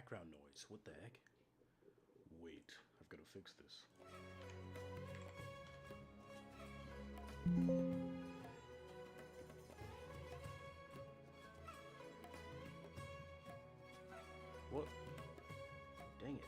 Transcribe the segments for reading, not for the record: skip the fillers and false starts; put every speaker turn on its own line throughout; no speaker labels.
background noise. What the heck? Wait, I've got to fix this. What? Dang it.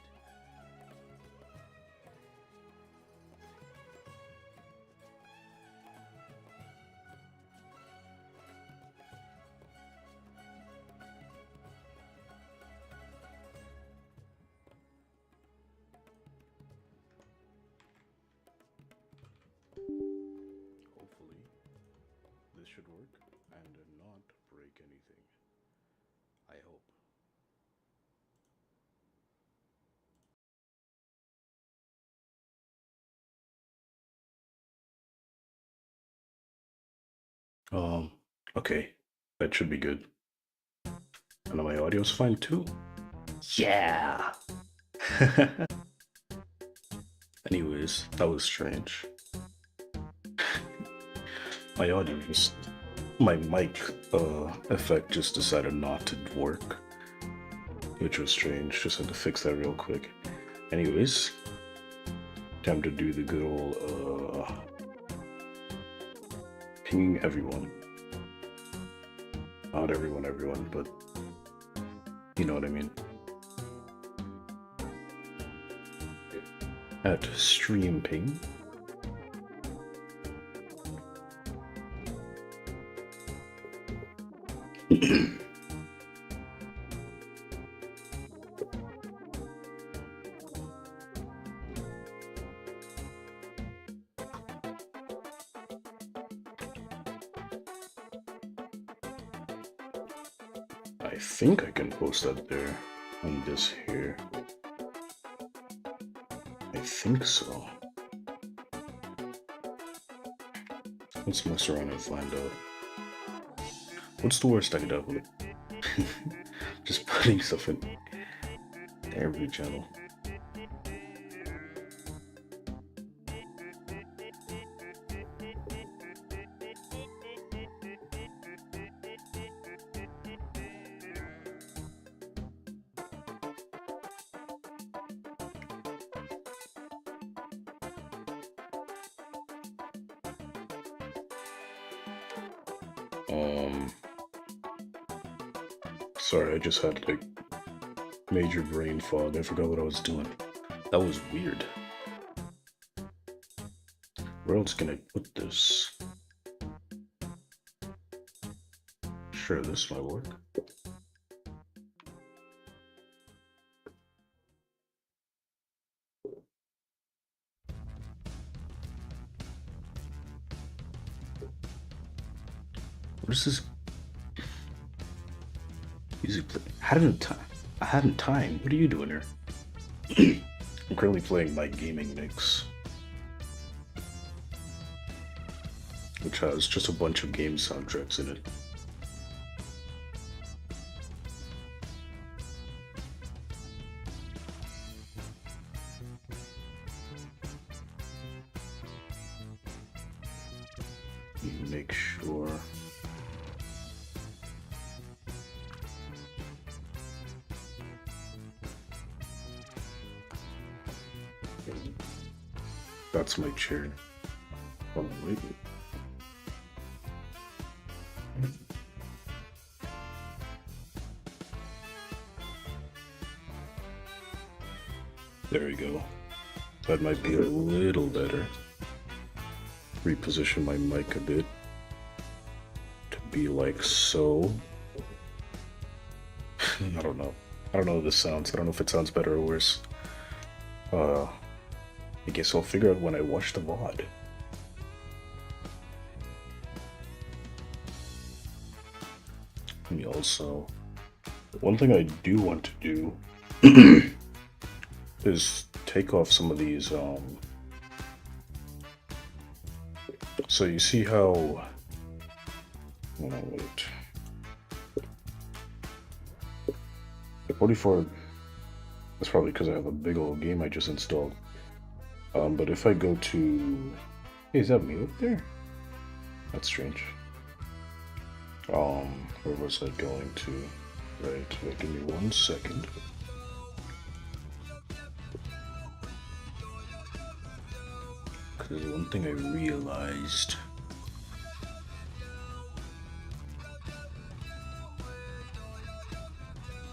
Hopefully, this should work and not break anything. I hope. Um, okay, that should be good. And my audio's fine too. Yeah! Anyways, that was strange. My audio just. My mic effect just decided not to work, which was strange. Just had to fix that real quick. Anyways, time to do the good old pinging everyone. Not everyone, but you know what I mean. At stream ping. I think I can post that there on this here. I think so. Let's mess around and find out. What's the worst I could have with it? Just putting stuff in every channel. Sorry, I just had like major brain fog. I forgot what I was doing. That was weird. Where else can I put this? Sure, this might work. What is this? Music play. I hadn't time. What are you doing here? I'm currently playing my gaming mix, which has just a bunch of game soundtracks in it. Make sure. That's my chair. Oh, wait. There we go. That might be a little better. Reposition my mic a bit to be like so. I don't know. I don't know how this sounds. I don't know if it sounds better or worse. I guess I'll figure out when I watch the VOD. Let me also... One thing I do want to do is take off some of these, So you see how... Oh, wait. 44... That's probably because I have a big old game I just installed. But if I go to... Hey, is that me up there? That's strange. Where was I going to? Right, give me 1 second. There's one thing I realized.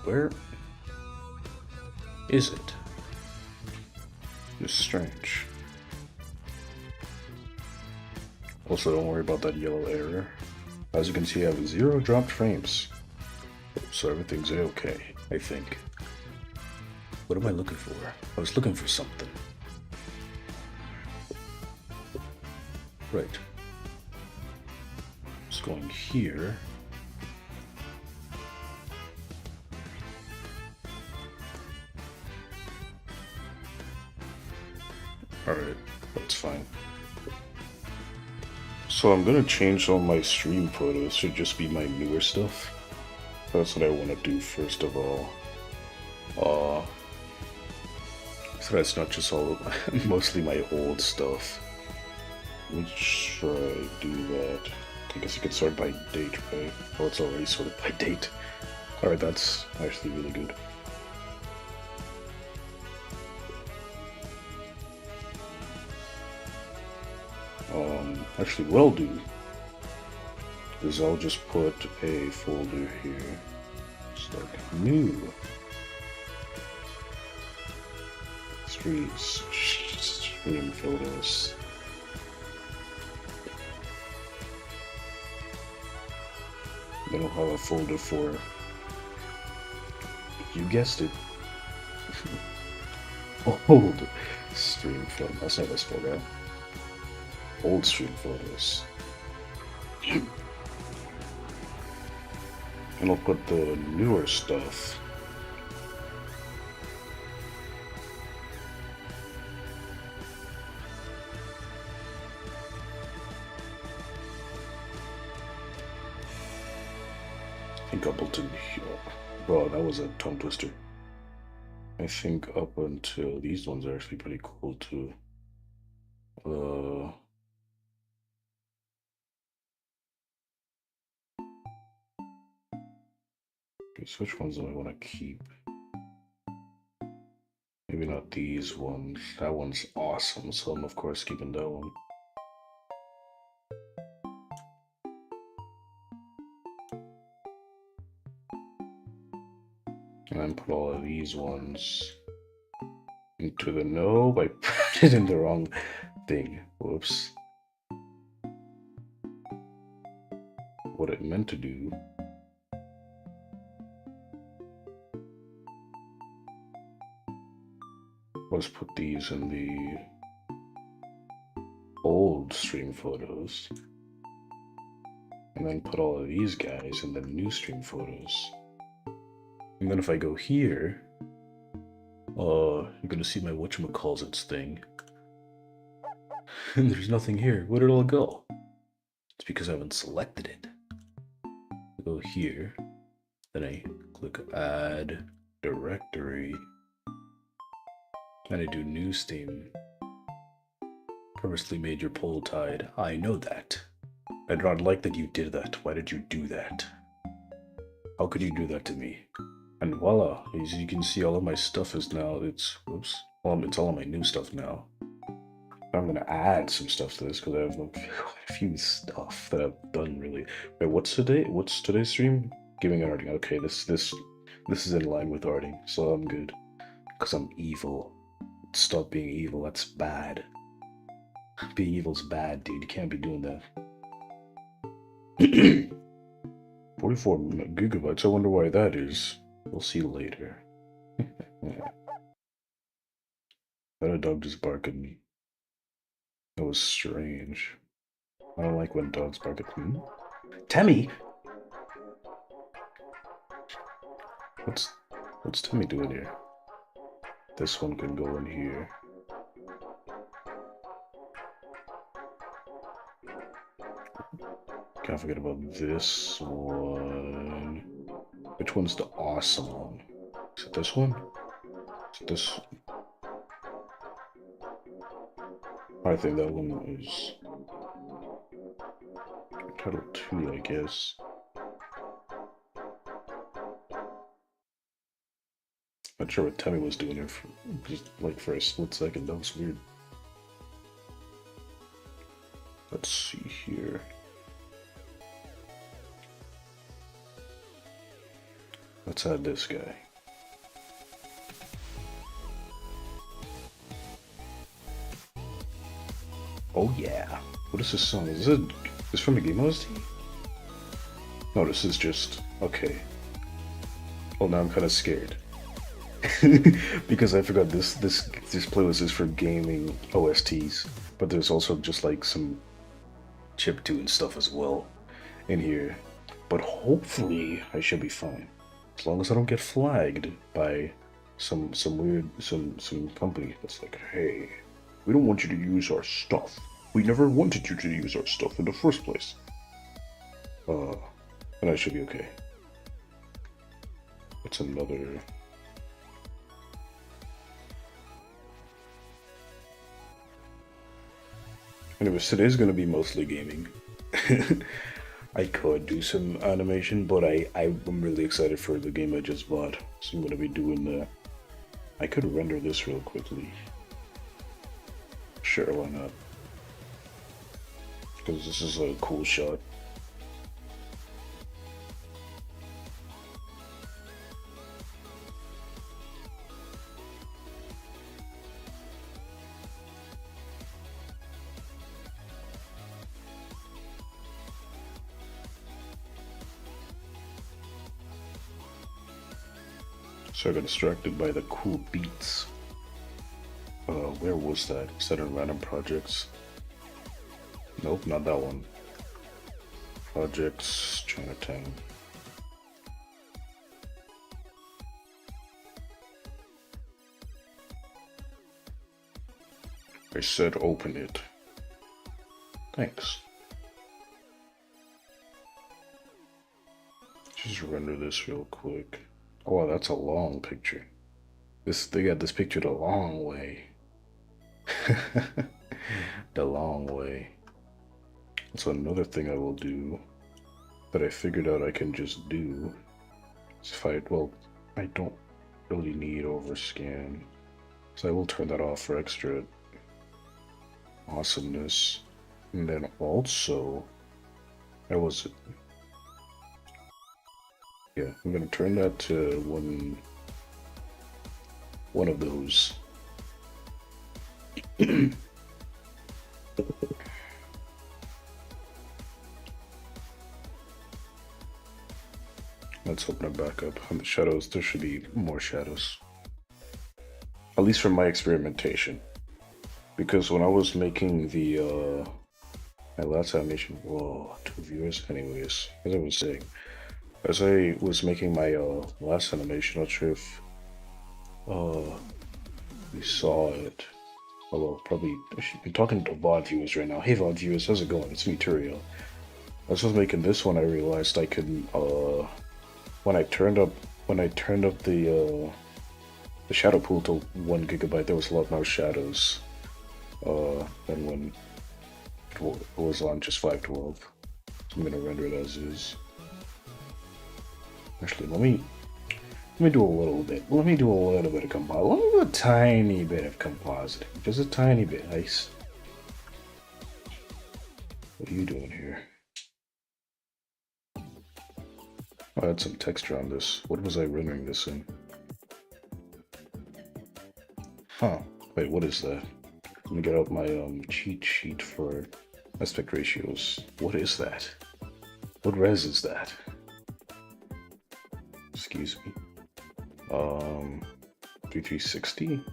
Where is it? It's strange. Also, don't worry about that yellow error. As you can see, I have 0 dropped frames. So everything's okay, I think. What am I looking for? I was looking for something. Right. Just going here. Alright, that's fine. So I'm gonna change all my stream photos to just be my newer stuff. That's what I want to do first of all. So that's not just all of mostly my old stuff. Let me try to do that. I guess you could sort by date, right? Oh, it's already sorted by date. Alright, that's actually really good. Actually, what I'll do is I'll just put a folder here. It's like new stream photos. Then I'll have a folder for, you guessed it, old stream film. That's not this folder. Old stream photos. And I'll put the newer stuff. I think up until here. Bro, that was a tongue twister. I think up until these ones are actually pretty cool too. So which ones do I want to keep? Maybe not these ones. That one's awesome, so I'm of course keeping that one. And then put all of these ones into the no. I put it in the wrong thing. Whoops. What it meant to do was put these in the old stream photos, and then put all of these guys in the new stream photos. And then if I go here, you're gonna see my whatchamacallits thing. And there's nothing here. Where did it all go? It's because I haven't selected it. I go here, then I click add directory, and I do new Steam. Purposely made your poll tied. I know that. I do not like that you did that. Why did you do that? How could you do that to me? And voila, as you can see, all of my stuff is now, it's all of my new stuff now. I'm gonna add some stuff to this because I have a few stuff that I've done really. Wait, what's today's stream? Giving arting. Okay, this is in line with arting, so I'm good. Because I'm evil. Stop being evil, that's bad. Being evil's bad, dude. You can't be doing that. 44 gigabytes. I wonder why that is. We'll see later. That a dog just barked at me. That was strange. I don't like when dogs bark at me. Temmie! What's Temmie doing here? This one can go in here. Can't forget about this one. Which one's the awesome one? Is it this one? Is it this? I think that one is title 2, I guess. Not sure what Temmie was doing here for, just like for a split second. That was weird. Let's see here. Let's add this guy. Oh yeah. What is this song? Is this from a game OST? No, this is just okay. Oh, now I'm kind of scared because I forgot this playlist is for gaming OSTs, but there's also just like some chiptune stuff as well in here. But hopefully I should be fine as long as I don't get flagged by some weird company that's like, hey, we don't want you to use our stuff. We never wanted you to use our stuff in the first place. And I should be okay. It's another. Anyways, today's gonna be mostly gaming. I could do some animation, but I'm really excited for the game I just bought, so I'm gonna be doing that. I could render this real quickly. Sure, why not? Because this is a cool shot. So I got distracted by the cool beats. Where was that? Is that in random projects? Nope, not that one. Projects, Chinatown. I said open it. Thanks. Just render this real quick. Oh, wow, that's a long picture. They got this picture the long way. The long way. So another thing I will do that I figured out I can just do is I don't really need overscan. So I will turn that off for extra awesomeness. And then also, yeah, I'm gonna turn that to one of those. Let's open it back up. On the shadows, there should be more shadows. At least from my experimentation. Because when I was making the my last animation, whoa, 2 viewers. Anyways, as I was saying, as I was making my last animation, not sure if you saw it. Although probably I should be talking to VOD viewers right now. Hey VOD viewers, how's it going? It's me, Turiel. As I was making this one, I realized I could when I turned up the shadow pool to 1 GB, there was a lot more shadows than when it was on just 512. So I'm gonna render it as is. Actually, let me do a little bit. Let me do a little bit of compositing. Let me do a tiny bit of compositing. Just a tiny bit. Nice. What are you doing here? I'll add some texture on this. What was I rendering this in? Huh. Wait, what is that? Let me get out my cheat sheet for aspect ratios. What is that? What res is that? Excuse me. 3360?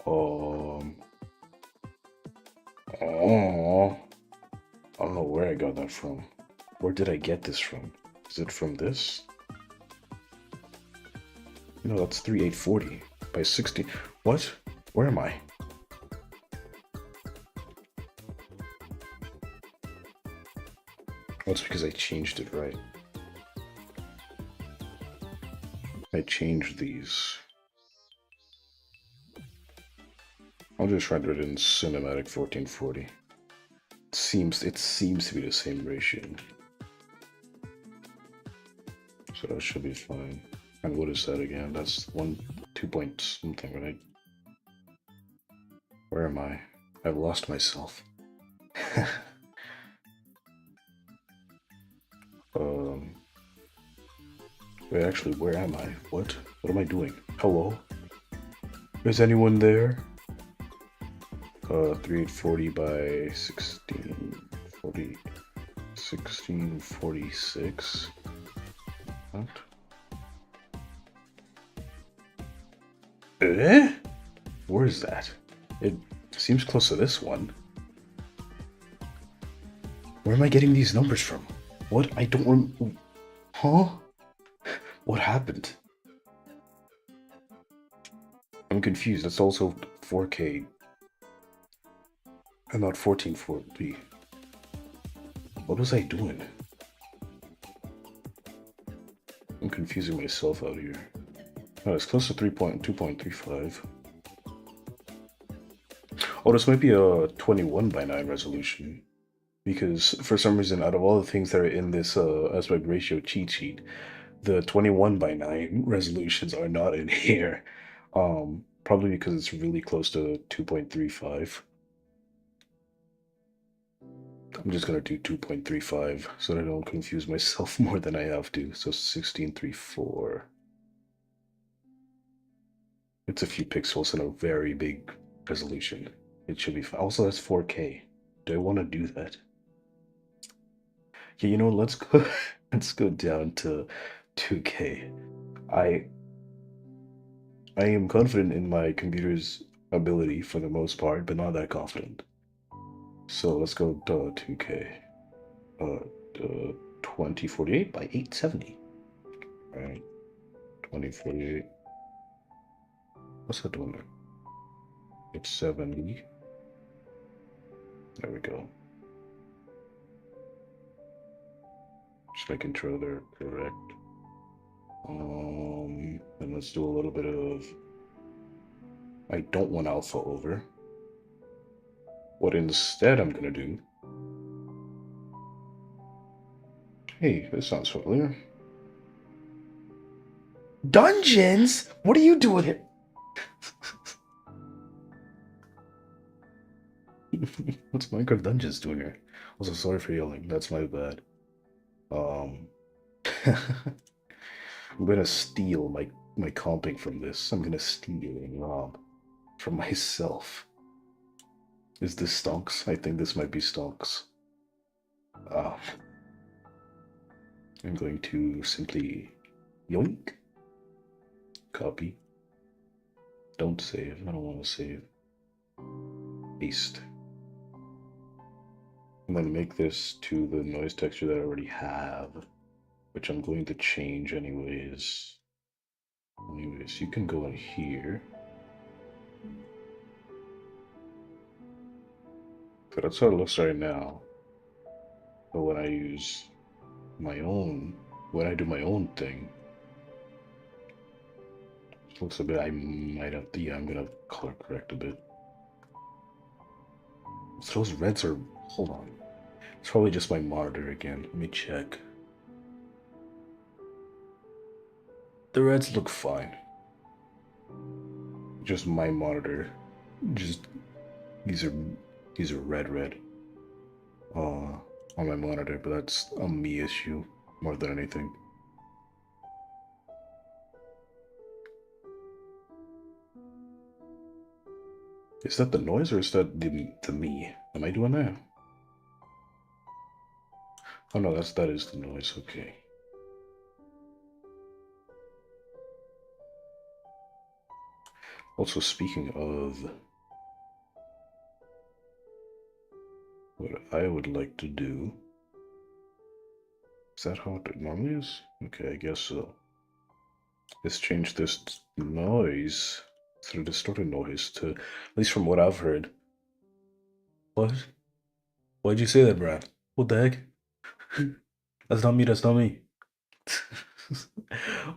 Oh, I don't know where I got that from. Where did I get this from? Is it from this? No, that's 3840 by 60. What? Where am I? Well, it's because I changed it, right? I changed these. I'll just render it in cinematic 1440. It seems to be the same ratio. So that should be fine. And what is that again? That's 1, 2, 2 point something, right? Where am I? I've lost myself. Wait, actually, where am I? What? What am I doing? Hello? Is anyone there? 3840 by 1640. 1646. What? Eh? Where is that? It seems close to this one. Where am I getting these numbers from? What? I don't remember. Huh? What happened? I'm confused. That's also 4K. And not 1440. What was I doing? I'm confusing myself out here. Oh, it's close to 2.35. Oh, this might be a 21 by 9 resolution. Because for some reason, out of all the things that are in this aspect ratio cheat sheet, the 21 by 9 resolutions are not in here. Probably because it's really close to 2.35. I'm just gonna do 2.35 so that I don't confuse myself more than I have to. So 1634. It's a few pixels and a very big resolution. It should be fine. Also, that's 4K. Do I want to do that? Yeah, you know, let's go. Let's go down to 2K. I am confident in my computer's ability for the most part, but not that confident. So let's go to 2K. 2048 by 870. Right. 2048. What's that doing there? It's 70. There we go. Just making sure they're correct. And let's do a little bit of. I don't want alpha over. What instead I'm gonna do. Hey, this sounds familiar. Dungeons? What are you doing here? What's Minecraft Dungeons doing here? Also, sorry for yelling. That's my bad. I'm gonna steal my comping from this. I'm gonna steal and rob from myself. Is this stonks? I think this might be stonks. I'm going to simply yoink. Copy. Don't save. I don't want to save. Paste. I'm going to make this to the noise texture that I already have, which I'm going to change anyways. Anyways, you can go in here. So that's how it looks right now. But when I use my own, when I do my own thing, it looks a bit, I might have to, yeah, I'm gonna color correct a bit. So those reds are, hold on. It's probably just my monitor again. Let me check. The reds look fine. Just my monitor. Just, these are red. On my monitor, but that's a me issue more than anything. Is that the noise or is that the me? Am I doing that? Oh no, that is the noise, okay. Also, speaking of what I would like to do, is that how it normally is? Okay, I guess so. Let's change this noise, sort of distorted noise, to, at least from what I've heard. What? Why'd you say that, Brad? What the heck? That's not me, that's not me.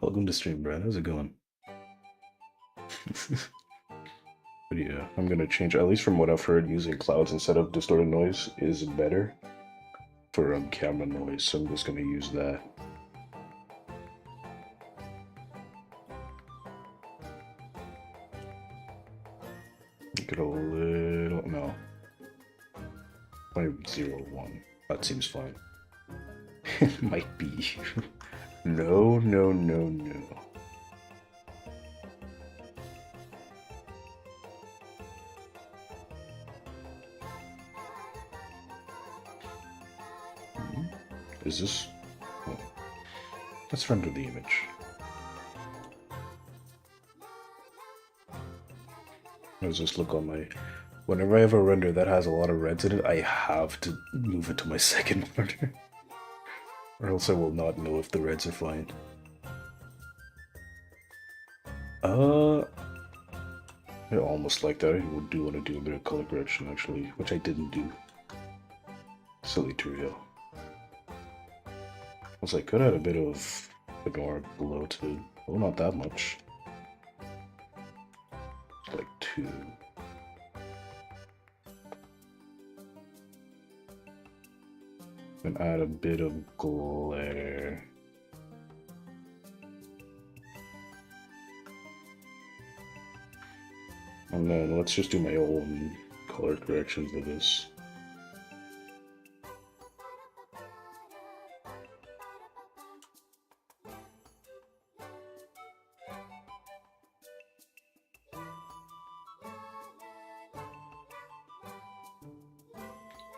Welcome to stream, Brad. How's it going? But yeah, I'm gonna change, at least from what I've heard, using clouds instead of distorted noise is better for camera noise, so I'm just gonna use that. make it a little, no. 0.01. That seems fine. It might be. No, no, no, no. Is this? Oh. Let's render the image. How does this look on my... Whenever I have a render that has a lot of reds in it, I have to move it to my second render. Or else I will not know if the reds are fine. I almost like that. I do want to do a bit of color correction actually, which I didn't do. Silly Turio. I was like, could add a bit of Fedora glow to it. Well, not that much. It's like 2. And add a bit of glare. And then let's just do my own color corrections for this.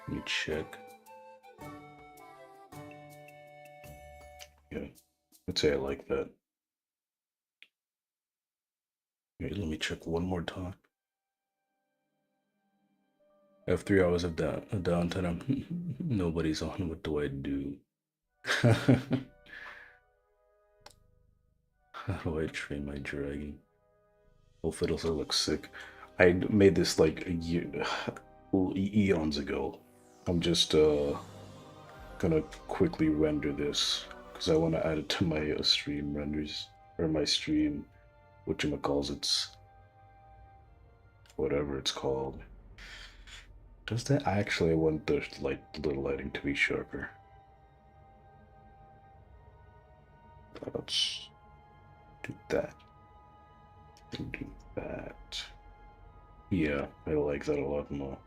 Let me check. Yeah, let's say I like that. Wait, let me check one more time. I have 3 hours of downtime. Nobody's on. What do I do? How do I train my dragging? Oh, Fiddlestar looks sick. I made this like a year, eons ago. I'm just gonna quickly render this because I want to add it to my stream renders or my stream, whatchamacallits, whatever it's called. Does that actually want the lighting to be sharper? Let's do that. And do that. Yeah, I like that a lot more.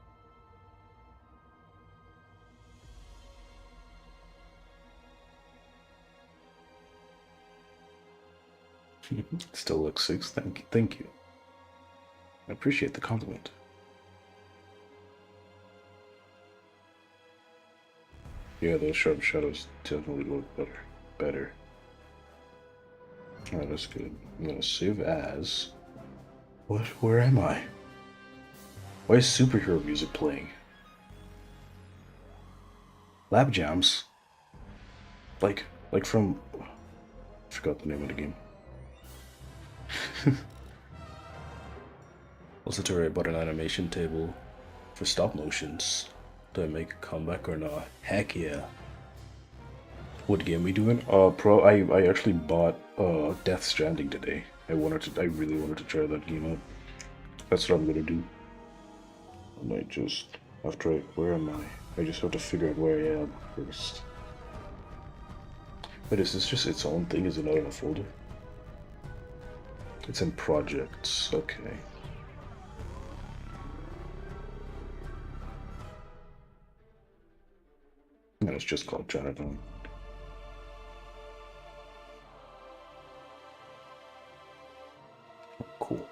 Still looks sick. Thank you. I appreciate the compliment. Yeah, those sharp shadows definitely look better. Alright, that's good. I'm gonna save as. What? Where am I? Why is superhero music playing? Lab Jams? Like from... I forgot the name of the game. Also to write about an animation table for stop motions. Do I make a comeback or not? Heck yeah. What game we doing? I actually bought Death Stranding today. I really wanted to try that game out. That's what I'm gonna do. I might just where am I? I just have to figure out where I am first. But is this just its own thing? Is it not in a folder? It's in projects, okay. And it's just called Chinatown. Cool.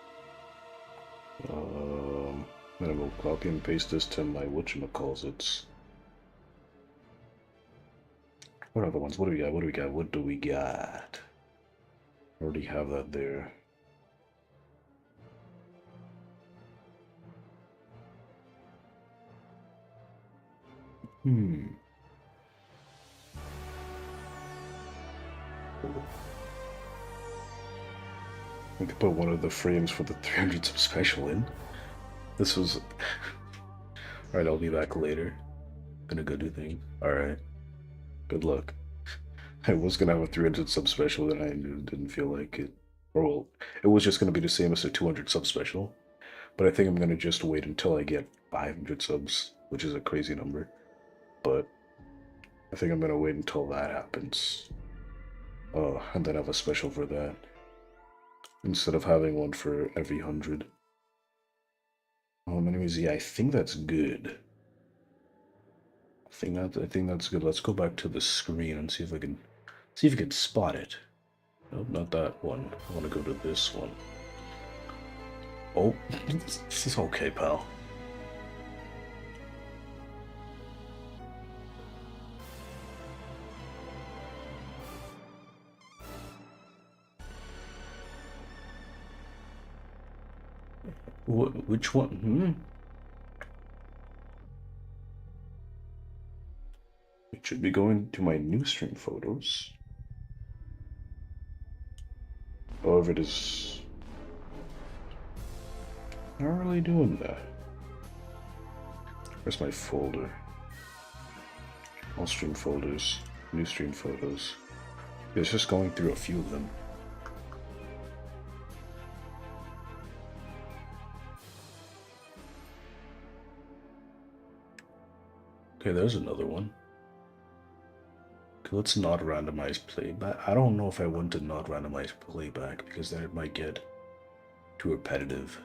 Then I will copy and paste this to my whatchamacallits. What other ones? What do we got? What do we got? What do we got? I already have that there. We could put one of the frames for the 300 sub special in. This was... Alright, I'll be back later. Gonna go do things. Alright. Good luck. I was gonna have a 300 sub special, then I didn't feel like it. Or well, it was just gonna be the same as the 200 sub special. But I think I'm gonna just wait until I get 500 subs, which is a crazy number. But I think I'm gonna wait until that happens. And then have a special for that. Instead of having one for every 100. Anyways, yeah, I think that's good. I think that's good. Let's go back to the screen and see if we can spot it. Nope, not that one. I want to go to this one. Oh, this is okay, pal. Which one? It should be going to my new stream photos. However, it is not really doing that. Where's my folder? All stream folders, new stream photos. It's just going through a few of them. Okay, there's another one. Okay, let's not randomize playback. I don't know if I want to not randomize playback because then it might get too repetitive.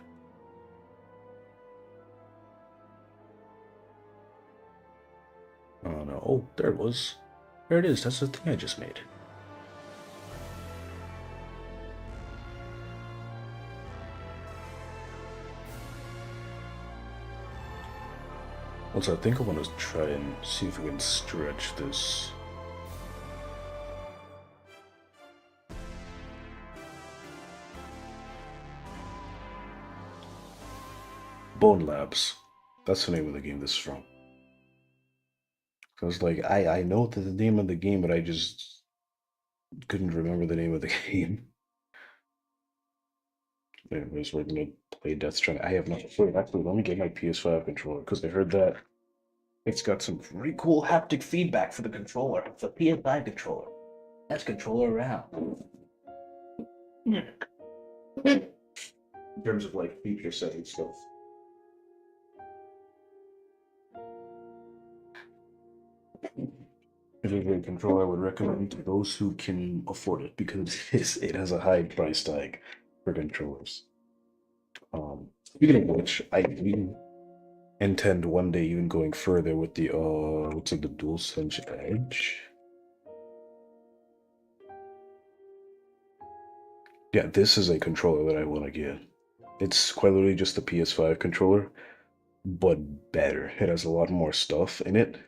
Oh no. Oh, there it was. There it is. That's the thing I just made. Also, I think I want to try and see if we can stretch this. Bone Labs. That's the name of the game this is from. Because, like, I know the name of the game, but I just couldn't remember the name of the game. Anyways, we're gonna play Death Stranding. I have not. Wait, actually, let me get my PS5 controller because I heard that it's got some pretty cool haptic feedback for the controller. It's a PS5 controller. That's controller around. In terms of like feature setting stuff. If it's a controller, I would recommend to those who can afford it because it has a high price tag for controllers. Speaking of which, we intend one day even going further with the what's it, the DualSense Edge. Yeah, this is a controller that I want to get. It's quite literally just the PS5 controller, but better. It has a lot more stuff in it,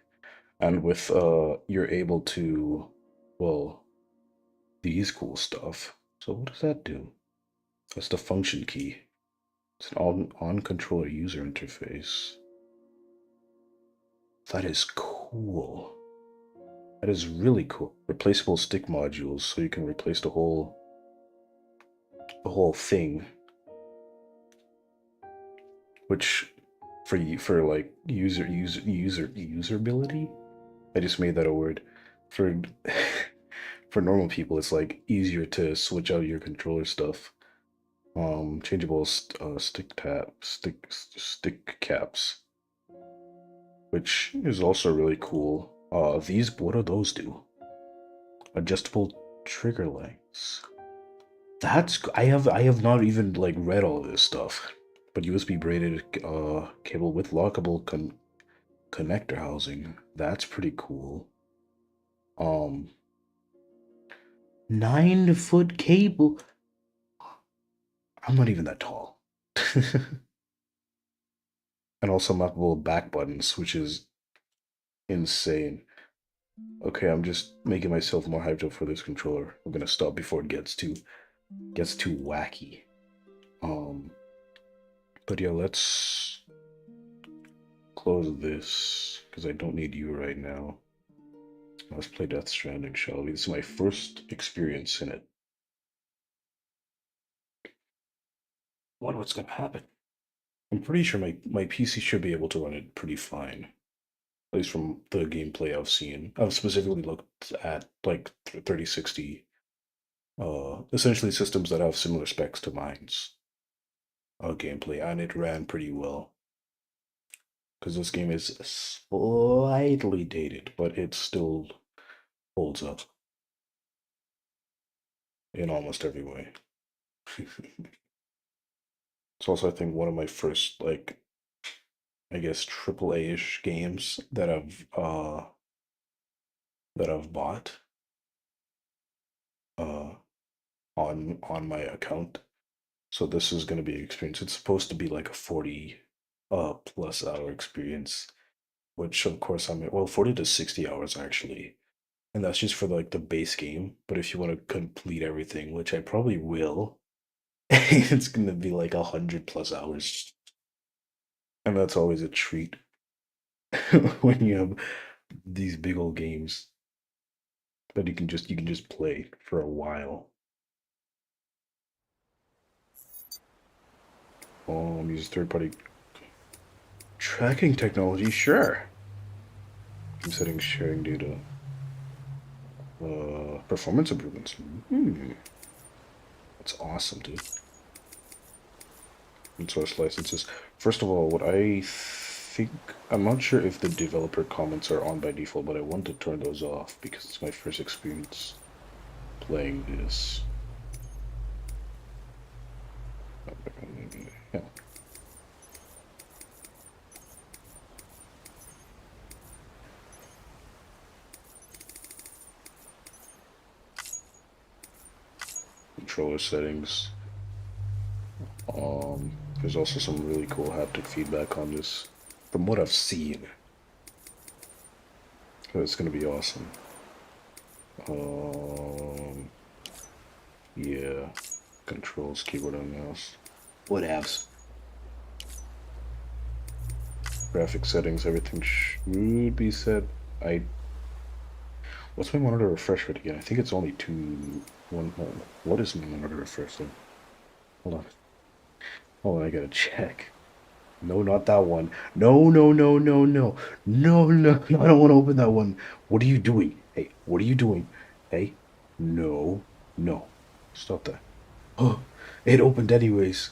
and with you're able to, well, these cool stuff. So what does that do? That's the function key. It's an on controller user interface. That is cool. That is really cool. Replaceable stick modules, so you can replace the whole thing. Which for like usability, I just made that a word. For for normal people, it's like easier to switch out your controller stuff. Changeable stick caps, which is also really cool. These, what do those do? Adjustable trigger lengths. I have not even like read all this stuff, but USB braided cable with lockable connector housing. That's pretty cool. Um, 9-foot cable. I'm not even that tall. And also mappable back buttons, which is insane. Okay, I'm just making myself more hyped up for this controller. I'm gonna stop before it gets too wacky. But yeah, let's close this because I don't need you right now. Let's play Death Stranding, shall we? This is my first experience in it. Wonder what's gonna happen. I'm pretty sure my PC should be able to run it pretty fine. At least from the gameplay I've seen. I've specifically looked at like 3060, essentially systems that have similar specs to mine's gameplay, and it ran pretty well. Because this game is slightly dated, but it still holds up in almost every way. It's also, I think, one of my first like I guess triple A-ish games that I've bought uh on my account. So this is gonna be an experience. It's supposed to be like a 40 plus hour experience, which of course I'm well 40 to 60 hours actually. And that's just for like the base game. But if you want to complete everything, which I probably will, it's gonna be like 100 plus hours. And that's always a treat when you have these big old games that you can just play for a while. Use third party tracking technology, sure. Game settings, sharing data, performance improvements. That's awesome, dude. And source licenses. First of all, what I think, I'm not sure if the developer comments are on by default, but I want to turn those off because it's my first experience playing this. Yeah. Controller settings. There's also some really cool haptic feedback on this, from what I've seen. So it's gonna be awesome. Yeah, controls, keyboard and mouse. What apps? Graphic settings, everything should be set. What's my monitor refresh rate again? I think it's only 1. What is my monitor refresh rate? Hold on. Hold on, I gotta check. No, not that one. No, no, no, no, no. No, no, no, I don't want to open that one. What are you doing? Hey, what are you doing? Hey, no, no. Stop that. Oh, it opened anyways.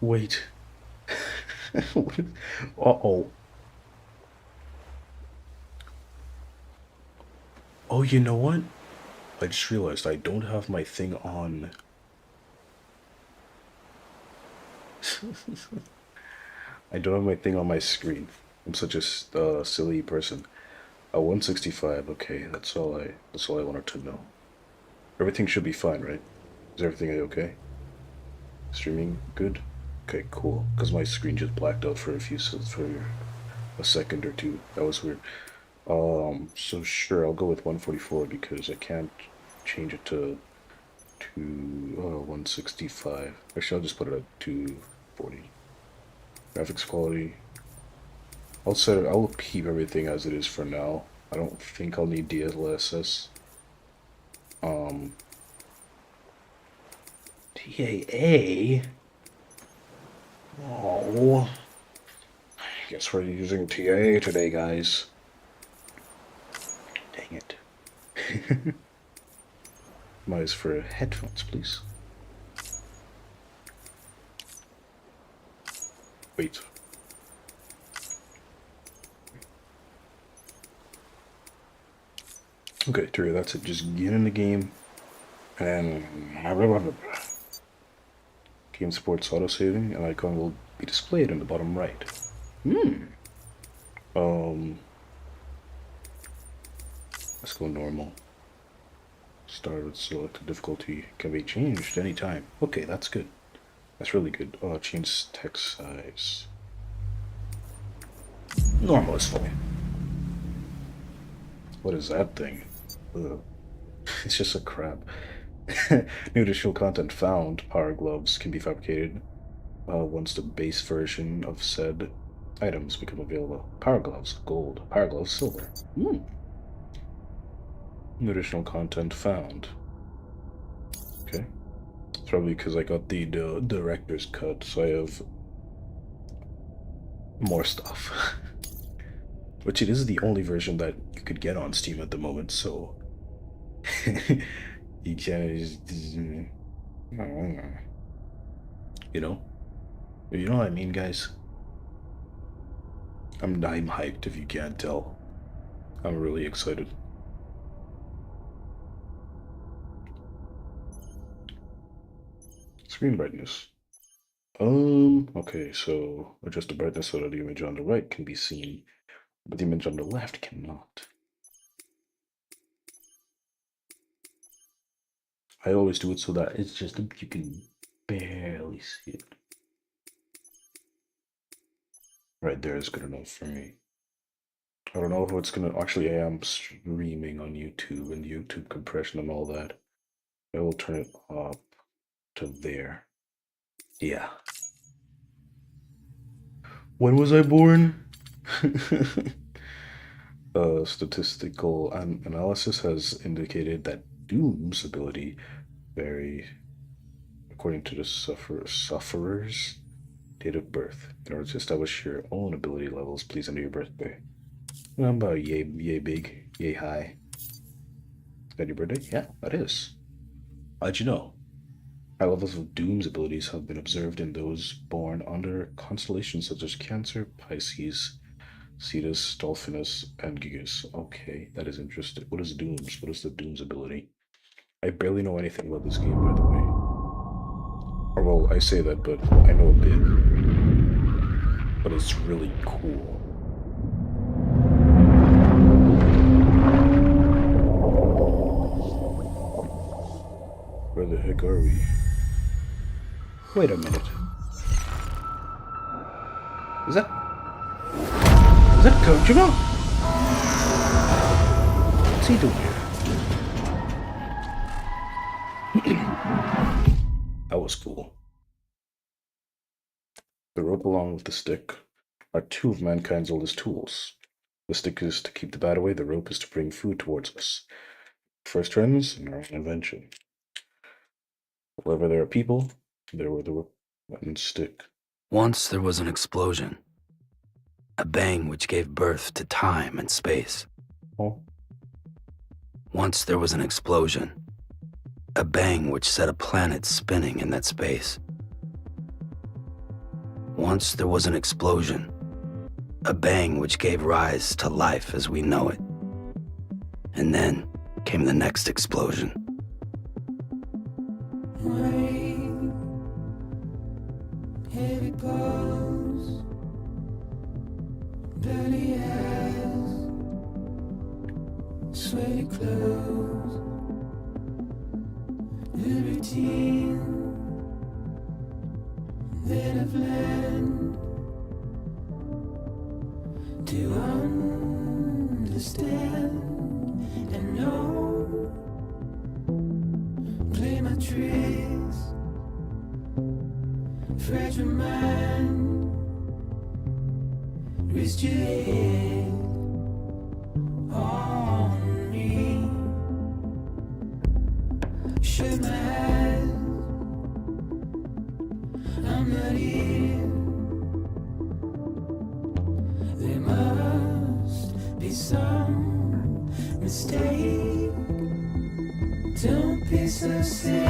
Wait. Uh-oh. Oh, you know what? I just realized I don't have my thing on. I don't have my thing on my screen. I'm such a silly person. 165. Okay, that's all I wanted to know. Everything should be fine, right? Is everything okay? Streaming good? Okay, cool. Because my screen just blacked out for a second or two. That was weird. So sure, I'll go with 144 because I can't change it to 165. Actually, I'll just put it at 240. Graphics quality. I'll keep everything as it is for now. I don't think I'll need DLSS. TAA? Oh. I guess we're using TAA today, guys. Dang it. Mice for headphones, please. Wait. Okay, Terry, that's it. Just get in the game and game supports autosaving. An icon will be displayed in the bottom right. Let's go normal. Start with selected difficulty. Can be changed anytime. Okay, that's good. That's really good. Change text size. Normal is fine. What is that thing? Ugh. It's just a crap. New additional content found. Power gloves can be fabricated once the base version of said items become available. Power gloves, gold. Power gloves, silver. New additional content found. Okay. It's probably because I got the director's cut, so I have more stuff. Which it is the only version that you could get on Steam at the moment, so you can't just, you know? You know what I mean, guys? I'm hyped if you can't tell. I'm really excited. Screen brightness. Okay, so adjust the brightness so that the image on the right can be seen, but the image on the left cannot. I always do it so that it's just you can barely see it. Right there is good enough for me. I don't know if it's gonna actually. I am streaming on YouTube and YouTube compression and all that. I will turn it up to there. Yeah. When was I born? Statistical analysis has indicated that Doom's ability vary according to the sufferer's date of birth. In order to establish your own ability levels, please enter your birthday. I'm about yay big, yay high. Is that your birthday? Yeah, that is. How'd you know? High levels of Doom's abilities have been observed in those born under constellations such as Cancer, Pisces, Cetus, Dolphinus, and Gigas. Okay, that is interesting. What is Doom's? What is the Doom's ability? I barely know anything about this game, by the way. Or, well, I say that, but I know a bit. But it's really cool. Where the heck are we? Wait a minute. Is that Kojima? What's he doing here? That was cool. The rope along with the stick are two of mankind's oldest tools. The stick is to keep the bad away, the rope is to bring food towards us. First trends and our own invention. Wherever there are people, there were the rope and stick.
Once there was an explosion. A bang which gave birth to time and space.
Oh.
Once there was an explosion. A bang which set a planet spinning in that space. Once there was an explosion. A bang which gave rise to life as we know it. And then came the next explosion.
Rain, heavy pulse, dirty eyes, sweaty clothes, the routine that I've learned to understand and know. Play my tricks, fragile mind, rest your head on me. Shut my eyes, I'm not here. There must be some mistake. Don't be so serious.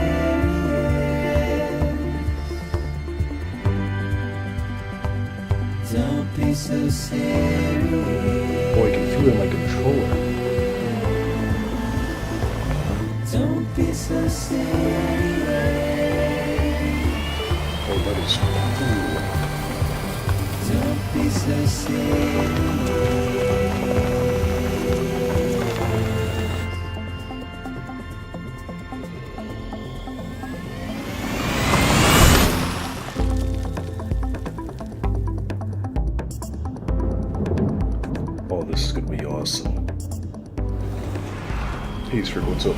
Don't be so serious.
Boy, I can feel it like a controller.
Don't be so serious.
Oh, that is cool.
Don't be so serious.
Oh, this is gonna be awesome. Hey, Sir, what's up?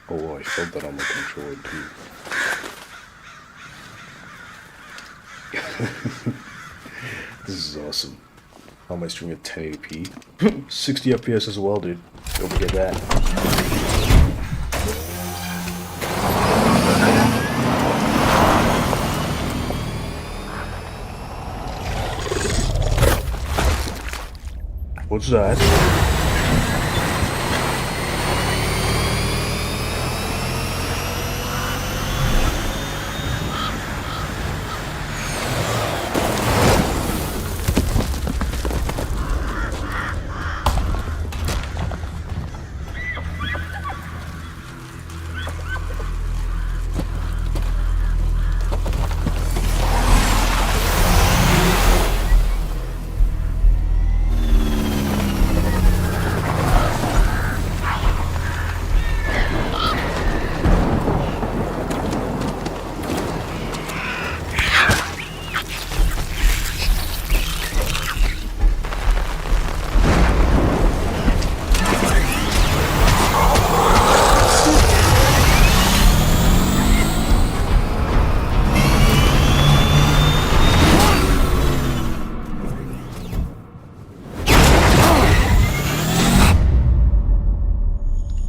Oh, I felt that on my controller too. This is awesome. How am I streaming at 1080p? 60 FPS as well, dude. Don't forget that. What's that?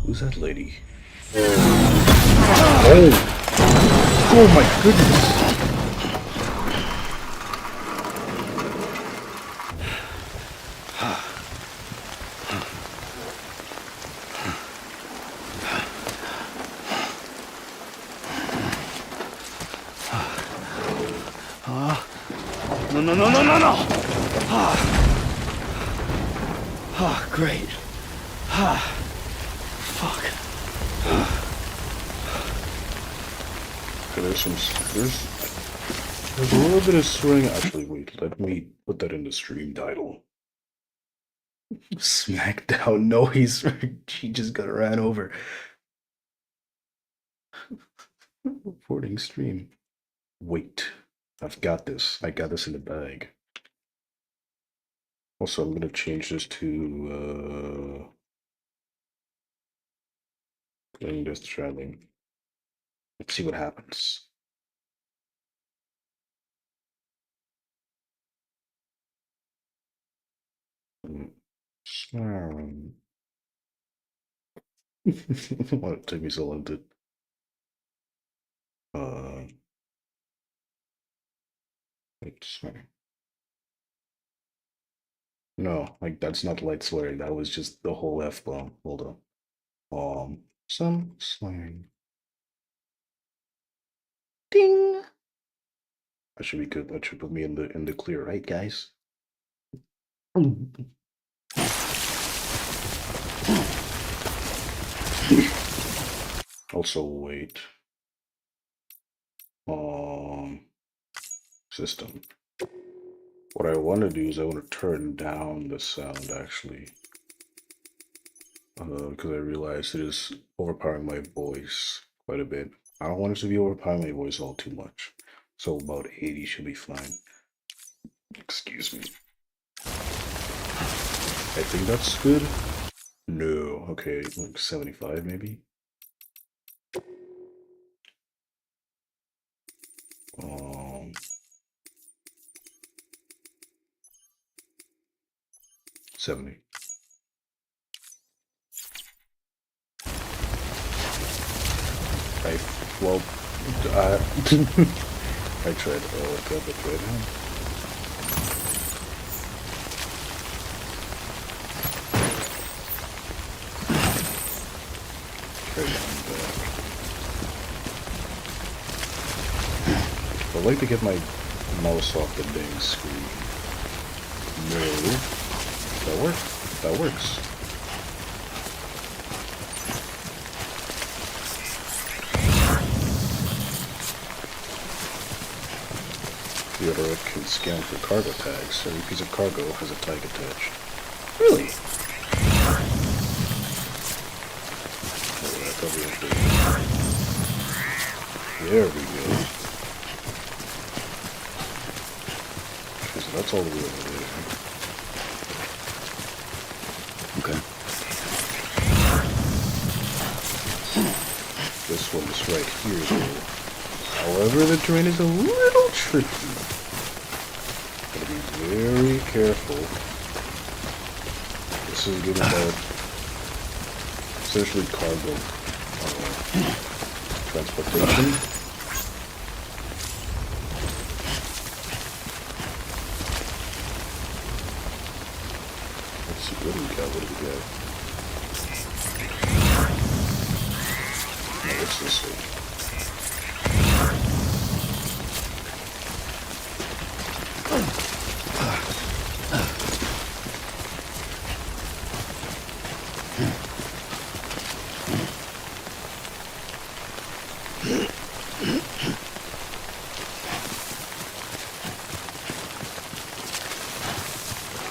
Who's that lady? Oh! Oh my goodness!
No, no, no, no, no, no! Great. Fuck.
Okay, there's a little bit of swearing. Actually, wait, let me put that in the stream title. Smackdown. No, he just got ran over. Reporting stream. Wait, I've got this. I got this in the bag. Also, I'm gonna change this to playing Death Stranding. Let's see what happens. Why it took me so long to no, like that's not light swearing, that was just the whole F-bomb. Hold on. Some swearing. Ding. That should be good. That should put me in the clear, right, guys? Also, wait. System. What I want to do is I want to turn down the sound actually, because I realize it is overpowering my voice quite a bit. I don't want it to be overpowering my voice all too much, so about 80 should be fine. Excuse me. I think that's good. No, okay, like 75 maybe. 70. Well, I tried. Oh, I got it right now. I'd like to get my mouse off the dang screen. No. That works. That works. Theodore can scan for cargo tags. Every piece of cargo has a tag attached. Really? There we go. So that's all the way over there.
Okay.
This one is right here, though. However, the terrain is a little tricky. Gotta be very careful. This is good about essentially cargo transportation. Let's see, what do we got? What do we got? What's this way?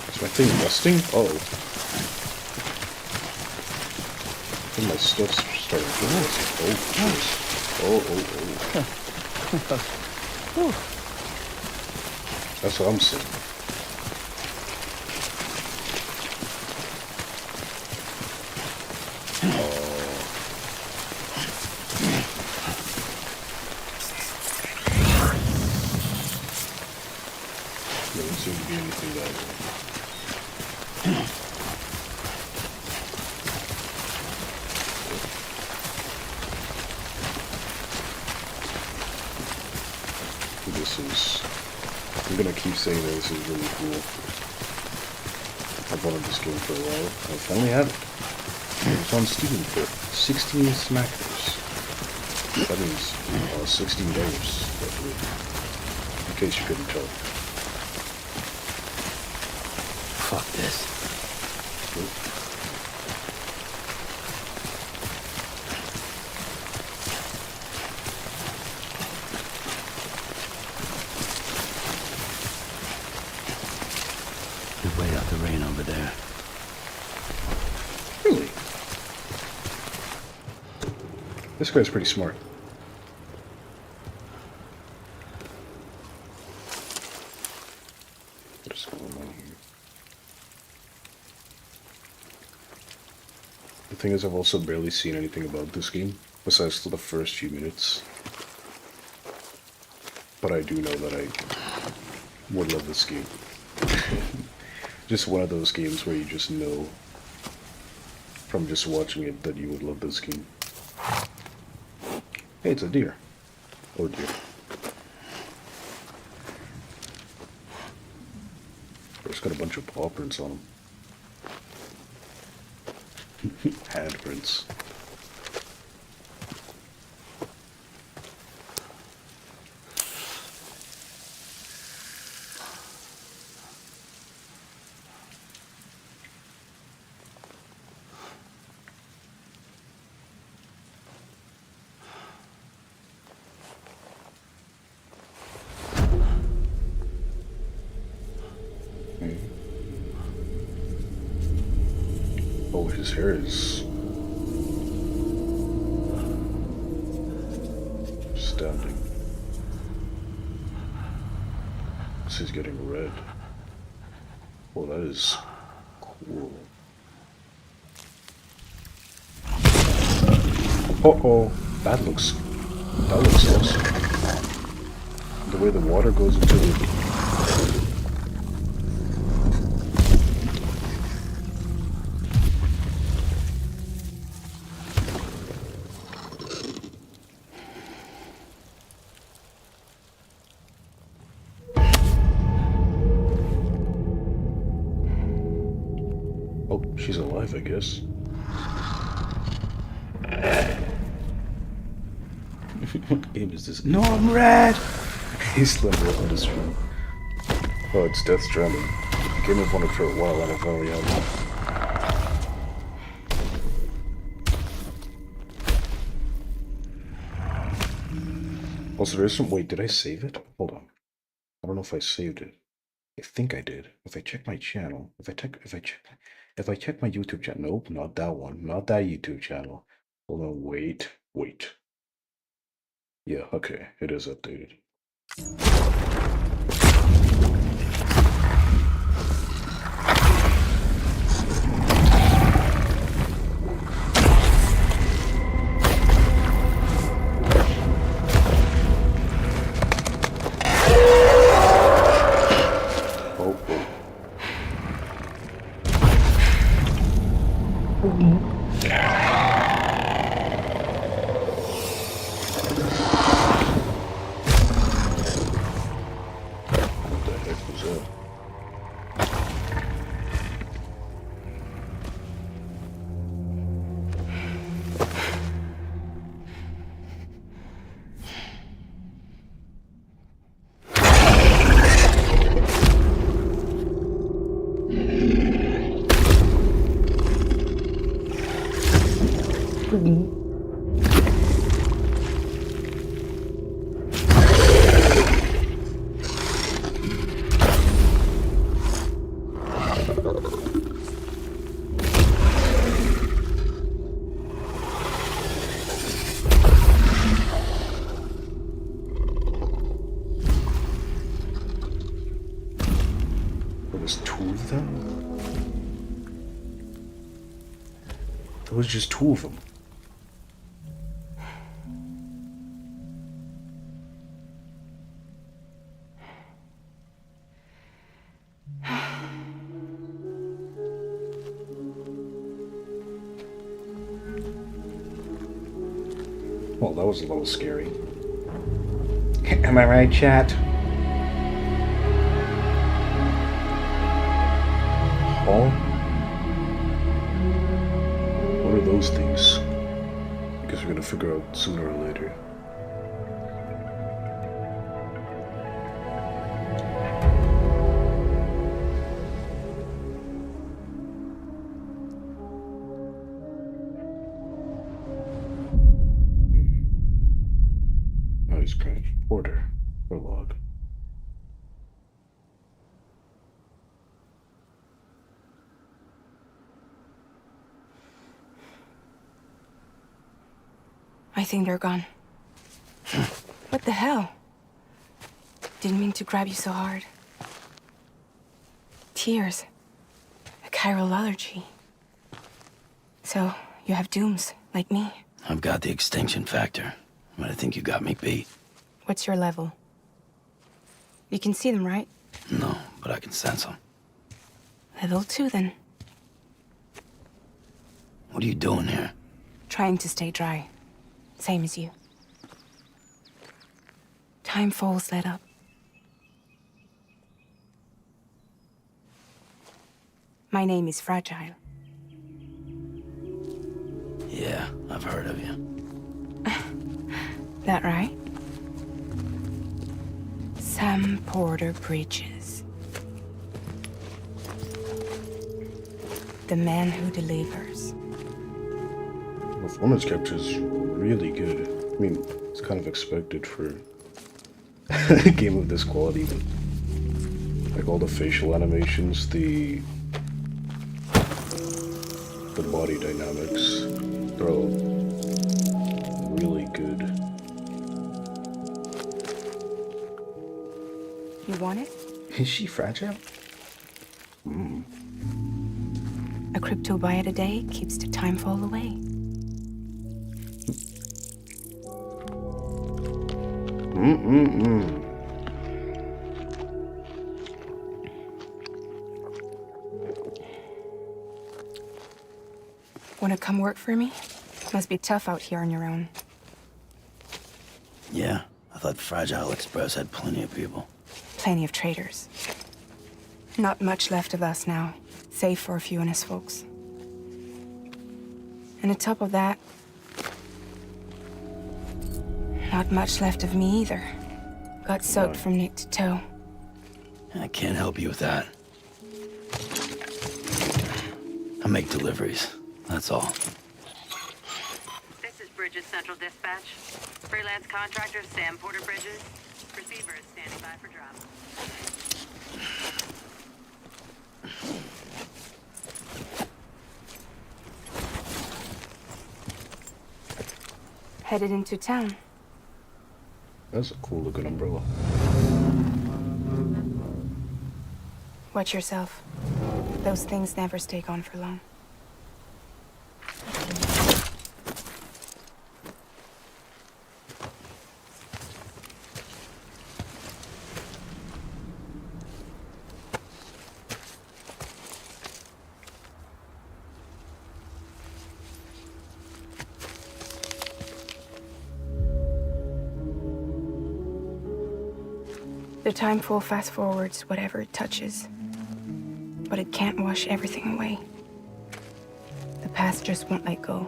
Is my thing rusting? Oh. I think my stuff's starting to rust. Oh, jeez. Oh. That's what I'm saying. Doesn't seem to be anything that way. This is... I'm gonna keep saying that this is really cool. I've wanted this game for a while. I finally have it. It's on Steam for 16 smackers. That means $16, roughly. In case you couldn't tell.
Fuck this. We wait out the rain over there.
Really? This guy's pretty smart. What is going on here? The thing is, I've also barely seen anything about this game, besides the first few minutes. But I do know that I would love this game. Just one of those games where you just know from just watching it that you would love this game. Hey, it's a deer. Oh dear. It's got a bunch of paw prints on them. Handprints. Oh, his hair is astounding. This is getting red. Oh, that is cool. Uh-oh, that looks awesome. The way the water goes into the... Oh, she's alive, I guess. What game is this? No, I'm red! He's level on this room. Oh, it's Death Stranding. Game I've wanted for a while and I finally have it. Also, there's some... Wait, did I save it? Hold on. I don't know if I saved it. I think I did. If I check my channel, if I check my YouTube channel, nope, not that one, not that YouTube channel. Hold on, wait. Yeah, okay, it is updated. What the heck was that? There's two of them? There was just two of them. Well, that was a little scary. Am I right, chat? Oh? What are those things? I guess we're gonna figure out sooner or later. Oh, he's great. Order. Or log.
I think they're gone. What the hell? Didn't mean to grab you so hard. Tears. A chiral allergy. So, you have dooms, like me.
I've got the extinction factor, but I think you got me beat.
What's your level? You can see them, right?
No, but I can sense them.
Level 2, then.
What are you doing here?
Trying to stay dry. Same as you. Timefall's let up. My name is Fragile.
Yeah, I've heard of you.
That right? Sam Porter Bridges. The man who delivers.
Performance capture is really good. I mean, it's kind of expected for a game of this quality. Like all the facial animations, the body dynamics, they're all really good.
You want it?
Is she fragile?
A crypto byte a day keeps the timefall away. Wanna come work for me? Must be tough out here on your own.
Yeah, I thought Fragile Express had plenty of people.
Plenty of traitors. Not much left of us now, save for a few honest folks. And on top of that, not much left of me either. Got soaked from neck to toe.
I can't help you with that. I make deliveries, that's all.
This is Bridges Central Dispatch. Freelance contractor Sam Porter Bridges. Receiver is standing by for drop.
Headed into town.
That's a cool looking umbrella.
Watch yourself. Those things never stay gone for long. The timefall fast forwards whatever it touches. But it can't wash everything away. The past just won't let go.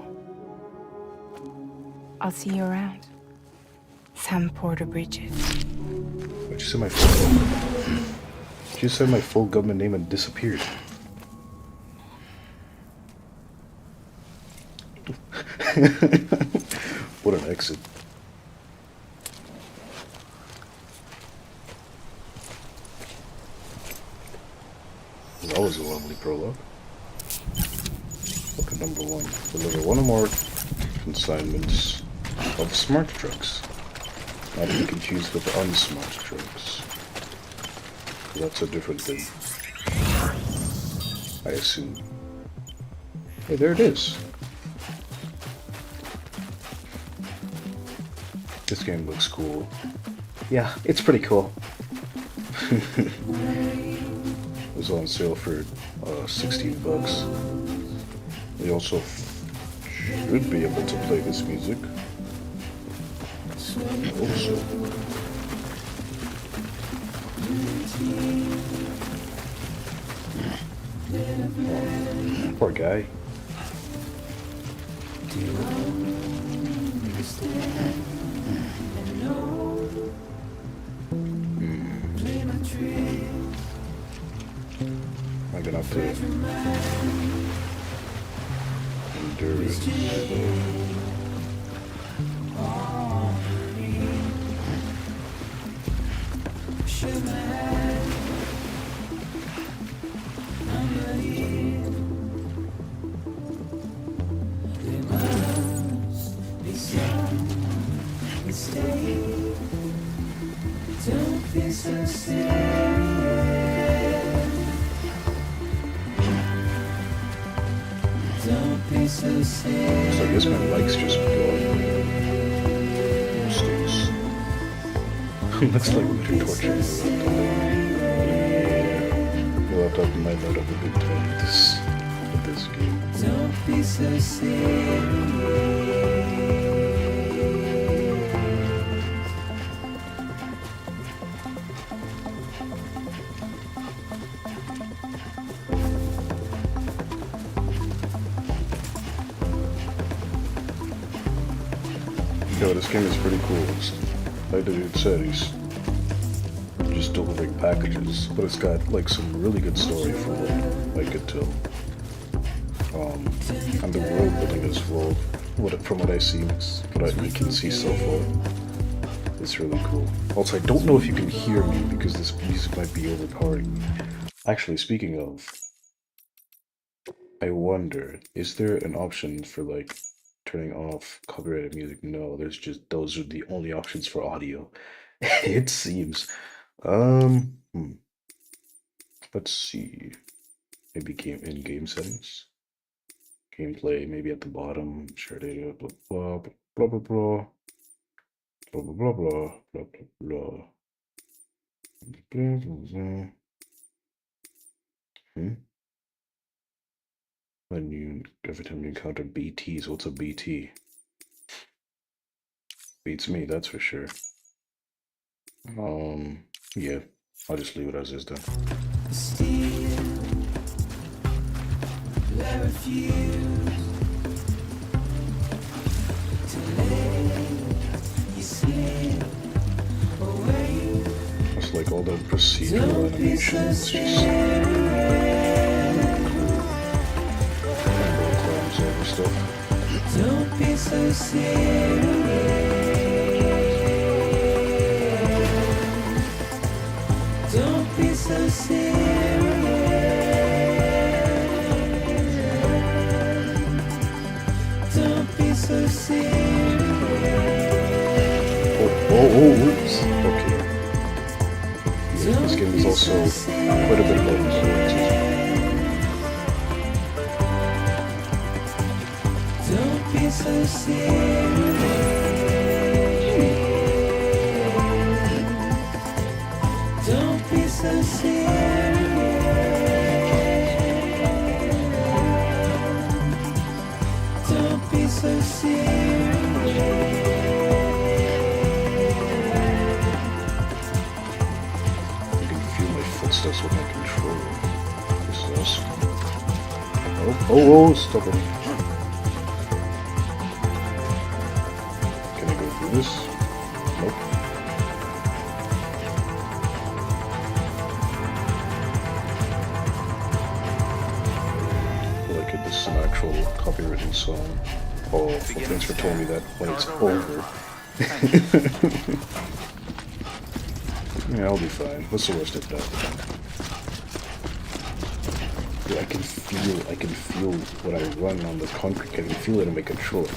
I'll see you around. Sam Porter Bridges.
Why'd you say my full government? She said my full government name and disappeared. What an exit. That was a lovely prologue. Look at number 1. Deliver one or more consignments of smart trucks. Not to be confused with unsmart trucks. That's a different thing. I assume. Hey, there it is. This game looks cool.
Yeah, it's pretty cool.
It was on sale for $16. You also should be able to play this music. I hope so. Oh, poor guy. I'm gonna have to endure it.
Don't be so serious. Don't be so serious.
So I guess my mic's just going. Stinks. Looks like we're torturing the laptop. Yeah. The laptop might not have a good time with this game.
Don't be so serious.
Yo, this game is pretty cool. It's, like the dude said, he's just delivering packages, but it's got like some really good story from what I could tell. And the world building as well, from what I see, what I can see so far, it's really cool. Also, I don't know if you can hear me because this music might be overpowering. Actually, speaking of, I wonder, is there an option for like turning off copyrighted music? No, there's just, those are the only options for audio. It seems. Let's see. Maybe in-game settings. Gameplay, maybe at the bottom. Share data, blah blah blah blah blah blah blah blah blah blah blah blah blah. Every time you encounter BTs, what's a BT? Beats me, that's for sure. Yeah, I'll just leave it as is then. It's like all the procedural animations, just over stuff.
Don't be so serious. Don't be so serious. Don't be so serious.
Oops. Okay. Yeah, this game is also quite a bit of open source.
Don't be so serious. Don't be so serious. Don't be so serious.
You can feel my footsteps with my controller. This is awesome. Oh, stop it. Can I go through this? Nope. Like this is an actual copywritten song. Oh, well, thanks for telling me that when it's over. Yeah, I'll be fine. What's the worst of that? Dude, I can feel when I run on the concrete. I can feel it in my controller.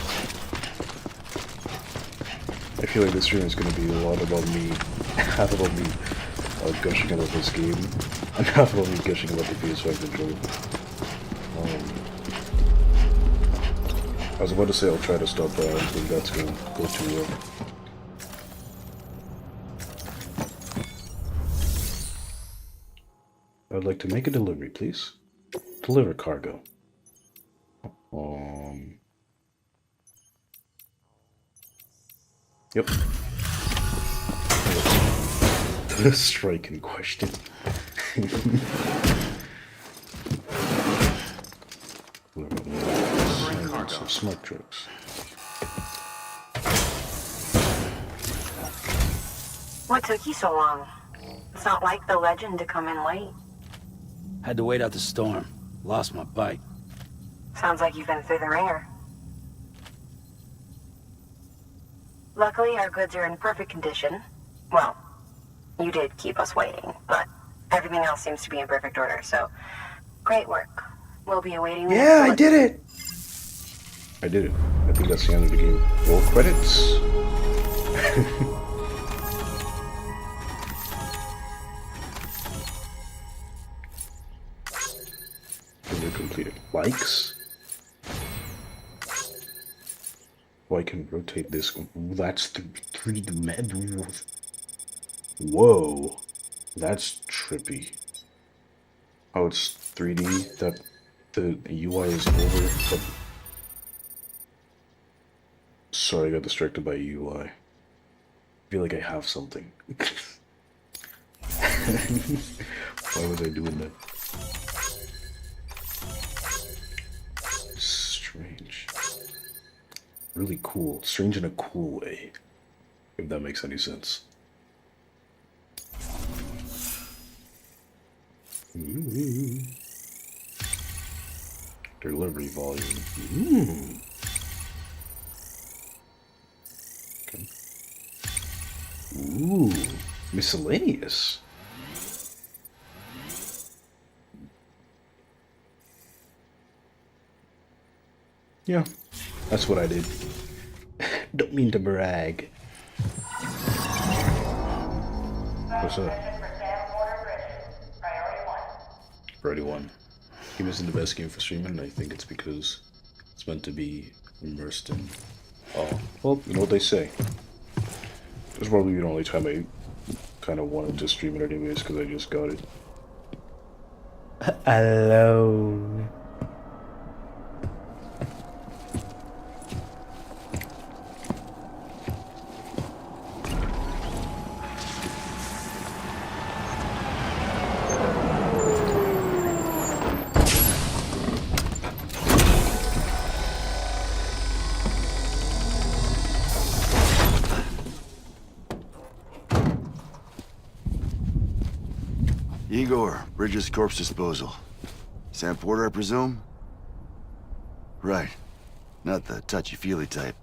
I feel like this stream is gonna be a lot about me, half about me gushing about this game, and half about me gushing about the PS5 controller. I was about to say I'll try to stop, but I don't think that's gonna go too well. I'd like to make a delivery, please. Deliver cargo. Yep. The strike in question. Some smart drugs.
What took you so long? It's not like the legend to come in late.
Had to wait out the storm. Lost my bike.
Sounds like you've been through the ringer. Luckily, our goods are in perfect condition. Well, you did keep us waiting, but everything else seems to be in perfect order, so great work. We'll be awaiting the
Yeah,
next
I did it!
I did it. I think that's the end of the game. Roll credits. Delivery completed. Likes. Oh, I can rotate this. Ooh, that's 3D. Whoa, that's trippy. Oh, it's 3D. That the UI is over. But sorry, I got distracted by UI. I feel like I have something. Why was I doing that? Strange. Really cool. Strange in a cool way. If that makes any sense. Delivery volume. Okay. Ooh, miscellaneous. Yeah, that's what I did. Don't mean to brag. What's up? Priority 1. Game isn't the best game for streaming, and I think it's because it's meant to be immersed in... Oh, well, you know what they say. It's probably the only time I kind of wanted to stream it anyways, because I just got it.
Alone.
Igor, Bridges Corpse Disposal. Sam Porter, I presume? Right. Not the touchy-feely type.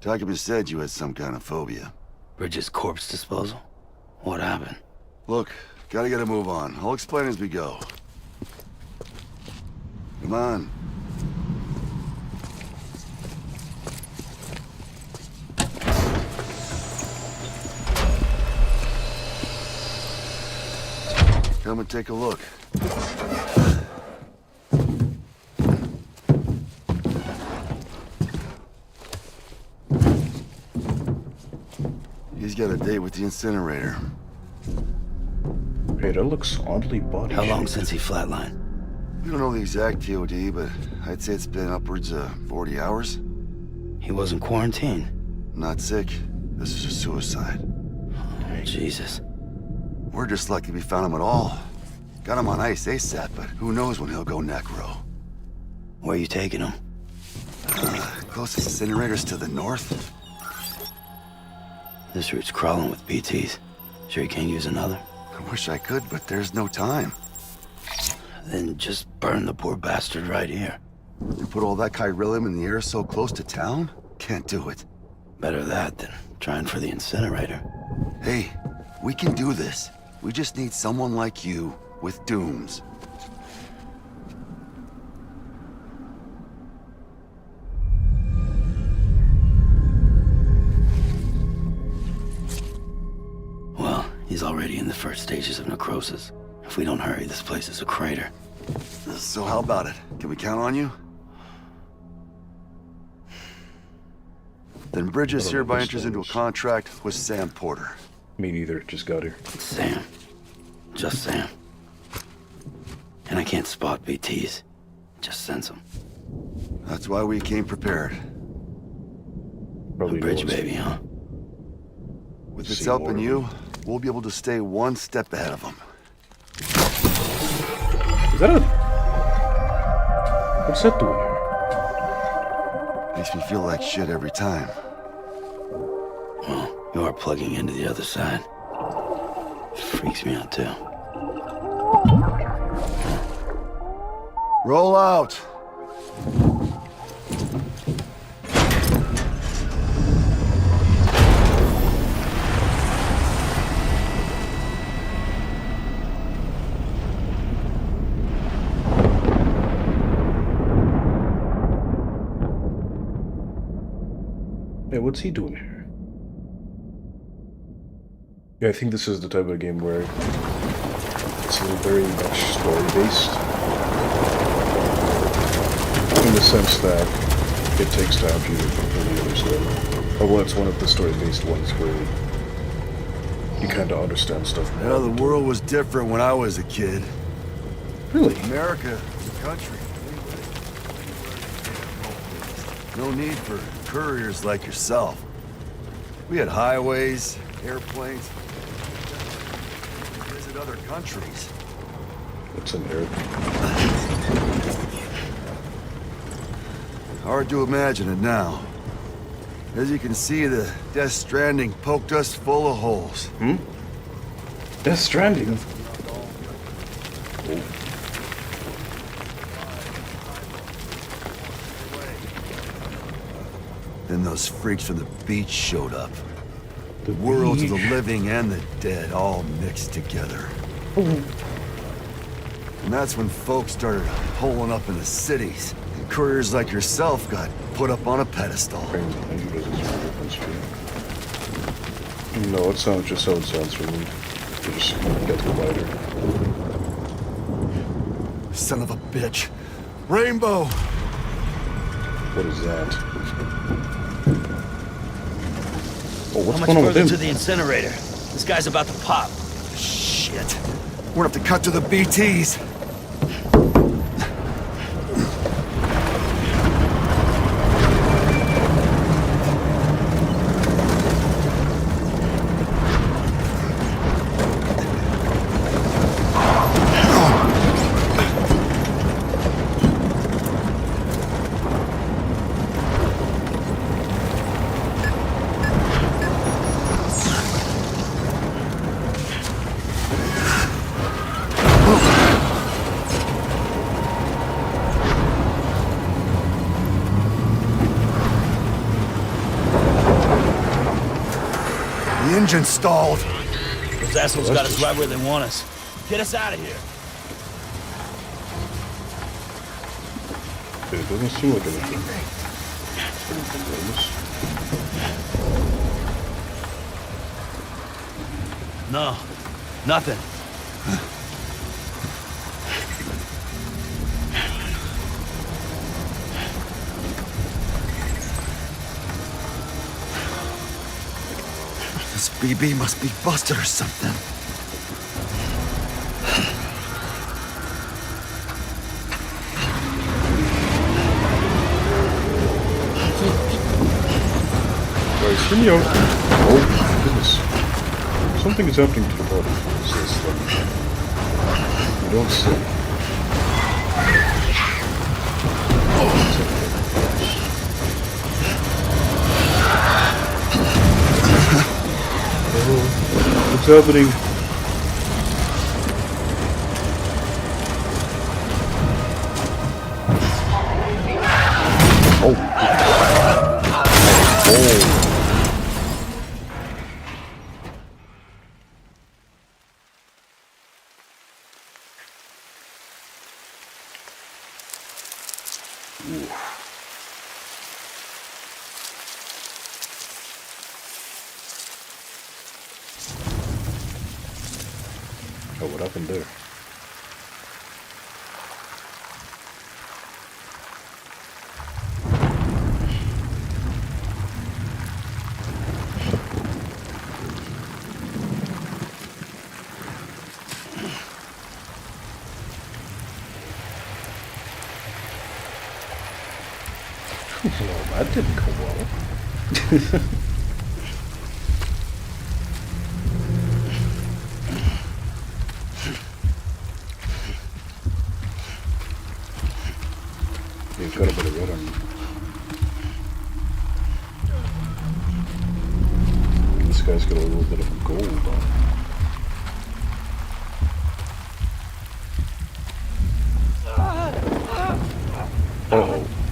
Document said you had some kind of phobia.
Bridges corpse disposal? What happened?
Look, gotta get a move on. I'll explain as we go. Come on. Come and take a look. He's got a date with the incinerator.
Hey, that looks oddly body
How long
shaped.
since he flatlined?
We don't know the exact TOD, but I'd say it's been upwards of 40 hours.
He wasn't quarantined.
Not sick. This is a suicide.
Oh, Jesus.
We're just lucky we found him at all. Got him on ice ASAP, but who knows when he'll go necro.
Where you taking him?
Closest incinerator's to the north.
This route's crawling with BTs. Sure you can't use another?
I wish I could, but there's no time.
Then just burn the poor bastard right here.
You put all that chiralium in the air so close to town? Can't do it.
Better that than trying for the incinerator.
Hey, we can do this. We just need someone like you with dooms.
Well, he's already in the first stages of necrosis. If we don't hurry, this place is a crater.
So how about it? Can we count on you? Then Bridges hereby enters into a contract with Sam Porter.
Me neither, just got here.
It's Sam. Just Sam. And I can't spot BTs. Just sense them.
That's why we came prepared.
Probably
A bridge
knows.
baby, huh?
With its
See
help
more
in
of
you, we'll be able to stay one step ahead of them.
Is that a... What's that doing here?
Makes me feel like shit every time.
Well, you are plugging into the other side. Freaks me out too.
Roll out!
Hey, what's he doing here? Yeah, I think this is the type of game where it's very much story-based. In the sense that it takes time for you to completely understand. Or well, it's one of the story-based ones where you kind of understand stuff more.
Yeah, the world was different when I was a kid.
Really?
America was a country. No need for couriers like yourself. We had highways, airplanes, visit other countries.
It's an Arab.
Hard to imagine it now. As you can see, the Death Stranding poked us full of holes.
Death Stranding?
Then those freaks from the beach showed up. The worlds of the living and the dead all mixed together. And that's when folks started holing up in the cities. And couriers like yourself got put up on a pedestal.
No, it sounds just how it sounds for me. You just get the lighter.
Son of a bitch. Rainbow!
What is that? Oh, what's
How
going
much
on with
further
him?
to the incinerator? This guy's about to pop.
Shit. We're gonna have to cut to the BTs. The engine stalled.
Those assholes got us right where they want us. Get us out of here.
It doesn't seem like anything.
No, nothing.
This BB must be busted or something.
Guys, hear me out. Oh my goodness. Something is happening to the body. So it's like... You don't see. Oh, what's happening? Oh, what happened there? Well, that didn't go well. You've got a bit of red on you. This guy's got a little bit of gold on him.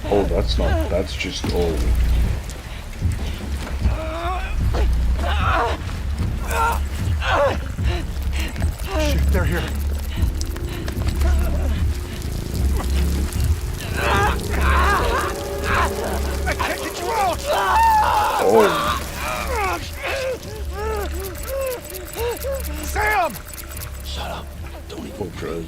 Oh, that's not, that's just, oh.
Shit, they're here. I can't get you out!
Oh.
Sam!
Shut up. Don't even
Oh,
breathe.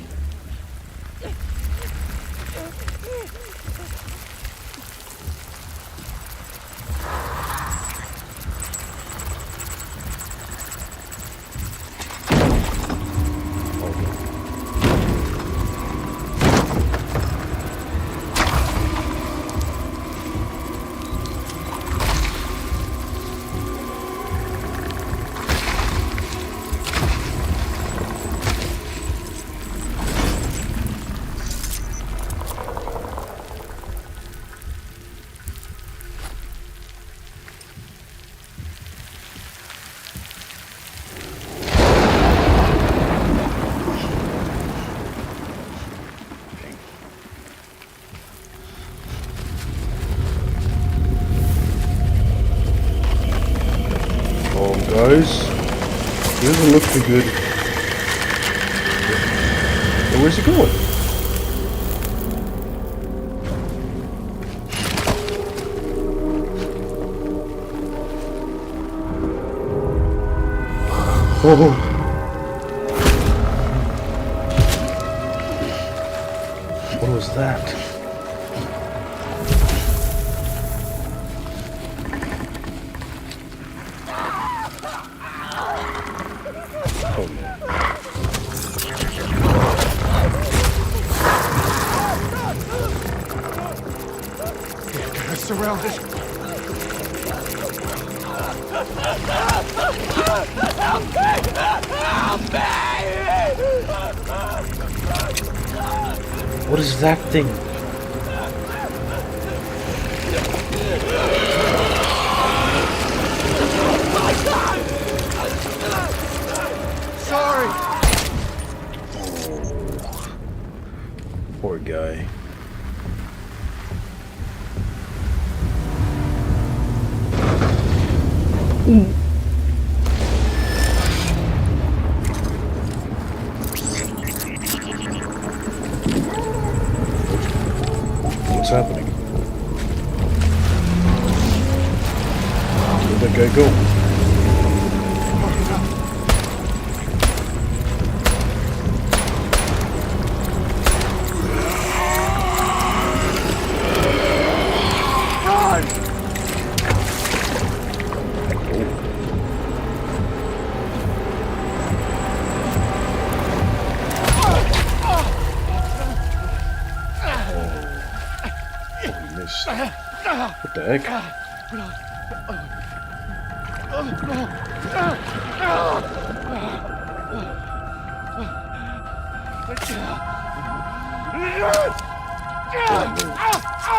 Guys, he doesn't look too good. Oh, where's he going? Oh. What was that? Oh no.
They're surrounded.
What is that thing?
Sorry.
Oh, poor guy. What's happening? Where'd that guy go? What the heck?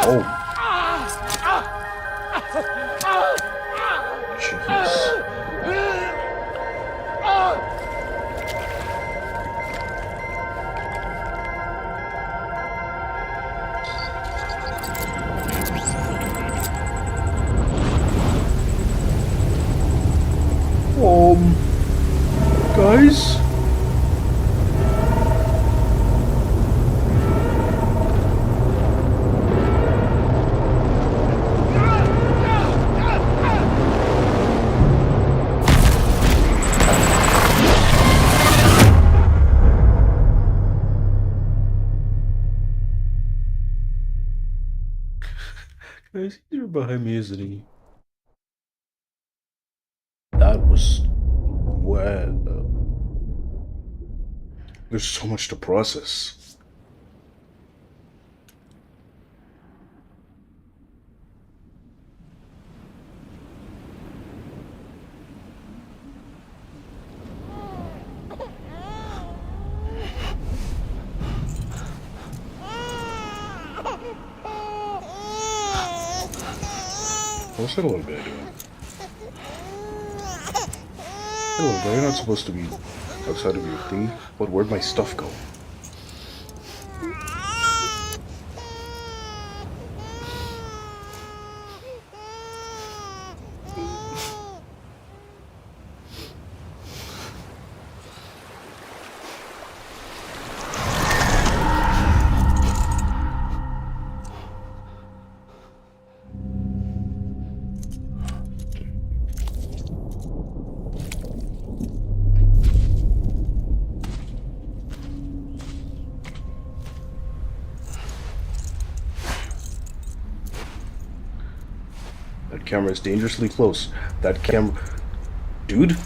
Oh. Jeez. Guys? Guys, he's right behind me, isn't he? That was what? There's so much to process. What's that little guy doing? Hey, little guy, you're not supposed to be outside of your thingy. But where'd my stuff go? That camera is dangerously close. That camera... Dude?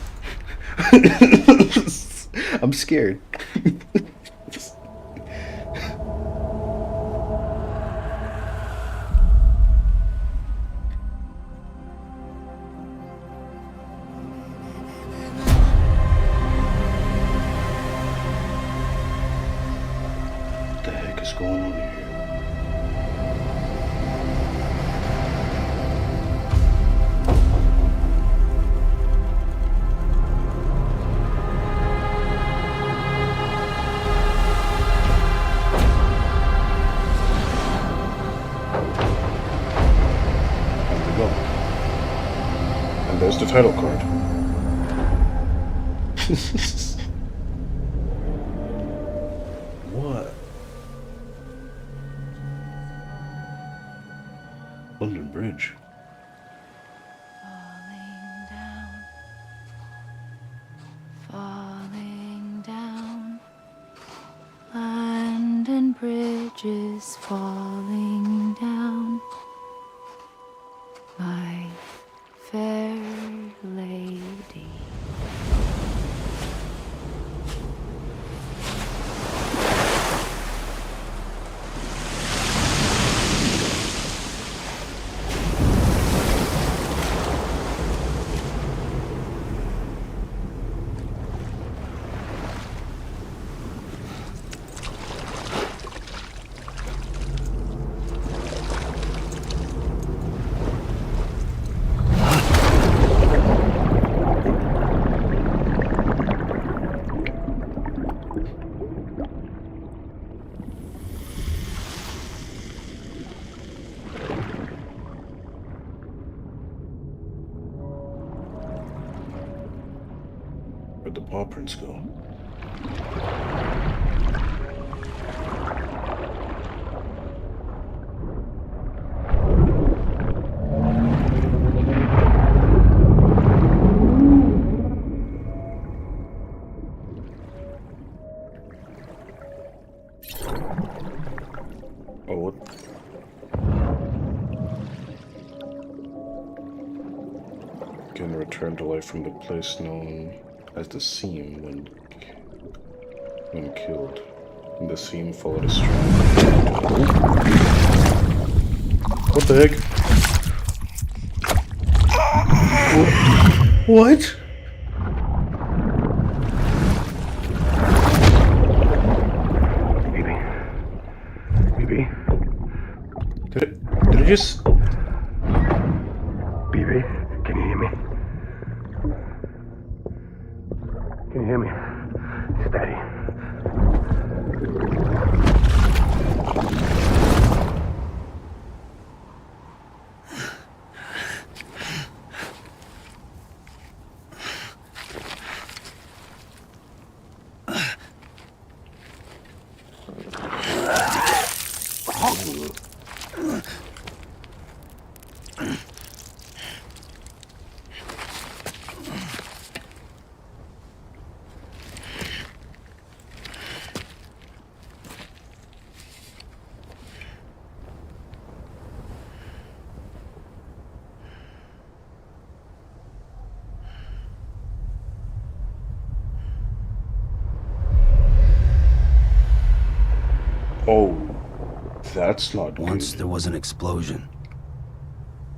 I'm scared. What the heck is going on here? And there's the title card. What? London Bridge.
Falling down, London Bridge is falling down, my fair lady.
Where'd the paw prints go? Oh, what? Again, return to life from the place known as the Seam when killed. And the Seam followed a stream. What the heck? What? BB? Did it just...
BB, can you hear me? Can you hear me? Steady.
That's not
Once
good.
there was an explosion.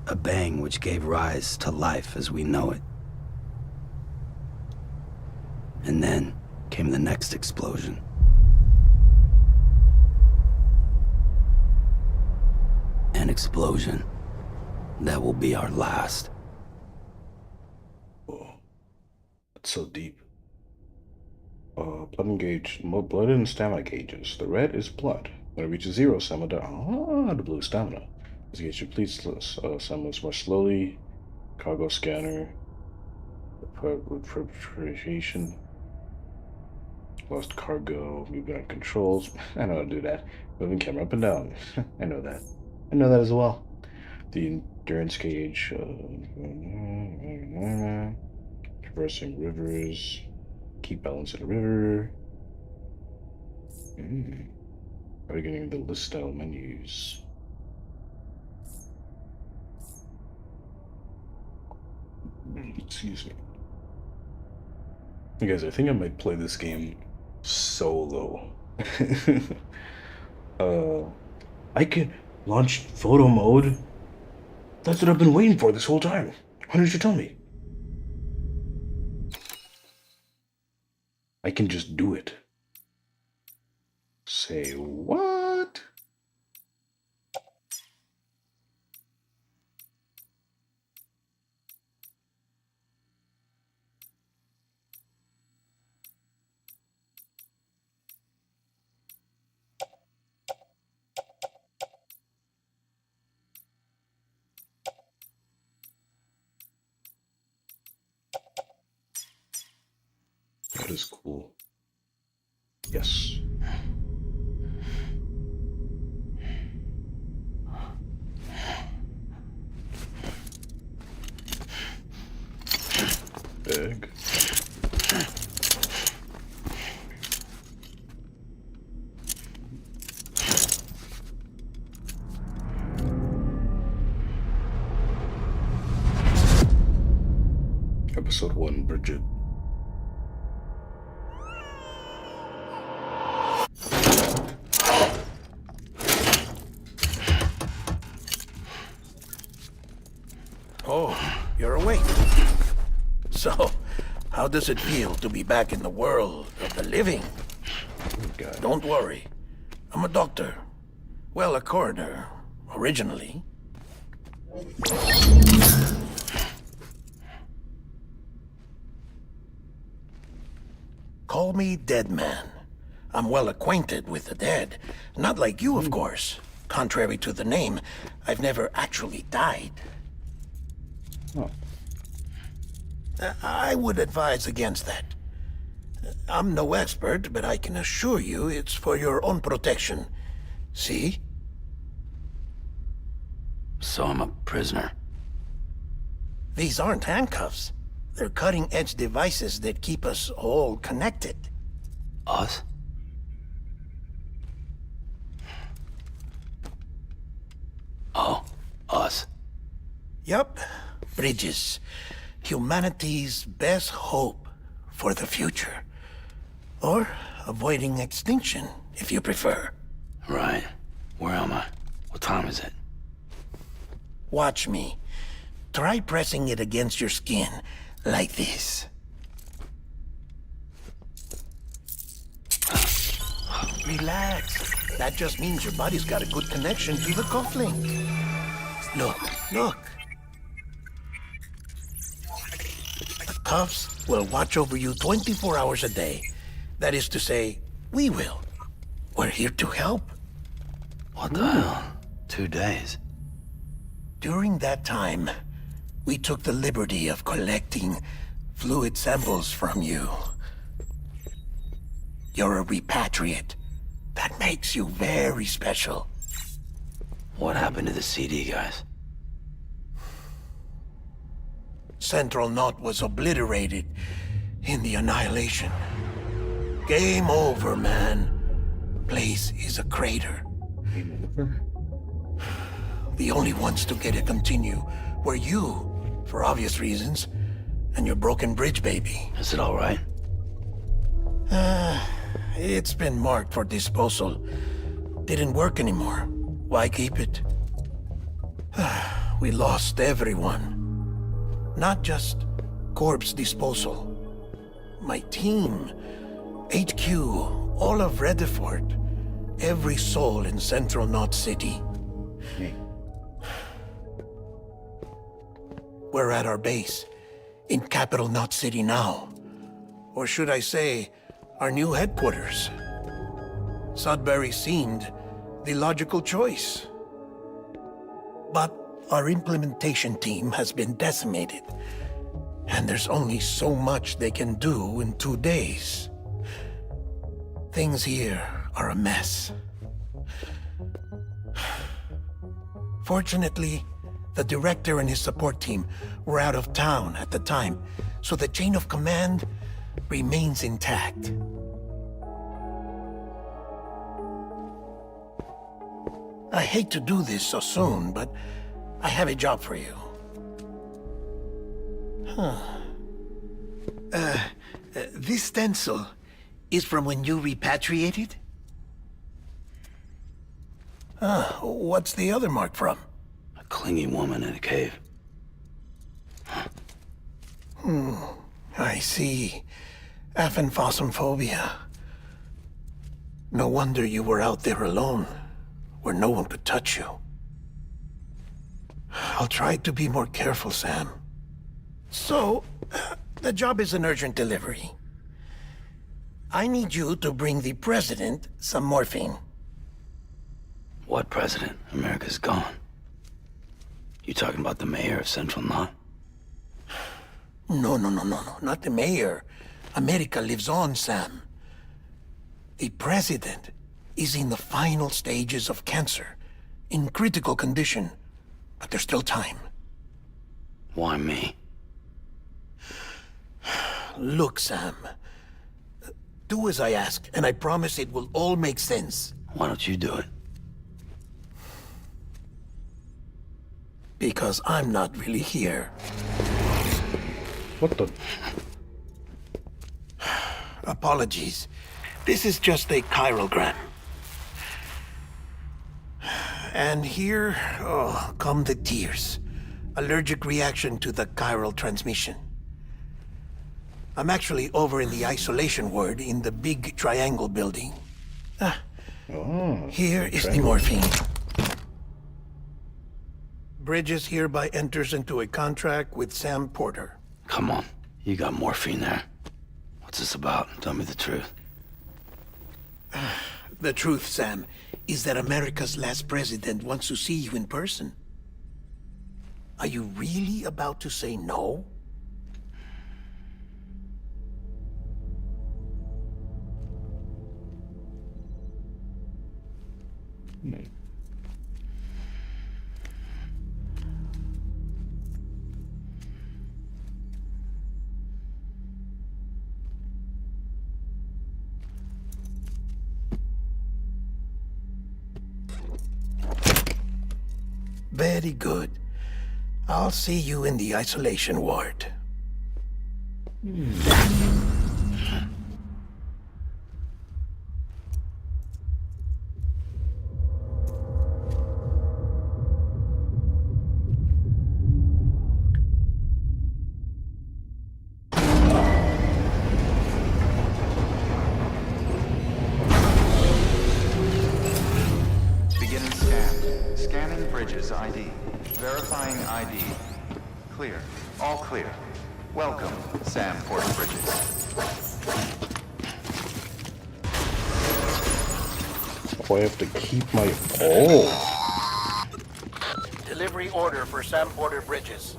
A bang which gave rise to life as we know it. And then came the next explosion. An explosion that will be our last.
Whoa. That's so deep. Blood and gauge, blood and stamina gauges. The red is blood. When it reaches 0, stamina. The blue is stamina. This gauge depletes stamina more slowly. Cargo scanner. Refrigeration. Lost cargo. Moving on controls. I know how to do that. Moving camera up and down. I know that. I know that as well. The endurance gauge. Traversing rivers. Keep balance in the river. Are we getting the list style menus? Excuse me. You guys, I think I might play this game solo. I can launch photo mode. That's what I've been waiting for this whole time. Why didn't you tell me? I can just do it. Say what? That is cool. Yes. Big. Episode 1, Bridget.
Oh, you're awake. So, how does it feel to be back in the world of the living?
God.
Don't worry. I'm a doctor. Well, a coroner, originally. Call me Dead Man. I'm well acquainted with the dead. Not like you, of course. Contrary to the name, I've never actually died.
Oh.
I would advise against that. I'm no expert, but I can assure you it's for your own protection. See?
So I'm a prisoner.
These aren't handcuffs. They're cutting-edge devices that keep us all connected.
Us? Oh, us.
Yup. Bridges. Humanity's best hope for the future. Or avoiding extinction, if you prefer.
Right. Where am I? What time is it?
Watch me. Try pressing it against your skin, like this. Relax. That just means your body's got a good connection to the cufflink. Look, look. The cuffs will watch over you 24 hours a day. That is to say, we will. We're here to help.
What the hell? 2 days.
During that time, we took the liberty of collecting fluid samples from you. You're a repatriate. That makes you very special.
What happened to the CD guys?
Central Knot was obliterated in the Annihilation. Game over, man. Place is a crater.
Game over?
The only ones to get it continue were you, for obvious reasons, and your broken bridge baby.
Is it all right?
It's been marked for disposal. Didn't work anymore. Why keep it? We lost everyone. Not just corpse disposal. My team, HQ, all of Redefort, every soul in Central Knot City. We're at our base, in Capital Knot City now. Or should I say, our new headquarters. Sudbury seemed the logical choice. But our implementation team has been decimated, and there's only so much they can do in 2 days. Things here are a mess. Fortunately, the director and his support team were out of town at the time, so the chain of command remains intact. I hate to do this so soon, but I have a job for you. This stencil is from when you repatriated? What's the other mark from?
A clinging woman in a cave.
I see. Aphenphosmphobia. No wonder you were out there alone, where no one could touch you. I'll try to be more careful, Sam. So, the job is an urgent delivery. I need you to bring the president some morphine.
What president? America's gone. You talking about the mayor of Central Knot?
No, not the mayor. America lives on, Sam. The president is in the final stages of cancer, in critical condition, but there's still time.
Why me?
Look, Sam. Do as I ask, and I promise it will all make sense.
Why don't you do it?
Because I'm not really here.
What the?
Apologies. This is just a chiralgram. And here, come the tears. Allergic reaction to the chiral transmission. I'm actually over in the isolation ward in the big triangle building. Here is the morphine. Bridges hereby enters into a contract with Sam Porter.
Come on. You got morphine there. What's this about? Tell me the truth.
The truth, Sam, is that America's last president wants to see you in person. Are you really about to say no? Very good. I'll see you in the isolation ward.
Beginning scan. Scanning Bridges ID. Verifying ID. Clear. All clear. Welcome, Sam Porter Bridges.
Oh, I have to keep my... Oh!
Delivery order for Sam Porter Bridges.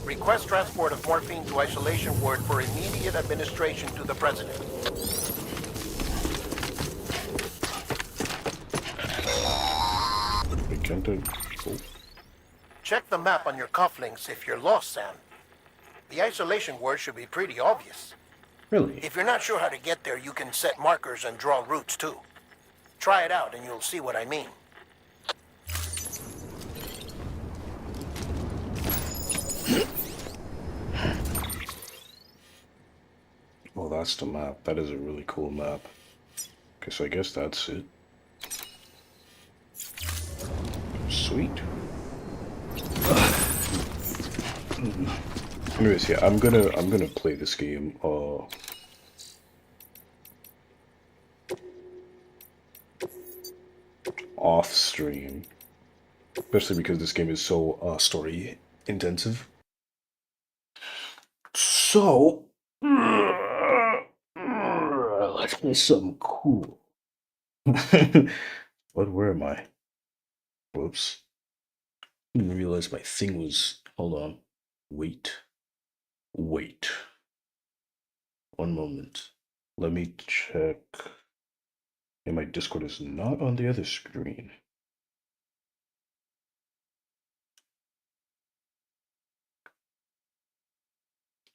Request transport of morphine to isolation ward for immediate administration to the president.
We can't do... Oh.
Check the map on your cufflinks if you're lost, Sam. The isolation word should be pretty obvious.
Really?
If you're not sure how to get there, you can set markers and draw routes too. Try it out and you'll see what I mean.
Well, that's the map. That is a really cool map. Okay, so I guess that's it. Sweet. Anyways, yeah, I'm gonna play this game off stream, especially because this game is so story intensive. So let's play something cool. Where am I? Whoops. I didn't realize my thing was. Hold on. Wait. 1 moment. Let me check. And my Discord is not on the other screen.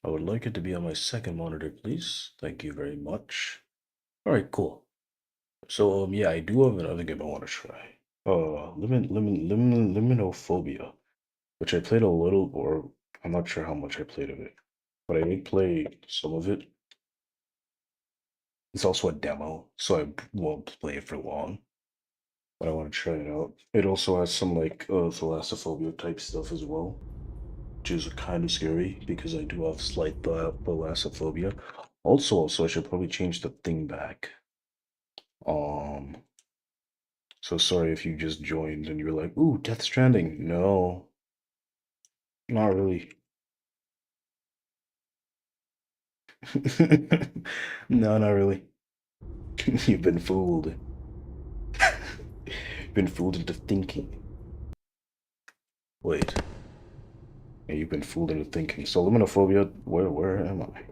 I would like it to be on my second monitor, please. Thank you very much. Alright, cool. So, yeah, I do have another game I want to try. Liminophobia. Which I played a little, or I'm not sure how much I played of it. But I did play some of it. It's also a demo, so I won't play it for long. But I want to try it out. It also has some, like, thalassophobia type stuff as well. Which is kind of scary, because I do have slight thalassophobia. Also, I should probably change the thing back. So sorry if you just joined and you're like, ooh, Death Stranding. No. Not really. No, not really. You've been fooled. Been fooled into thinking. Wait. Yeah, you've been fooled into thinking. So Liminophobia, where am I?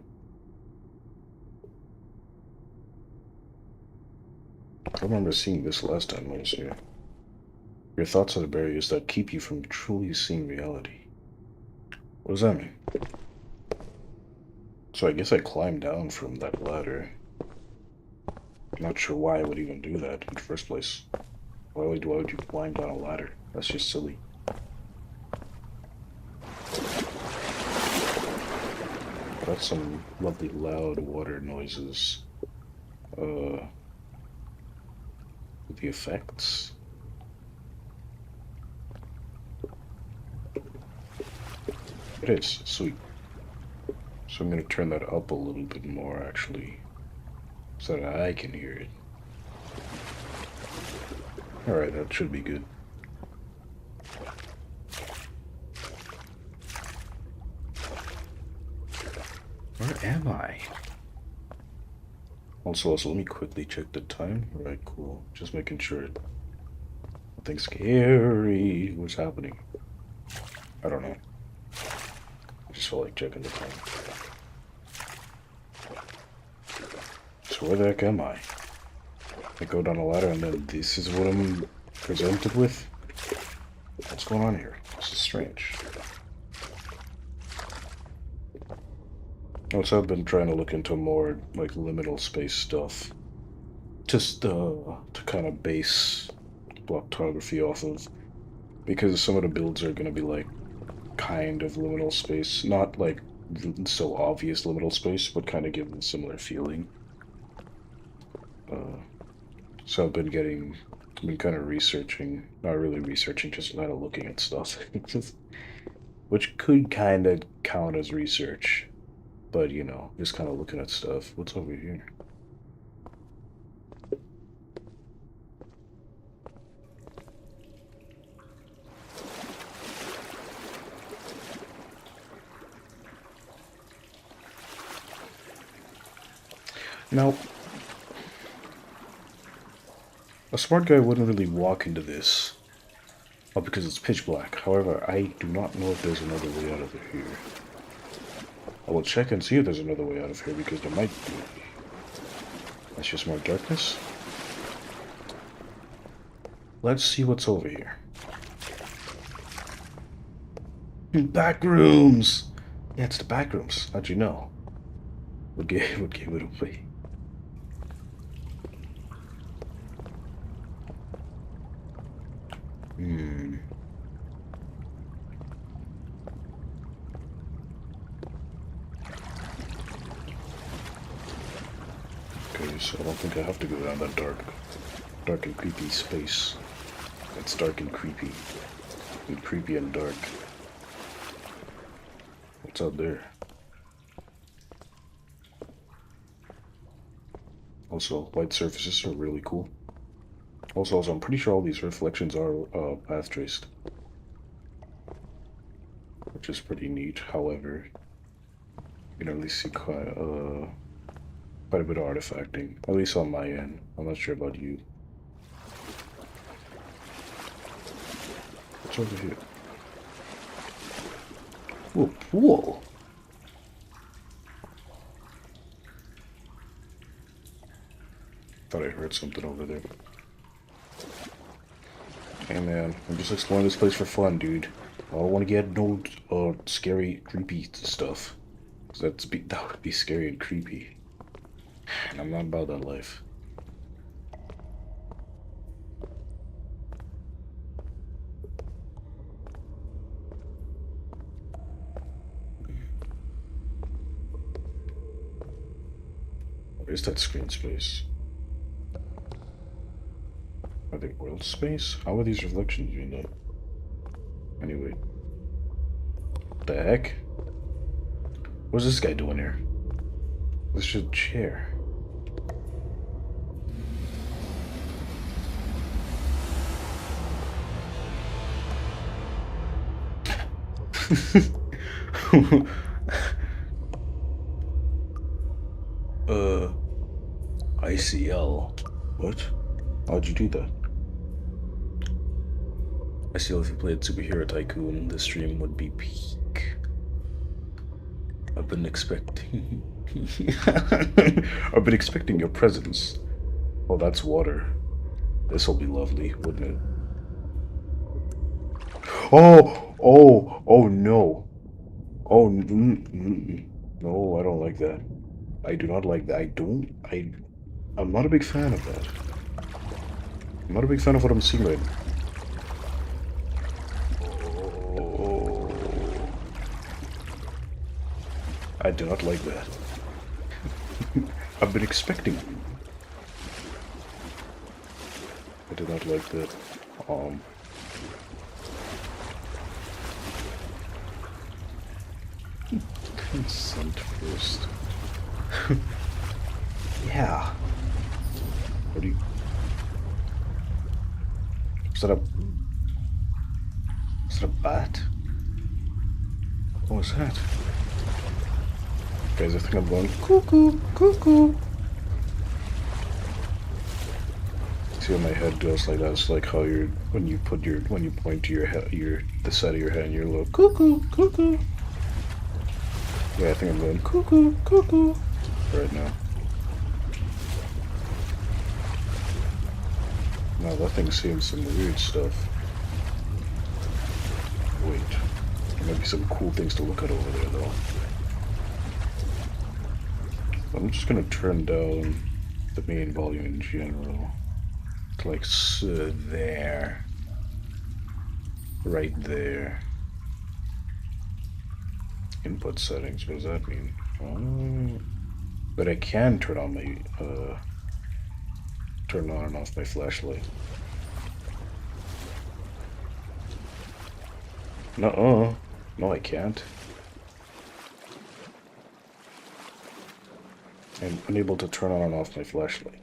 I remember seeing this last time I was here. Your thoughts are the barriers that keep you from truly seeing reality. What does that mean? So I guess I climbed down from that ladder. I'm not sure why I would even do that in the first place. Why would you climb down a ladder? That's just silly. That's some lovely loud water noises. The effects. It is sweet. So I'm gonna turn that up a little bit more actually, so that I can hear it. Alright, that should be good. Where am I? Also, let me quickly check the time. Alright, cool. Just making sure nothing scary was happening. I don't know. I just felt like checking the time. So where the heck am I? I go down a ladder and then this is what I'm presented with? What's going on here? This is strange. Also, I've been trying to look into more, like, liminal space stuff. Just, to kind of base blockography off of. Because some of the builds are gonna be, like, kind of liminal space. Not, like, so obvious liminal space, but kind of give them a similar feeling. So I've been kind of researching, not really researching, just kind of looking at stuff. Which could kind of count as research. But, you know, just kind of looking at stuff. What's over here? Now, a smart guy wouldn't really walk into this. Oh, because it's pitch black. However, I do not know if there's another way out of here. I will check and see if there's another way out of here, because there might be. That's just more darkness. Let's see what's over here. Back rooms! Yeah, it's the back rooms. How'd you know? What gave it away? Okay, so I don't think I have to go down that dark and creepy space. It's dark and creepy. And creepy and dark. What's out there? Also, white surfaces are really cool. Also, I'm pretty sure all these reflections are path traced. Which is pretty neat. However, you can at least see quite a bit of artifacting. At least on my end. I'm not sure about you. What's over here? Ooh, a pool! Thought I heard something over there. Hey man, I'm just exploring this place for fun, dude. I don't want to get no scary, creepy stuff. That would be scary and creepy. And I'm not about that life. Where's that screen space? Are they world space? How are these reflections doing that? Anyway. What the heck? What's this guy doing here? This is a chair. ICL. What? How'd you do that? ICL, if you played Superhero Tycoon, the stream would be peak. I've been expecting... I've been expecting your presence. Oh, that's water. This'll be lovely, wouldn't it? Oh! Oh! Oh, no. Oh, no, I don't like that. I do not like that. I'm not a big fan of that. I'm not a big fan of what I'm seeing right now. Oh. I do not like that. I've been expecting you. I do not like that. Consent first. Yeah. What do you... Is that a bat? What was that? Guys, I think I'm going cuckoo, cuckoo. See how my head goes like that? It's like how when you point to your head, the side of your head, and you're a little cuckoo, cuckoo. Yeah, I think I'm going cuckoo, cuckoo right now. Now that thing's seeing some weird stuff. Wait, there might be some cool things to look at over there though. I'm just gonna turn down the main volume in general. To like there. Right there. Input settings, what does that mean? But I can turn on my turn on and off my flashlight. No, I can't. I'm unable to turn on and off my flashlight.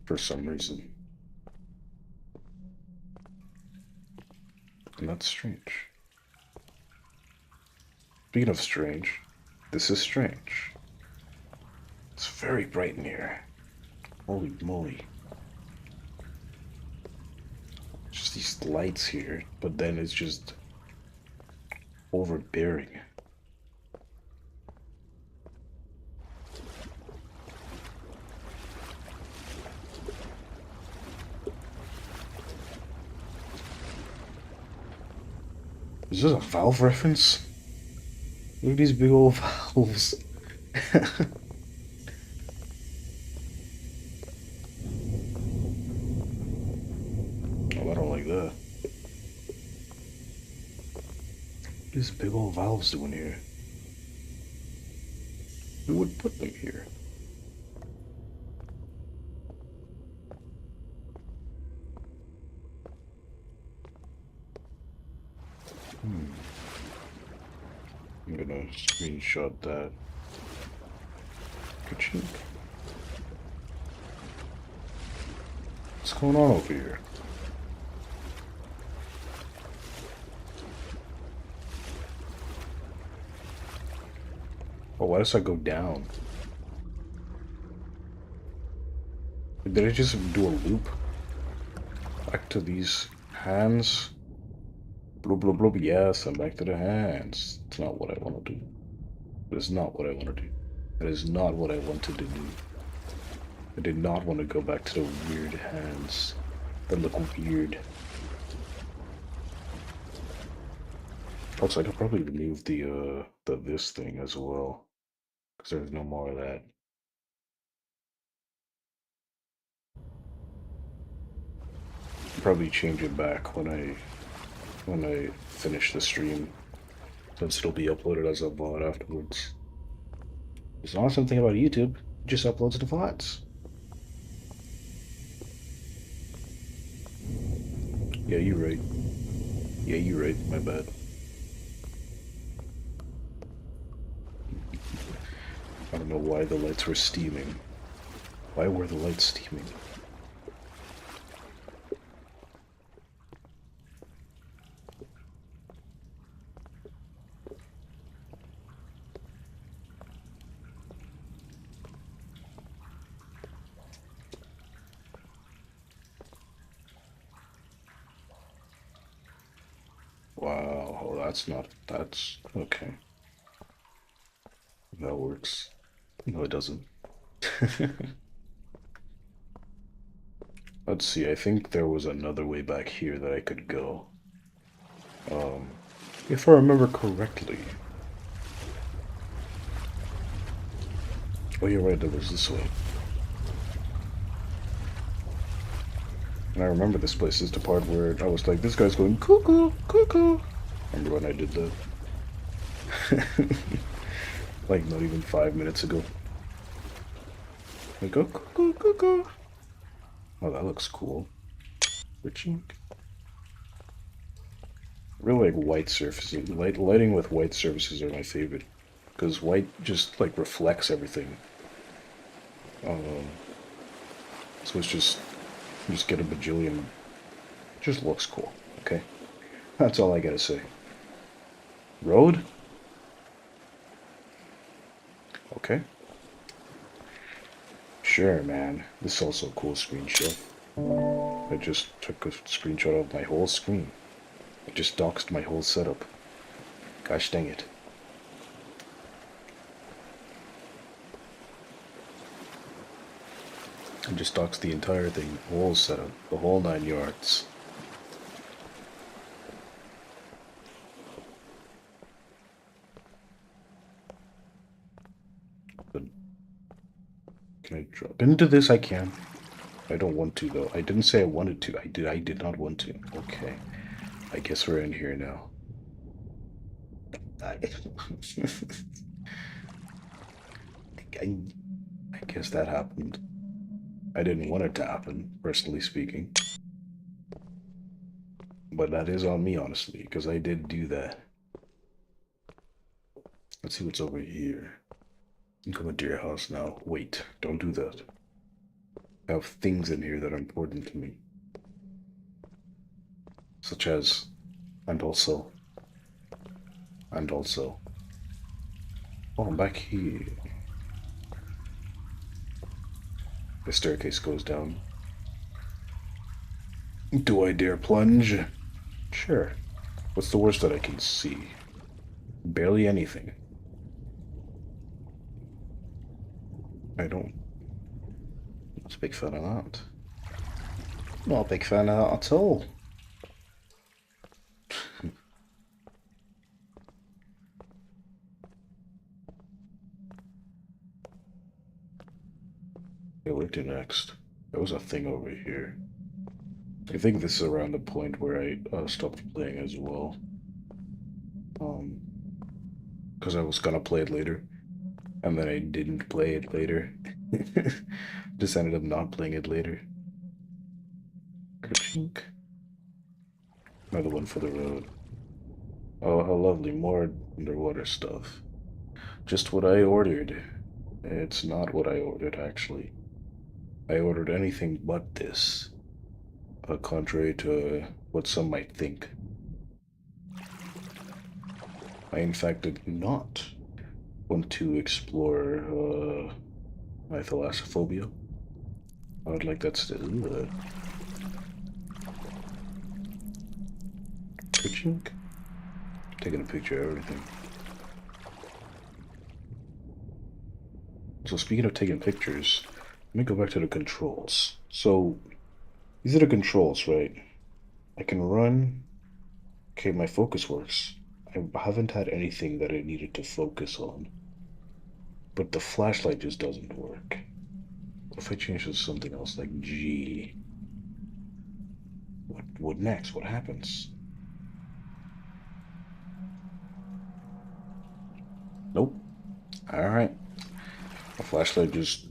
For some reason. And that's strange. Speaking of strange, this is strange. It's very bright in here. Holy moly. Just these lights here, but then it's just overbearing. Is this a Valve reference? Look at these big old valves. Oh, I don't like that. What these big old valves doing here? Who would put them here? I'm gonna screenshot that. Ka-chink. What's going on over here? Oh, why does that go down? Did I just do a loop? Back to these hands? Bloop, bloop, bloop. Yes, I'm back to the hands. It's not what I want to do. That is not what I want to do. That is not what I wanted to do. I did not want to go back to the weird hands that look weird. Also, I could probably remove the this thing as well, because there's no more of that. Probably change it back when I finish the stream, since it'll be uploaded as a VOD afterwards. There's an awesome thing about YouTube, it just uploads the VODs. Yeah, you're right. Yeah, you're right, my bad. I don't know why the lights were steaming. Why were the lights steaming? Wow, oh, that's okay. That works. No, it doesn't. Let's see, I think there was another way back here that I could go. If I remember correctly. Oh, you're right, there was this way. And I remember this place is the part where I was like, this guy's going cuckoo, cuckoo. Remember when I did that? Like not even 5 minutes ago. I go cuckoo, cuckoo. Oh, that looks cool. Riching. Really like white surfaces. Lighting with white surfaces are my favorite, because white just like reflects everything. So it's just. Just get a bajillion. Just looks cool, okay? That's all I gotta say. Road? Okay. Sure, man. This is also a cool screenshot. I just took a screenshot of my whole screen. I just doxed my whole setup. Gosh dang it. I just doxed the entire thing, the whole setup, the whole 9 yards. But can I drop into this? I can. I don't want to though. I didn't say I wanted to. I did not want to. Okay. I guess we're in here now. I guess that happened. I didn't want it to happen, personally speaking. But that is on me, honestly, because I did do that. Let's see what's over here. I'm coming to your house now. Wait, don't do that. I have things in here that are important to me. Such as, and also. Oh, I'm back here. The staircase goes down. Do I dare plunge? Sure. What's the worst that I can see? Barely anything. I don't. Not a big fan of that. Not a big fan of that at all. Where to next? There was a thing over here. I think this is around the point where I stopped playing as well. Because I was gonna play it later, and then I didn't play it later. Just ended up not playing it later. Ka-chink. Another one for the road. Oh, how lovely. More underwater stuff. Just what I ordered. It's not what I ordered, actually. I ordered anything but this. Contrary to what some might think. I, in fact, did not want to explore my thalassophobia. I would like that still. Kuchink? Taking a picture of everything. So speaking of taking pictures, let me go back to the controls. So these are the controls, right? I can run. Okay, my focus works. I haven't had anything that I needed to focus on. But the flashlight just doesn't work. What if I change to something else like G? What next? What happens? Nope. Alright. The flashlight just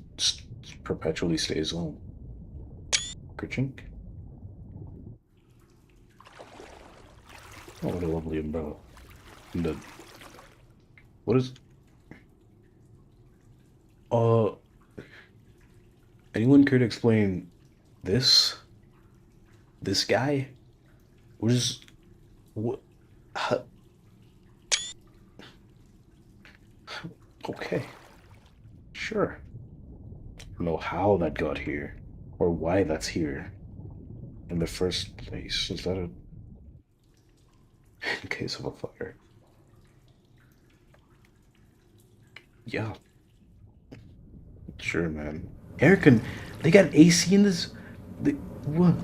perpetually stays on. Kerchink. Oh, what a lovely umbrella. And what is... Anyone care to explain this? This guy? What is... What... Okay. Sure. I don't know how that got here. Or why that's here. In the first place. Is that a... In case of a fire. Yeah. Sure, man. Erican, they got AC in this? What?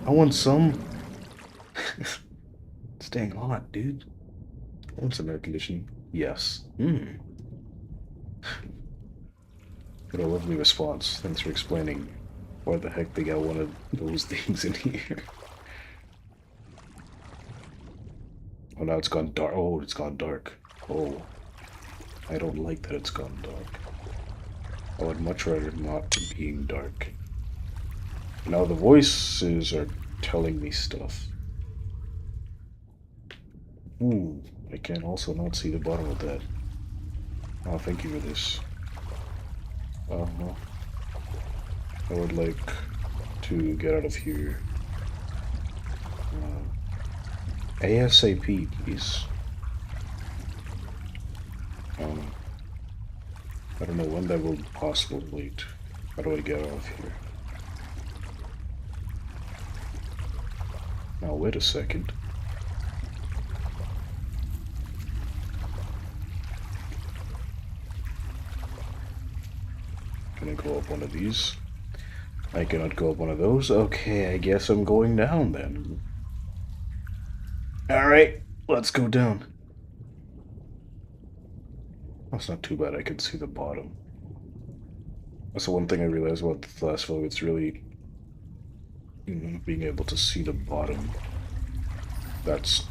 I want some. It's dang hot, dude. I want some air conditioning. Yes. What a lovely response. Thanks for explaining why the heck they got one of those things in here. Oh, now it's gone dark. Oh, it's gone dark. Oh. I don't like that it's gone dark. I would much rather not being dark. Now the voices are telling me stuff. Ooh, I can also not see the bottom of that. Oh, thank you for this. I would like to get out of here. ASAP, please. I don't know when that will be possible. Wait, how do I get out of here? Now, wait a second. Can I go up one of these? I cannot go up one of those. Okay, I guess I'm going down then. Alright, let's go down. That's not too bad, I can see the bottom. That's the one thing I realized about the Thalassophobia, it's really, being able to see the bottom. That's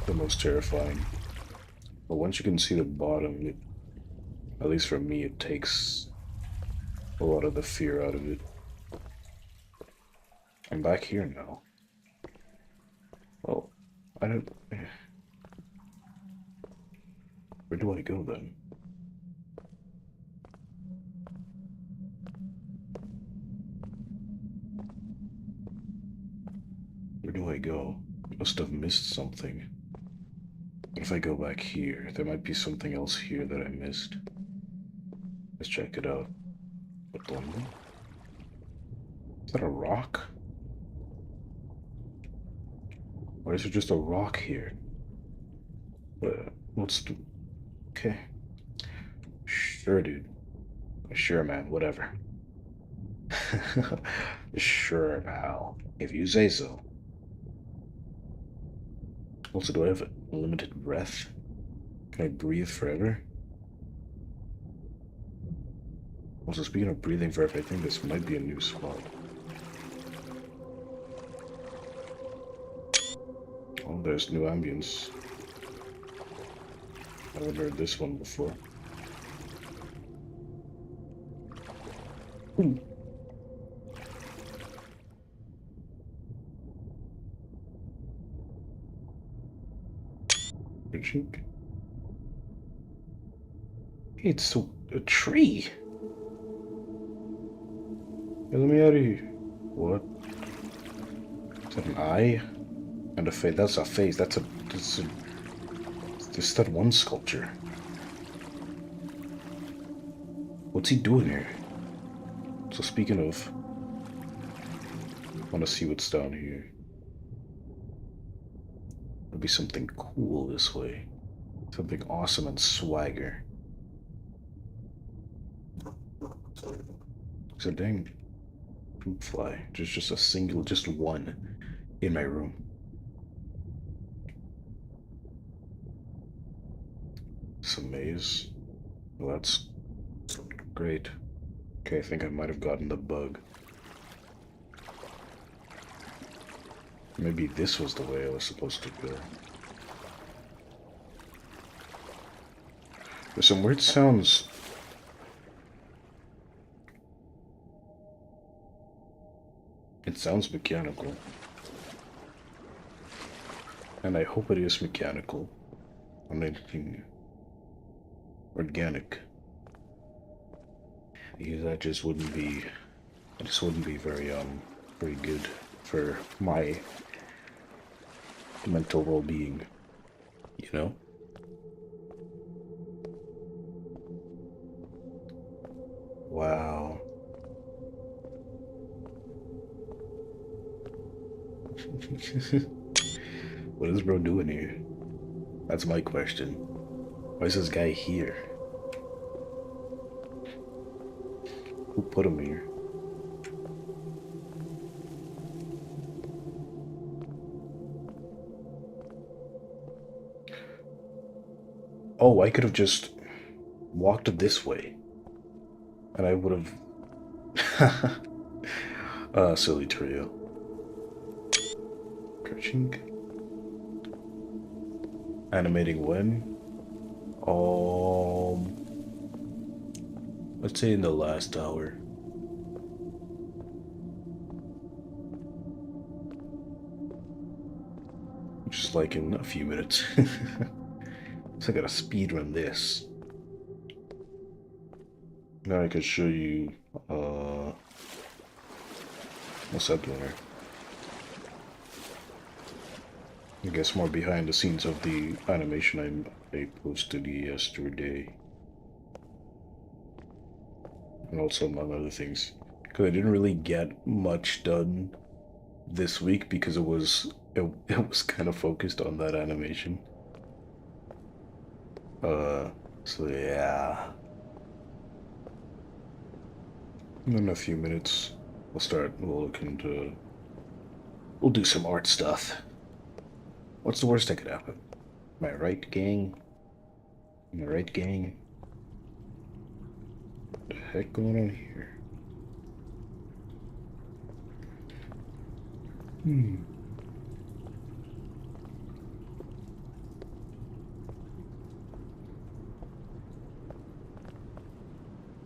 the most terrifying. But once you can see the bottom, at least for me, it takes a lot of the fear out of it. I'm back here now. Oh, I don't... Where do I go then? Where do I go? Must have missed something. What if I go back here? There might be something else here that I missed. Let's check it out. Is that a rock? Or is it just a rock here? What's the... Okay. Sure, dude. Sure, man. Whatever. Sure, pal. If you say so. Also, do I have unlimited breath? Can I breathe forever? Also, speaking of breathing forever, I think this might be a new spot. Oh, there's new ambience. I haven't heard this one before. Hey, it's a tree. Hey, let me out of here. What? Is that an eye? And a face. That's a face. That's that one sculpture. What's he doing here? So speaking of, I want to see what's down here. There'll be something cool this way. Something awesome and swagger. It's a dang fruit fly. There's just a single, just one in my room. It's a maze. Well, that's great. Okay, I think I might have gotten the bug. Maybe this was the way I was supposed to go. There's some weird sounds. It sounds mechanical. And I hope it is mechanical. Or anything organic. Because that just wouldn't be very very good for my mental well-being, you know? Wow. What is bro doing here? That's my question. Why is this guy here? Who put him here? Oh, I could have just walked this way. And I would have... silly trio. Kerchink. Animating when? Let's say in the last hour. Just like in a few minutes. So I gotta speedrun this. Now I can show you, what's that doing here? I guess more behind the scenes of the animation I posted yesterday. And also among other things. Because I didn't really get much done this week because it was kind of focused on that animation. So yeah. In a few minutes, we'll do some art stuff. What's the worst that could happen? Am I right, gang? Am I right, gang? What the heck going on here?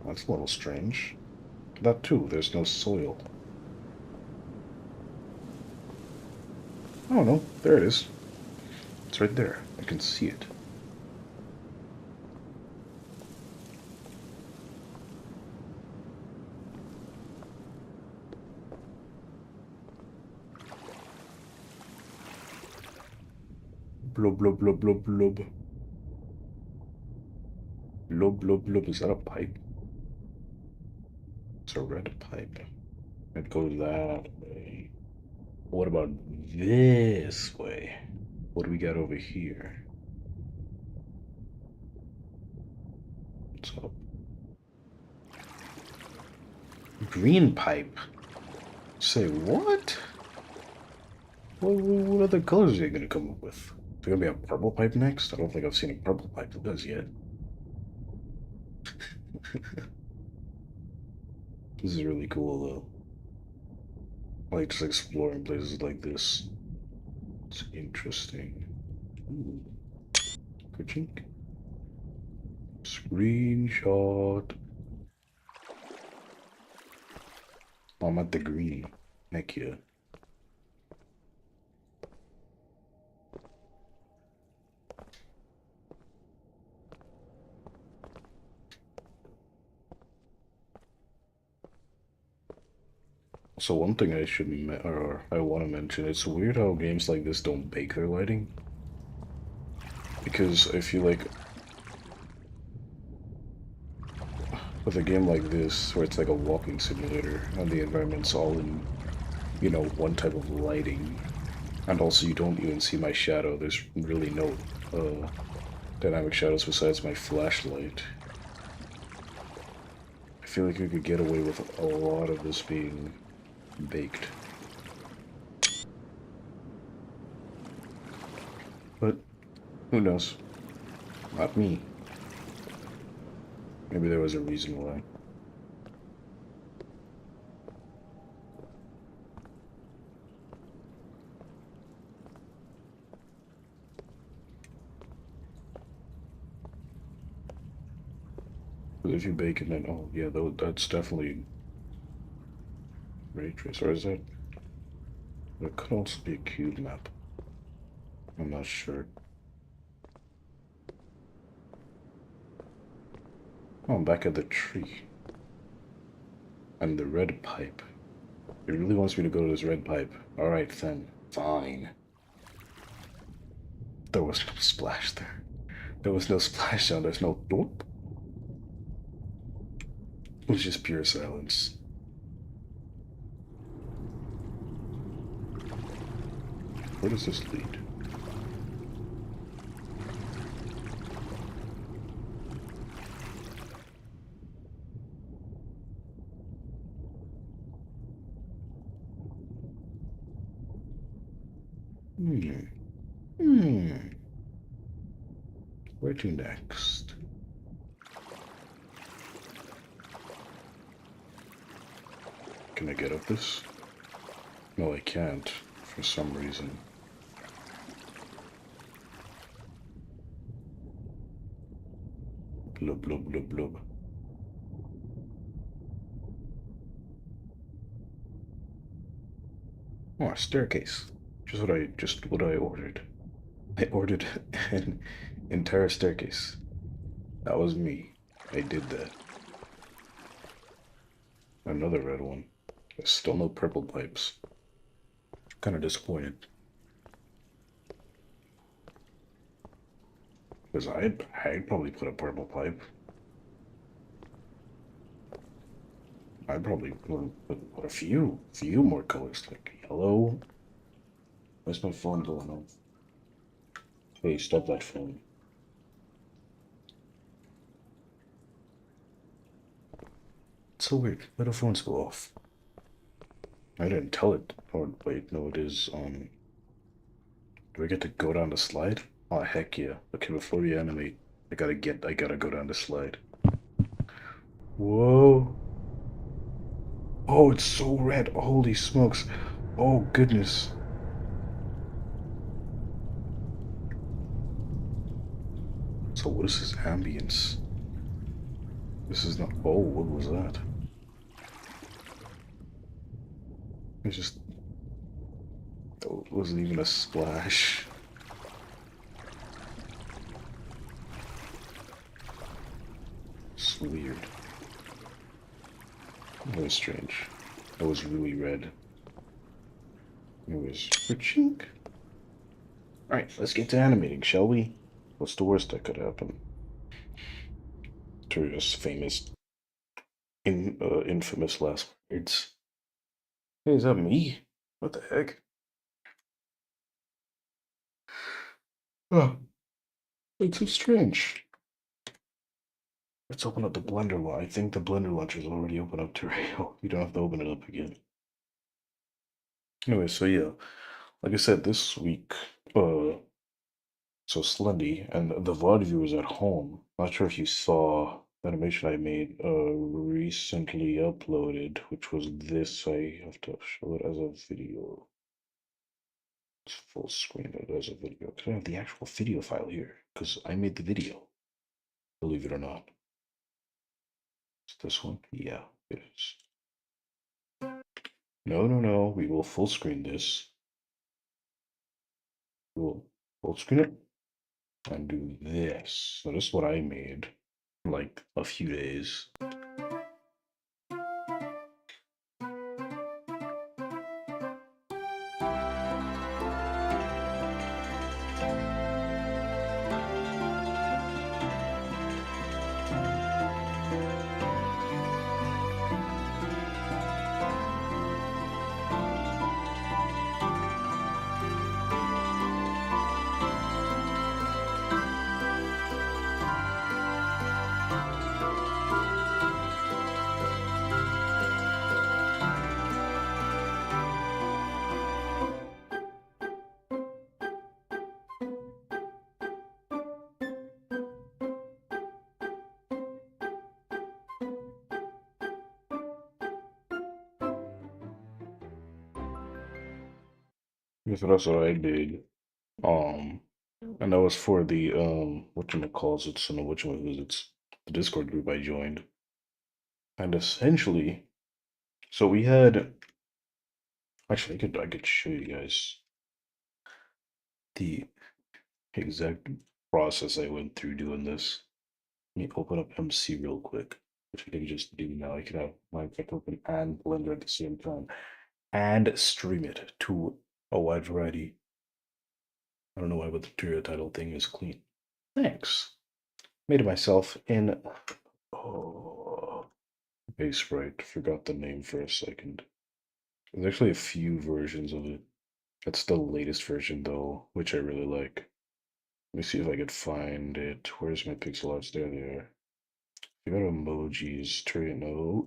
That's a little strange. That too, there's no soil. Oh no, there it is. It's right there. I can see it. Blub, blub, blub, blub, blub. Blub, blub, blub. Is that a pipe? It's a red pipe. It goes that way. What about this way? What do we got over here? What's up? Green pipe. Say what? What other colors are they gonna come up with? Is there gonna be a purple pipe next? I don't think I've seen a purple pipe that does yet. This is really cool though. I like just exploring places like this. It's interesting. Ooh. Ka-chink. Screenshot. Oh, I'm at the green. Heck yeah. So one thing I should or I want to mention, it's weird how games like this don't bake their lighting. Because I feel like with a game like this, where it's like a walking simulator, and the environment's all in, you know, one type of lighting, and also you don't even see my shadow, there's really no dynamic shadows besides my flashlight. I feel like you could get away with a lot of this being baked. But who knows? Not me. Maybe there was a reason why. But if you bake it, then oh yeah, that's definitely ray trace. Or is that? It could also be a cube map. I'm not sure. Oh, I'm back at the tree. And the red pipe. It really wants me to go to this red pipe. Alright then. Fine. There was no splash there. There was no splash sound. There's no doop. It was just pure silence. Where does this lead? Where to next? Can I get up this? No, I can't, for some reason. Blub, blub, blub, blub. Oh, a staircase. Just what I ordered. I ordered an entire staircase. That was me. I did that. Another red one. There's still no purple pipes. Kind of disappointed. Because I'd probably put a purple pipe. I'd probably put a few more colors, like yellow. Where's my phone going on? Hey, stop that phone. It's so weird. Let the phones go off. I didn't tell it. Or wait, no, it is, do I get to go down the slide? Oh, heck yeah. Okay, before we animate, I gotta go down the slide. Whoa. Oh, it's so red. Holy smokes. Oh, goodness. So what is this ambience? This is not... Oh, what was that? It's just... Oh, it wasn't even a splash. It's weird. Very strange. That was really red. It was... Chink. Alright, let's get to animating, shall we? What's the worst that could happen? Turia's famous, infamous last words. Hey, is that me? What the heck? Oh, it's so strange. Let's open up the Blender launcher. I think the Blender launcher is already open up to Rail. You don't have to open it up again. Anyway, so yeah, like I said, this week, so Slendy and the VOD viewers at home, not sure if you saw the animation I made recently uploaded, which was this. I have to show it as a video. It's full screen it as a video. Because I have the actual video file here, because I made the video. Believe it or not. Is this one? Yeah, it is. No. We will full screen this. We'll full screen it. And do this. So this is what I made in like a few days. So that's what I did. Um, and that was for the whatchamacallit, so no whatchamavisits, the Discord group I joined. And essentially, so we had actually I could show you guys the exact process I went through doing this. Let me open up MC real quick, which I can just do now. I can have Minecraft open and Blender at the same time and stream it to a wide variety. I don't know why, but the tutorial title thing is clean. Thanks. Made it myself in Base Sprite. Forgot the name for a second. There's actually a few versions of it. That's the latest version though, which I really like. Let me see if I could find it. Where's my pixel arts? There they are. You got emojis.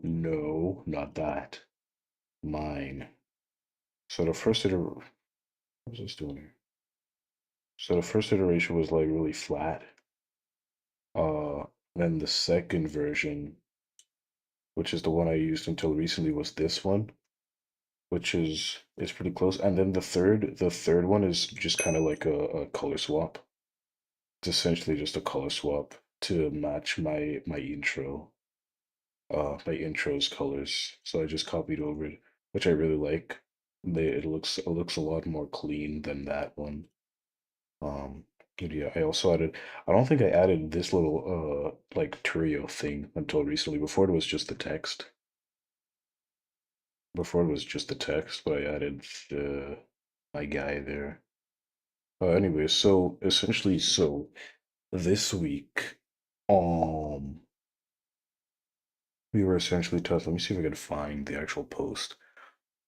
No, not that. Mine. So the first iteration. What's this doing here? So the first iteration was like really flat. Then the second version, which is the one I used until recently, was this one, which is pretty close. And then the third one is just kind of like a color swap. It's essentially just a color swap to match my intro. My intro's colors. So I just copied over it, which I really like. It looks a lot more clean than that one. But yeah, I also added. I don't think I added this little like Turio thing until recently. Before it was just the text. Before it was just the text, but I added the my guy there. Anyway, so essentially, so this week, we were essentially taught. Let me see if I can find the actual post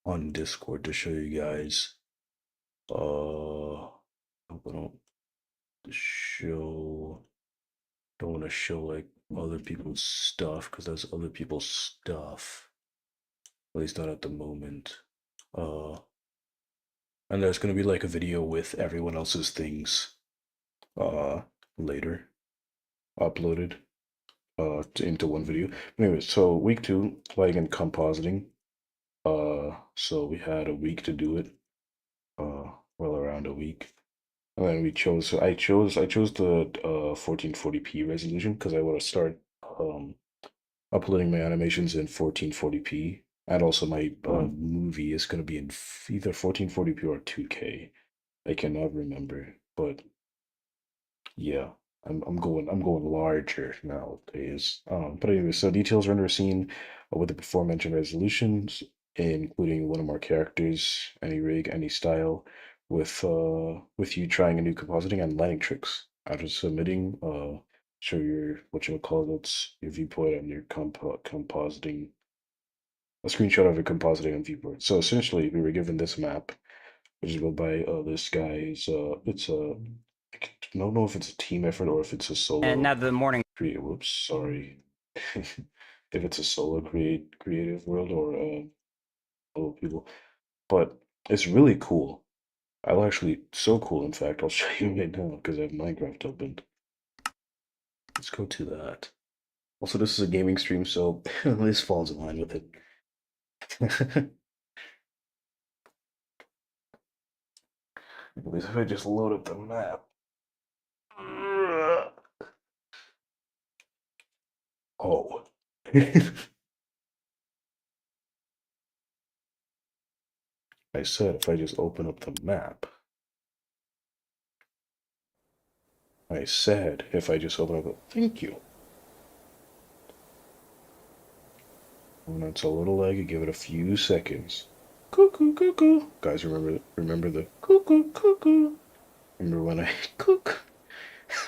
on Discord to show you guys. Hope I don't show. Don't want to show like other people's stuff because that's other people's stuff. At least not at the moment. And there's gonna be like a video with everyone else's things later uploaded into one video. Anyway, so week 2, like in compositing. So we had a week to do it. Well, around a week. And then we chose. I chose the 1440p resolution because I want to start uploading my animations in 1440p, and also my movie is going to be in either 1440p or 2K. I cannot remember, but yeah, I'm going larger nowadays. But anyway, so details render a scene with the before mentioned resolutions, including one or more characters, any rig, any style, with you trying a new compositing and lighting tricks. After submitting, show your your viewport and your compositing, a screenshot of your compositing and viewport. So essentially, we were given this map, which is built by this guy. It's a I don't know if it's a team effort or if it's a solo.
And now the morning.
Whoops, sorry. If it's a solo creative world or other people, but it's really cool. I'll actually so cool. In fact, I'll show you right now because I have Minecraft opened. Let's go to that. Also, this is a gaming stream, so this falls in line with it. At least if I just load up the map. Oh. I said if I just open up the map. I said if I just open up the. Thank you. When it's a little laggy, give it a few seconds. Cuckoo, cuckoo. Guys, remember the cuckoo, cuckoo. Remember when I cook?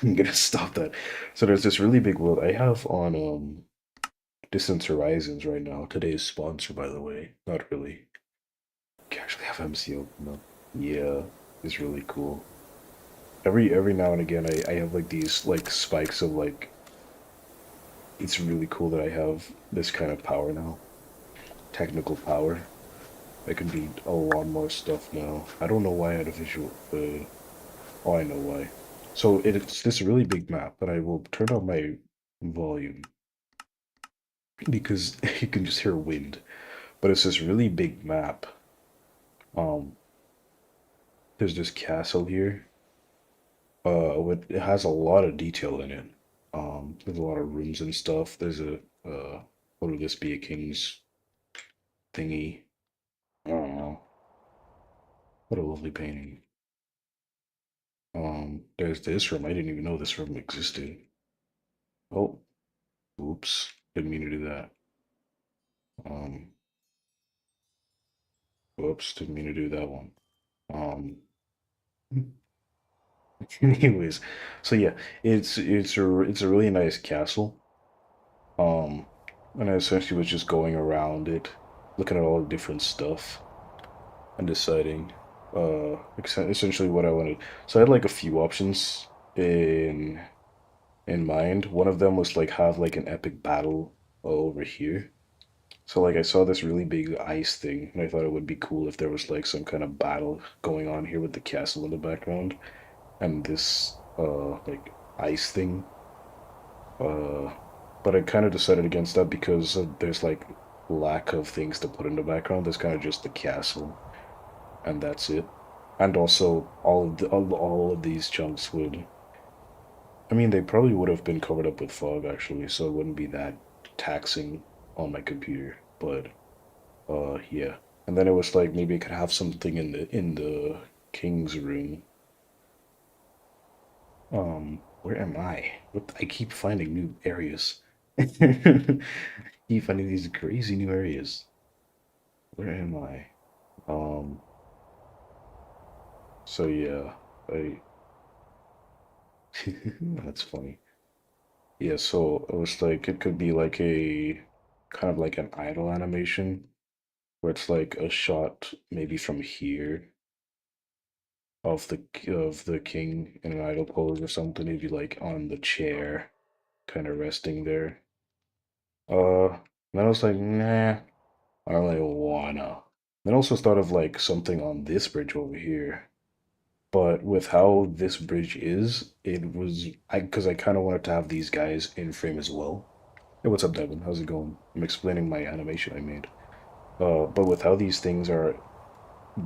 I'm gonna stop that. So there's this really big world I have on Distant Horizons right now. Today's sponsor, by the way. Not really. I actually have MC open up. Yeah, it's really cool. Every now and again, I have like these like spikes of like. It's really cool that I have this kind of power now. Technical power. I can do a lot more stuff now. I don't know why I had a visual. Oh, I know why. So it's this really big map, but I will turn on my volume because you can just hear wind. But it's this really big map. there's this castle here. It has a lot of detail in it. There's a lot of rooms and stuff. There's a what would this be? A king's thingy. I don't know. What a lovely painting. There's this room. I didn't even know this room existed. Oh, oops. Didn't mean to do that. Whoops, didn't mean to do that one. Anyways, so yeah, it's a really nice castle. And I essentially was just going around it, looking at all the different stuff, and deciding, essentially what I wanted. So I had like a few options in mind. One of them was like have like an epic battle over here. So like I saw this really big ice thing, and I thought it would be cool if there was like some kind of battle going on here with the castle in the background, and this like ice thing. But I kind of decided against that because there's like lack of things to put in the background. There's kind of just the castle, and that's it. And also all of these chunks would. I mean, they probably would have been covered up with fog actually, so it wouldn't be that taxing on my computer. But yeah. And then it was like maybe I could have something in the king's room. Where am I? What, I keep finding new areas. Keep finding these crazy new areas. Where am I? So yeah, I that's funny. Yeah, so it was like it could be like a kind of like an idle animation where it's like a shot maybe from here of the king in an idle pose or something. Maybe like on the chair, kind of resting there. And then I was like, nah, I don't really wanna. Then also thought of like something on this bridge over here. But with how this bridge is, it was because I kind of wanted to have these guys in frame as well. Hey, what's up, Devin? How's it going? I'm explaining my animation I made. But with how these things are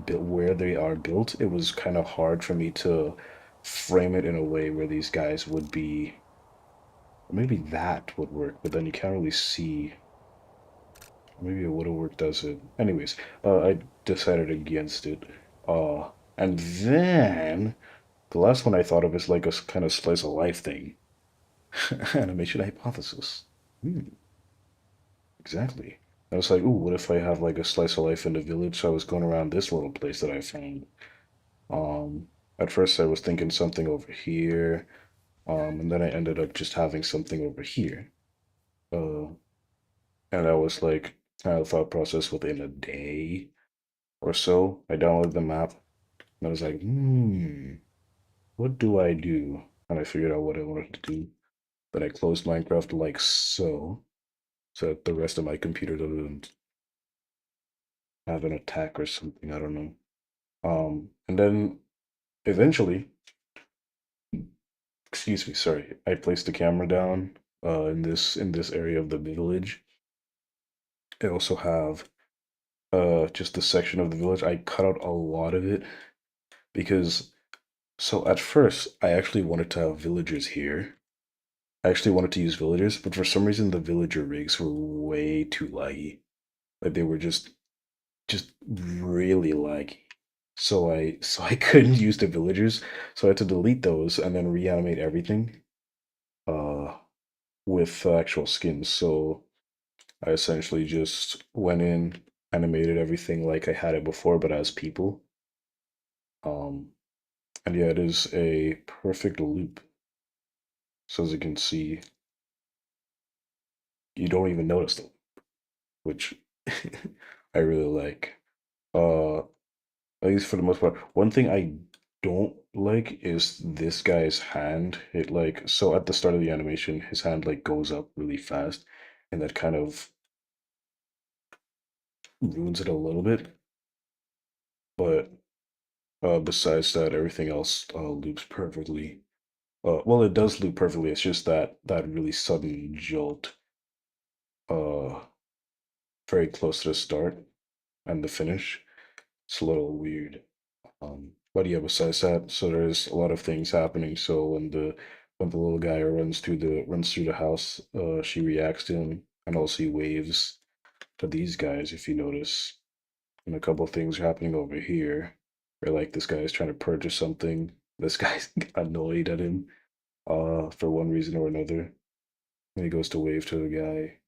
built, where they are built, it was kind of hard for me to frame it in a way where these guys would be. Maybe that would work, but then you can't really see. Maybe it would have worked as it. Anyways, I decided against it. And then the last one I thought of is like a kind of slice of life thing. Animation hypothesis. Exactly. I was like, ooh, what if I have like a slice of life in the village? So I was going around this little place that I found. At first I was thinking something over here, and then I ended up just having something over here. And that was like kind of the thought process within a day or so. I downloaded the map, and I was like, what do I do? And I figured out what I wanted to do. Then I closed Minecraft like so that the rest of my computer doesn't have an attack or something. I don't know. And then eventually, excuse me, sorry, I placed the camera down in this area of the village. I also have just a section of the village. I cut out a lot of it because so at first I actually wanted to have villagers here. I actually wanted to use villagers, but for some reason the villager rigs were way too laggy. Like they were just really laggy. So I couldn't use the villagers, so I had to delete those and then reanimate everything with actual skins. So I essentially just went in, animated everything like I had it before, but as people. And yeah, it is a perfect loop. So as you can see, you don't even notice them, which I really like. At least for the most part. One thing I don't like is this guy's hand. It like so at the start of the animation, his hand like goes up really fast, and that kind of ruins it a little bit. But besides that, everything else loops perfectly. Well, it does loop perfectly. It's just that really sudden jolt, very close to the start and the finish. It's a little weird. But yeah, besides that, so there's a lot of things happening. So when the little guy runs through the house, she reacts to him, and also he waves to these guys, if you notice. And a couple of things are happening over here, where like this guy is trying to purchase something. This guy's annoyed at him, for one reason or another. And he goes to wave to the guy.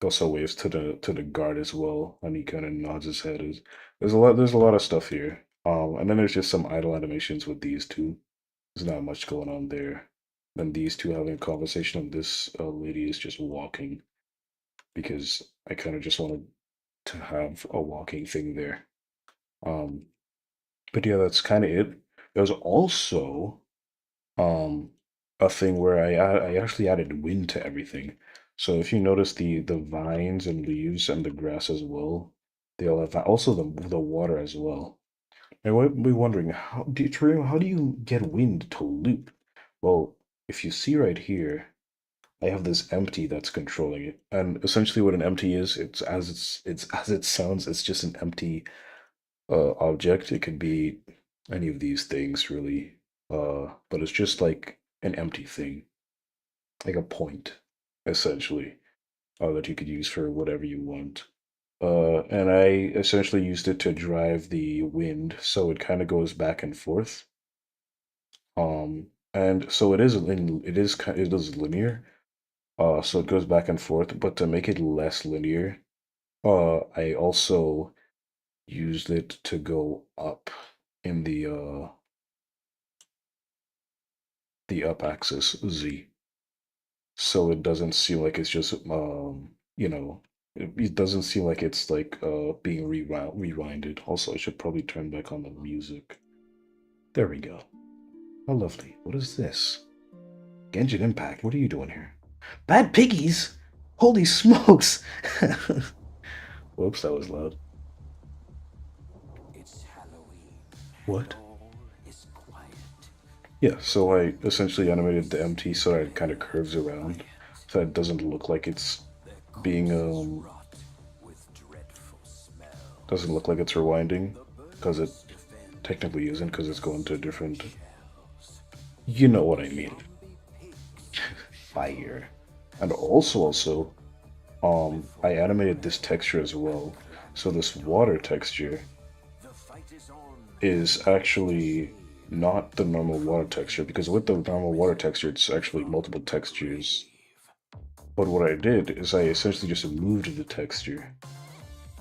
Also waves to the guard as well, and he kind of nods his head. There's a lot of stuff here. And then there's just some idle animations with these two. There's not much going on there. Then these two having a conversation, and this lady is just walking because I kind of just wanted to have a walking thing there. But yeah, that's kind of it. There's also a thing where I actually added wind to everything. So if you notice the vines and leaves and the grass as well, they all have that. Also the water as well. And might be wondering, how do you get wind to loop? Well, if you see right here, I have this empty that's controlling it. And essentially what an empty is, it's as it sounds, it's just an empty object. It could be any of these things really. But it's just like an empty thing. Like a point, essentially. That you could use for whatever you want. And I essentially used it to drive the wind, so it kind of goes back and forth. And so it is linear. So it goes back and forth, but to make it less linear, I also used it to go up in the up axis Z. So it doesn't seem like it's just you know, it doesn't seem like it's like being rewinded. Also, I should probably turn back on the music. There we go. How lovely. What is this? Genshin Impact, what are you doing here? Bad piggies? Holy smokes! Whoops, that was loud. What? Yeah, so I essentially animated the MT so that it kind of curves around, so that it doesn't look like it's being doesn't look like it's rewinding, because it technically isn't, because it's going to a different. You know what I mean. Fire. And also, I animated this texture as well. So this water texture is actually not the normal water texture, because with the normal water texture, it's actually multiple textures. But what I did is I essentially just moved the texture.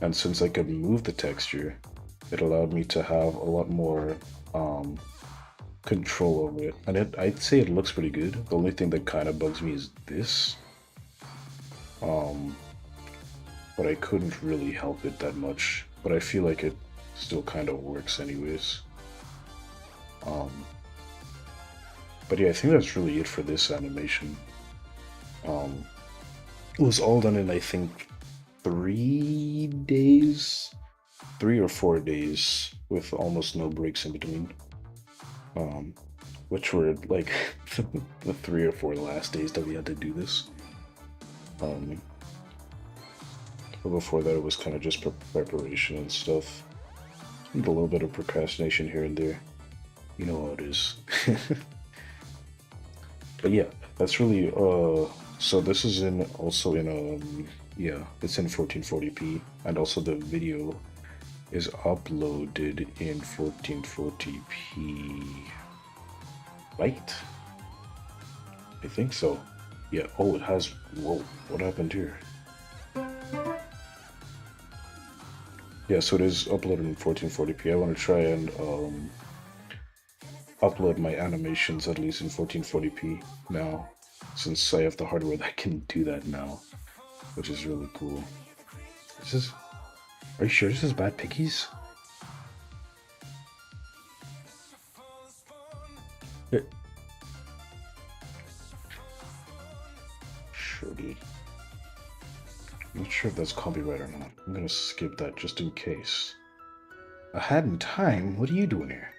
And since I could move the texture, it allowed me to have a lot more control over it. And I'd say it looks pretty good. The only thing that kind of bugs me is this. But I couldn't really help it that much. But I feel like it still kind of works anyways. But yeah, I think that's really it for this animation. It was all done in, I think, 3 days? 3 or 4 days, with almost no breaks in between. Which were like the 3 or 4 last days that we had to do this. But before that, it was kind of just preparation and stuff. And a little bit of procrastination here and there. You know how it is. But yeah, that's really so this is also in yeah, it's in 1440p, and also the video is uploaded in 1440p, right? I think so. Yeah. Oh, it has. Whoa, what happened here? Yeah, so it is uploaded in 1440p. I want to try and upload my animations at least in 1440p now, since I have the hardware that can do that now, which is really cool. Are you sure this is Bad Piggies? Shirty. I'm not sure if that's copyright or not. I'm gonna skip that just in case. I had in time? What are you doing here?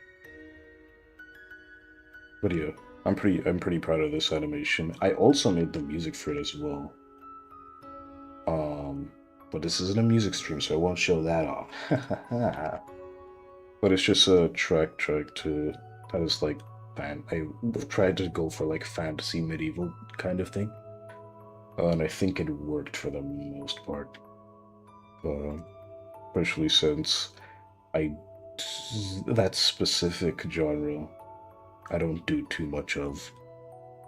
Video. I'm pretty proud of this animation. I also made the music for it as well. But this isn't a music stream, so I won't show that off. But it's just a track to that is like I tried to go for like fantasy medieval kind of thing. And I think it worked for the most part. Especially since that specific genre I don't do too much of,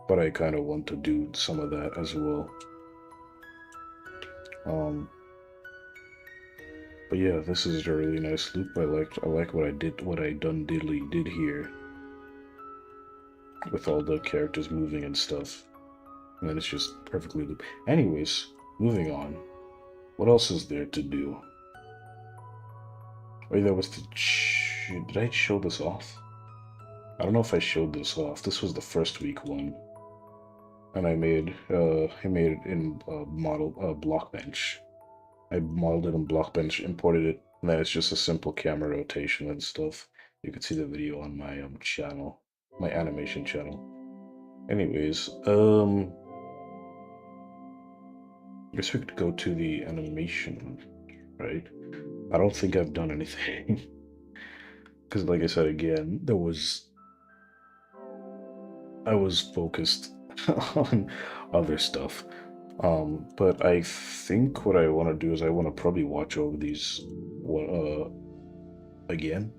but I kind of want to do some of that as well. But yeah, this is a really nice loop. I like what I did here with all the characters moving and stuff. And then it's just perfectly looped. Anyways, moving on. What else is there to do? Oh, that was the. Did I show this off? I don't know if I showed this off. This was the first week one, and I made it in Blockbench. I modeled it in Blockbench, imported it, and then it's just a simple camera rotation and stuff. You can see the video on my channel, my animation channel. Anyways, I guess we could go to the animation, right? I don't think I've done anything. Because like I said again, I was focused on other stuff. But I think what I want to do is I want to probably watch over these again.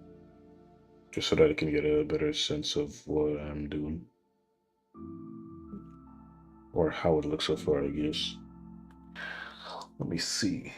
Just so that I can get a better sense of what I'm doing. Or how it looks so far, I guess. Let me see.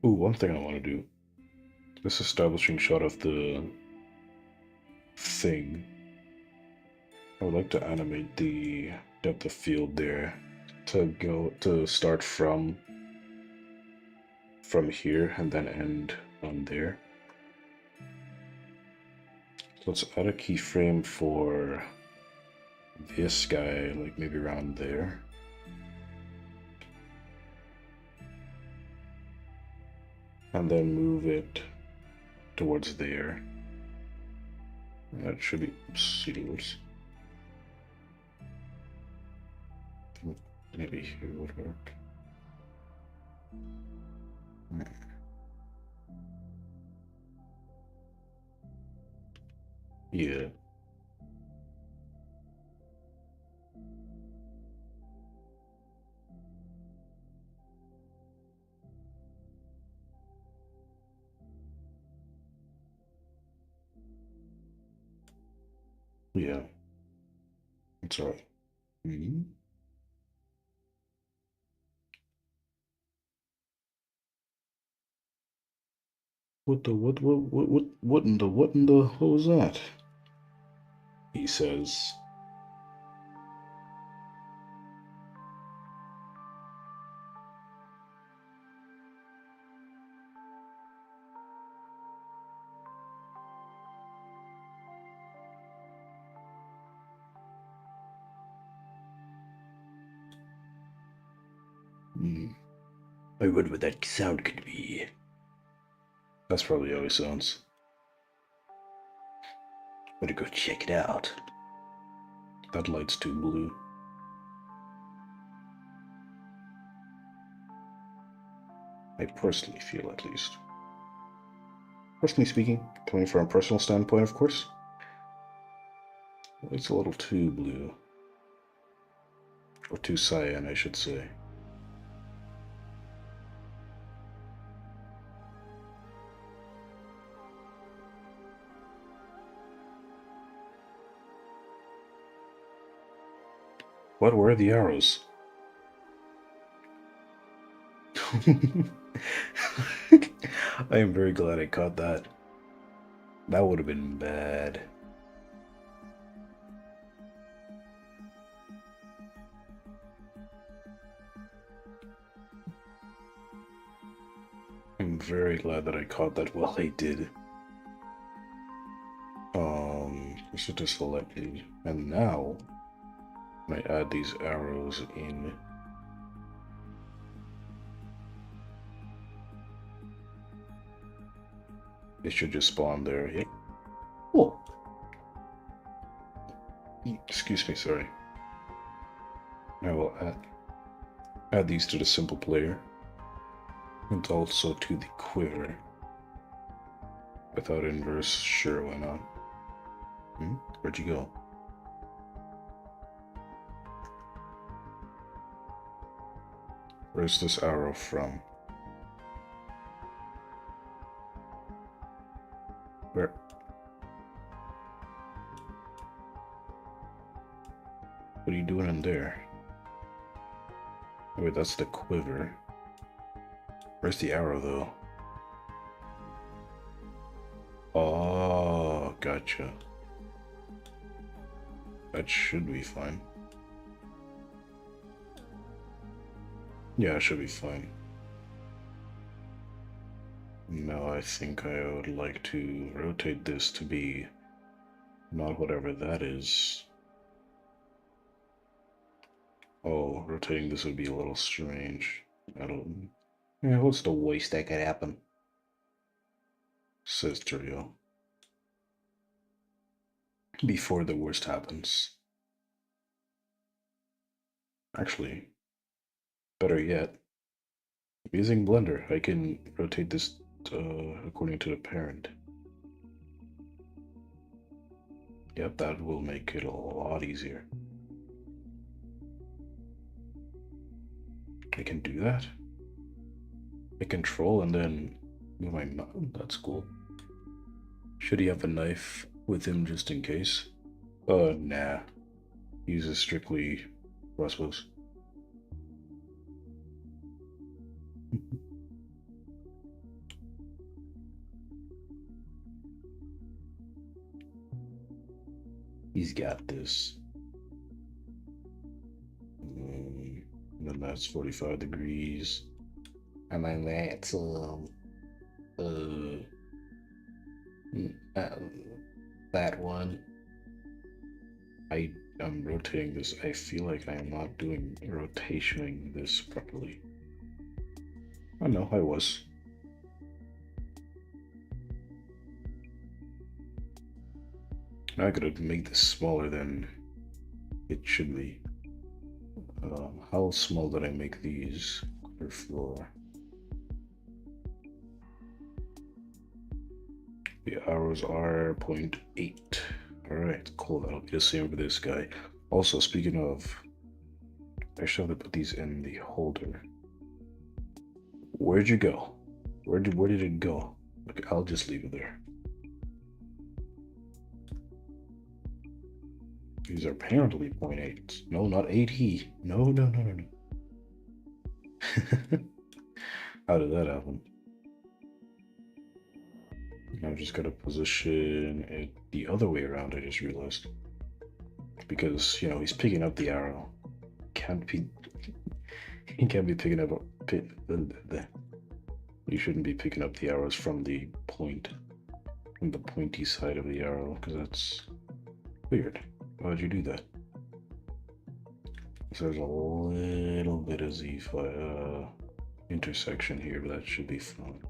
Ooh, one thing I want to do. This establishing shot of the thing. I would like to animate the depth of field there to start from here and then end on there. So let's add a keyframe for this guy, like maybe around there. And then move it towards there. That should be seamless. Maybe here would work. Yeah. Yeah. That's right. Mm-hmm. What in the what was that? He says. I wonder what that sound could be. That's probably how he sounds. Better go check it out. That light's too blue. I personally feel, at least. Personally speaking, coming from a personal standpoint, of course, it's a little too blue. Or too cyan, I should say. What were the arrows? I am very glad I caught that. That would have been bad. I'm very glad that I caught that while I did. This is selected, and now I add these arrows in It should just spawn there. Yep. Oh. Excuse me, sorry. I will add these to the simple player. And also to the quiver. Without inverse, sure, why not? Where'd you go? Where's this arrow from? Where? What are you doing in there? Wait, that's the quiver. Where's the arrow, though? Oh, gotcha. That should be fine. Yeah, it should be fine. Now I think I would like to rotate this to be not whatever that is. Oh, rotating this would be a little strange. I don't... Yeah, what's the worst that could happen? Says Turio. Before the worst happens. Actually, better yet, using Blender, I can rotate this according to the parent. Yep, that will make it a lot easier. I can do that. I control and then move my mouse. That's cool. Should he have a knife with him just in case? Nah. He uses strictly crossbows. He's got this. And then that's 45 degrees. And then that's that one. I'm rotating this. I feel like I am not doing rotationing this properly. Oh no, I was. Now I gotta make this smaller than it should be. How small did I make these per floor? The arrows are 0.8. Alright, cool. That'll be the same for this guy. Also, speaking of, I should have to put these in the holder. Where'd you go? Where did it go? Okay, I'll just leave it there. These are apparently 0.8. No, not 8E. No. How did that happen? I've just got to position it the other way around, I just realized. Because, you know, he's picking up the arrow. He can't be picking up you shouldn't be picking up the arrows from the pointy side of the arrow, because that's weird. Why would you do that? So there's a little bit of Z intersection here, but that should be fine.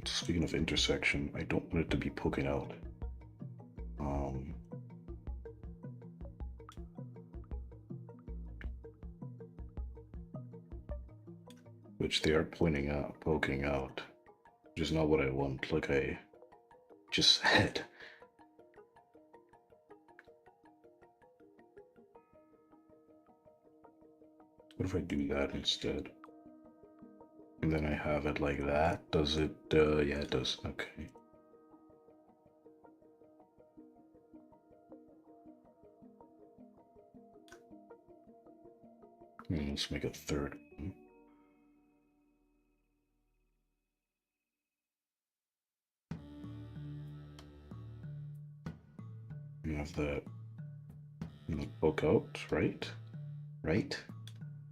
Speaking of intersection, I don't want it to be poking out. Which they are poking out, which is not what I want, like I just said. What if I do that instead? And then I have it like that. Does it? Yeah, it does. Okay. Let's make a third one. You have that. Poke out, right? Right?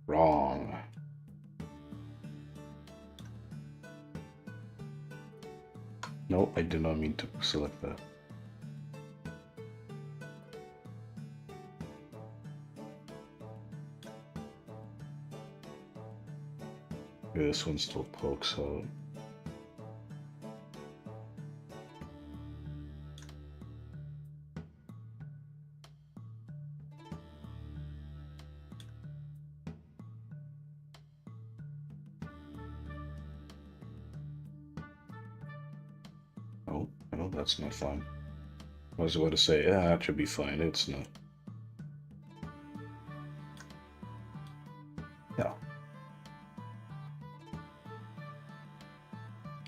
Wrong. No, I did not mean to select that. Okay, this one still pokes out. Oh, no, that's not fine. I was about to say, yeah, that should be fine. It's not. Yeah.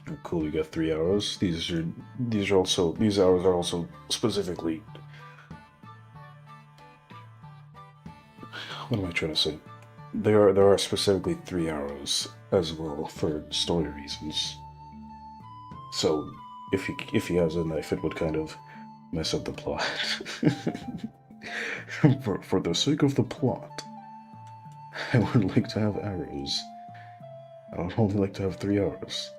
Oh, cool, we got 3 arrows. These arrows are also specifically. What am I trying to say? There are specifically 3 arrows as well for story reasons. So if he has a knife, it would kind of mess up the plot. for the sake of the plot, I would like to have arrows. I would only like to have 3 arrows.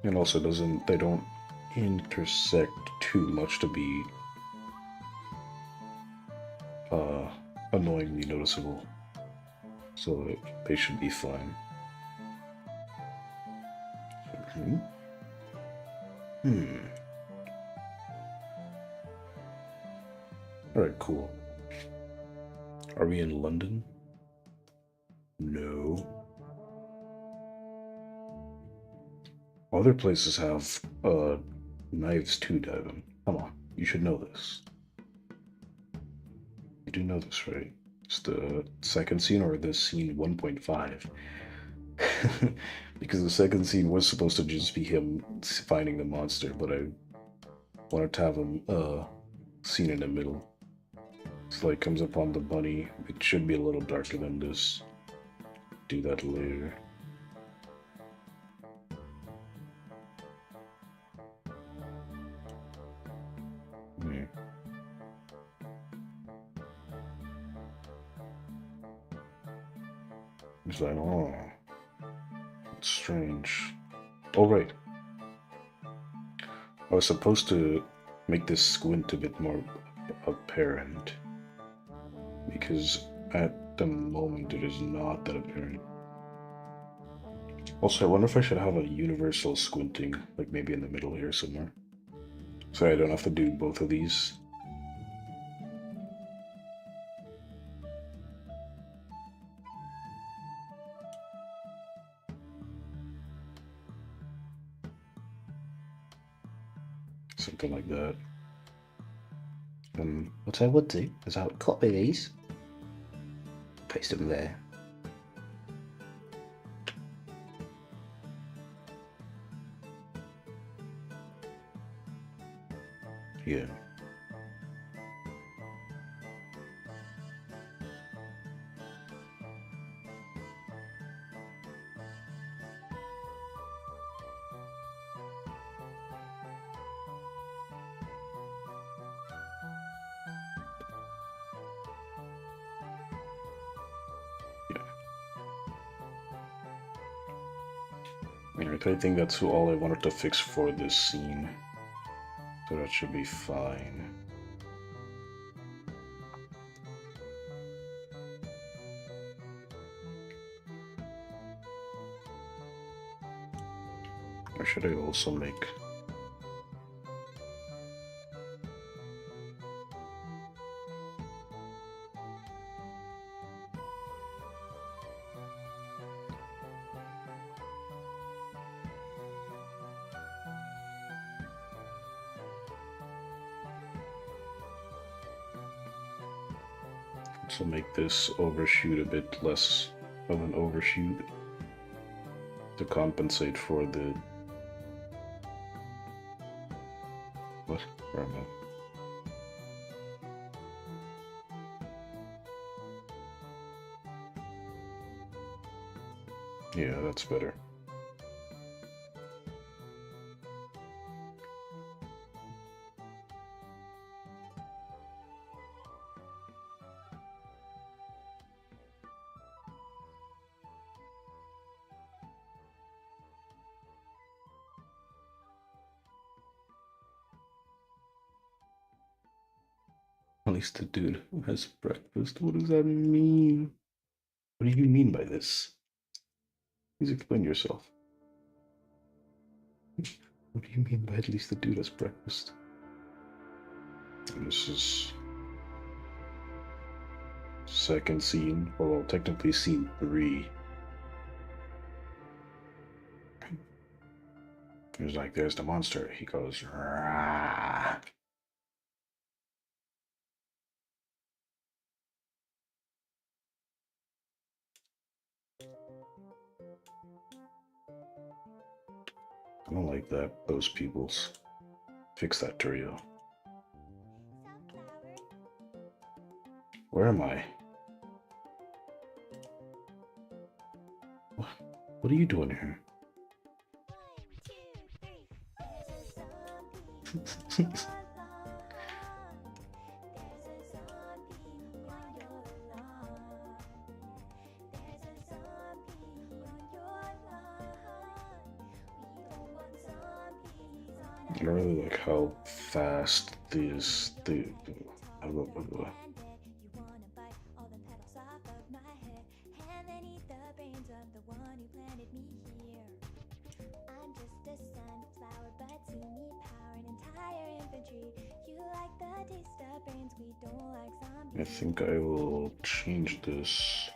And also they don't intersect too much to be annoyingly noticeable. So they should be fine. Alright, cool. Are we in London? No. Other places have knives too, Devin. Come on, you should know this. You do know this, right? It's the second scene or the scene 1.5. Because the second scene was supposed to just be him finding the monster, but I wanted to have a scene in the middle. It's like comes upon the bunny. It should be a little darker than this. Do that later. It's like, oh, it's strange. Oh, right. I was supposed to make this squint a bit more apparent, because at the moment it is not that apparent. Also, I wonder if I should have a universal squinting, like maybe in the middle here somewhere. So I don't have to do both of these. Something like that.
What I would do is I would copy these, paste them there.
Yeah. Alright, I think that's all I wanted to fix for this scene. So that should be fine. Or should I also make... So make this overshoot a bit less of an overshoot to compensate for the... What? Where am I? Yeah, that's better. At least the dude has breakfast. What does that mean? What do you mean by this? Please explain yourself. What do you mean by at least the dude has breakfast? And this is second scene, or well, technically scene 3. He's like, there's the monster. He goes, rah. I don't like that. Those peoples. Fix that, Turio. Where am I? What are you doing here? I really like how fast these I think I will change this.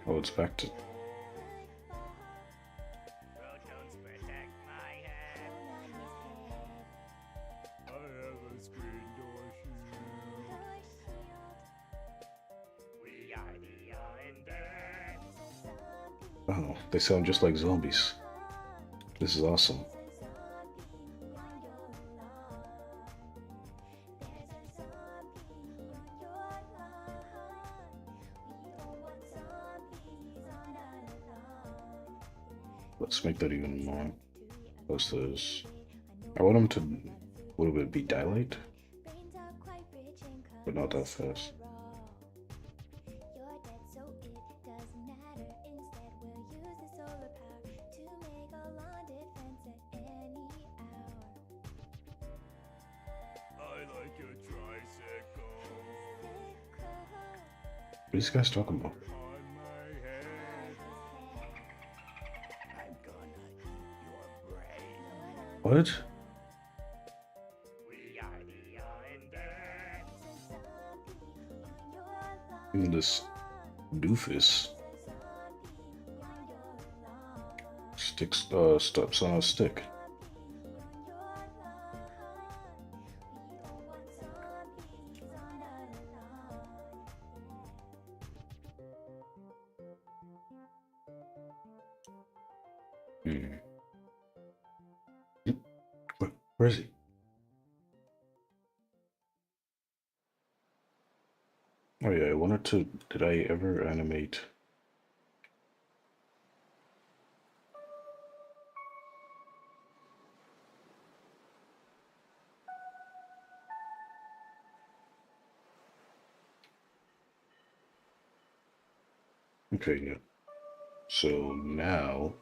Oh, it's back to. Oh, they sound just like zombies. This is awesome. Let's make that even more. What's this? I want them to a little bit be daylight, but not that fast. What are these guys talking about? What? Even this doofus steps on a stick. Where is he? Oh yeah, I wanted to. Did I ever animate? Okay, yeah. So now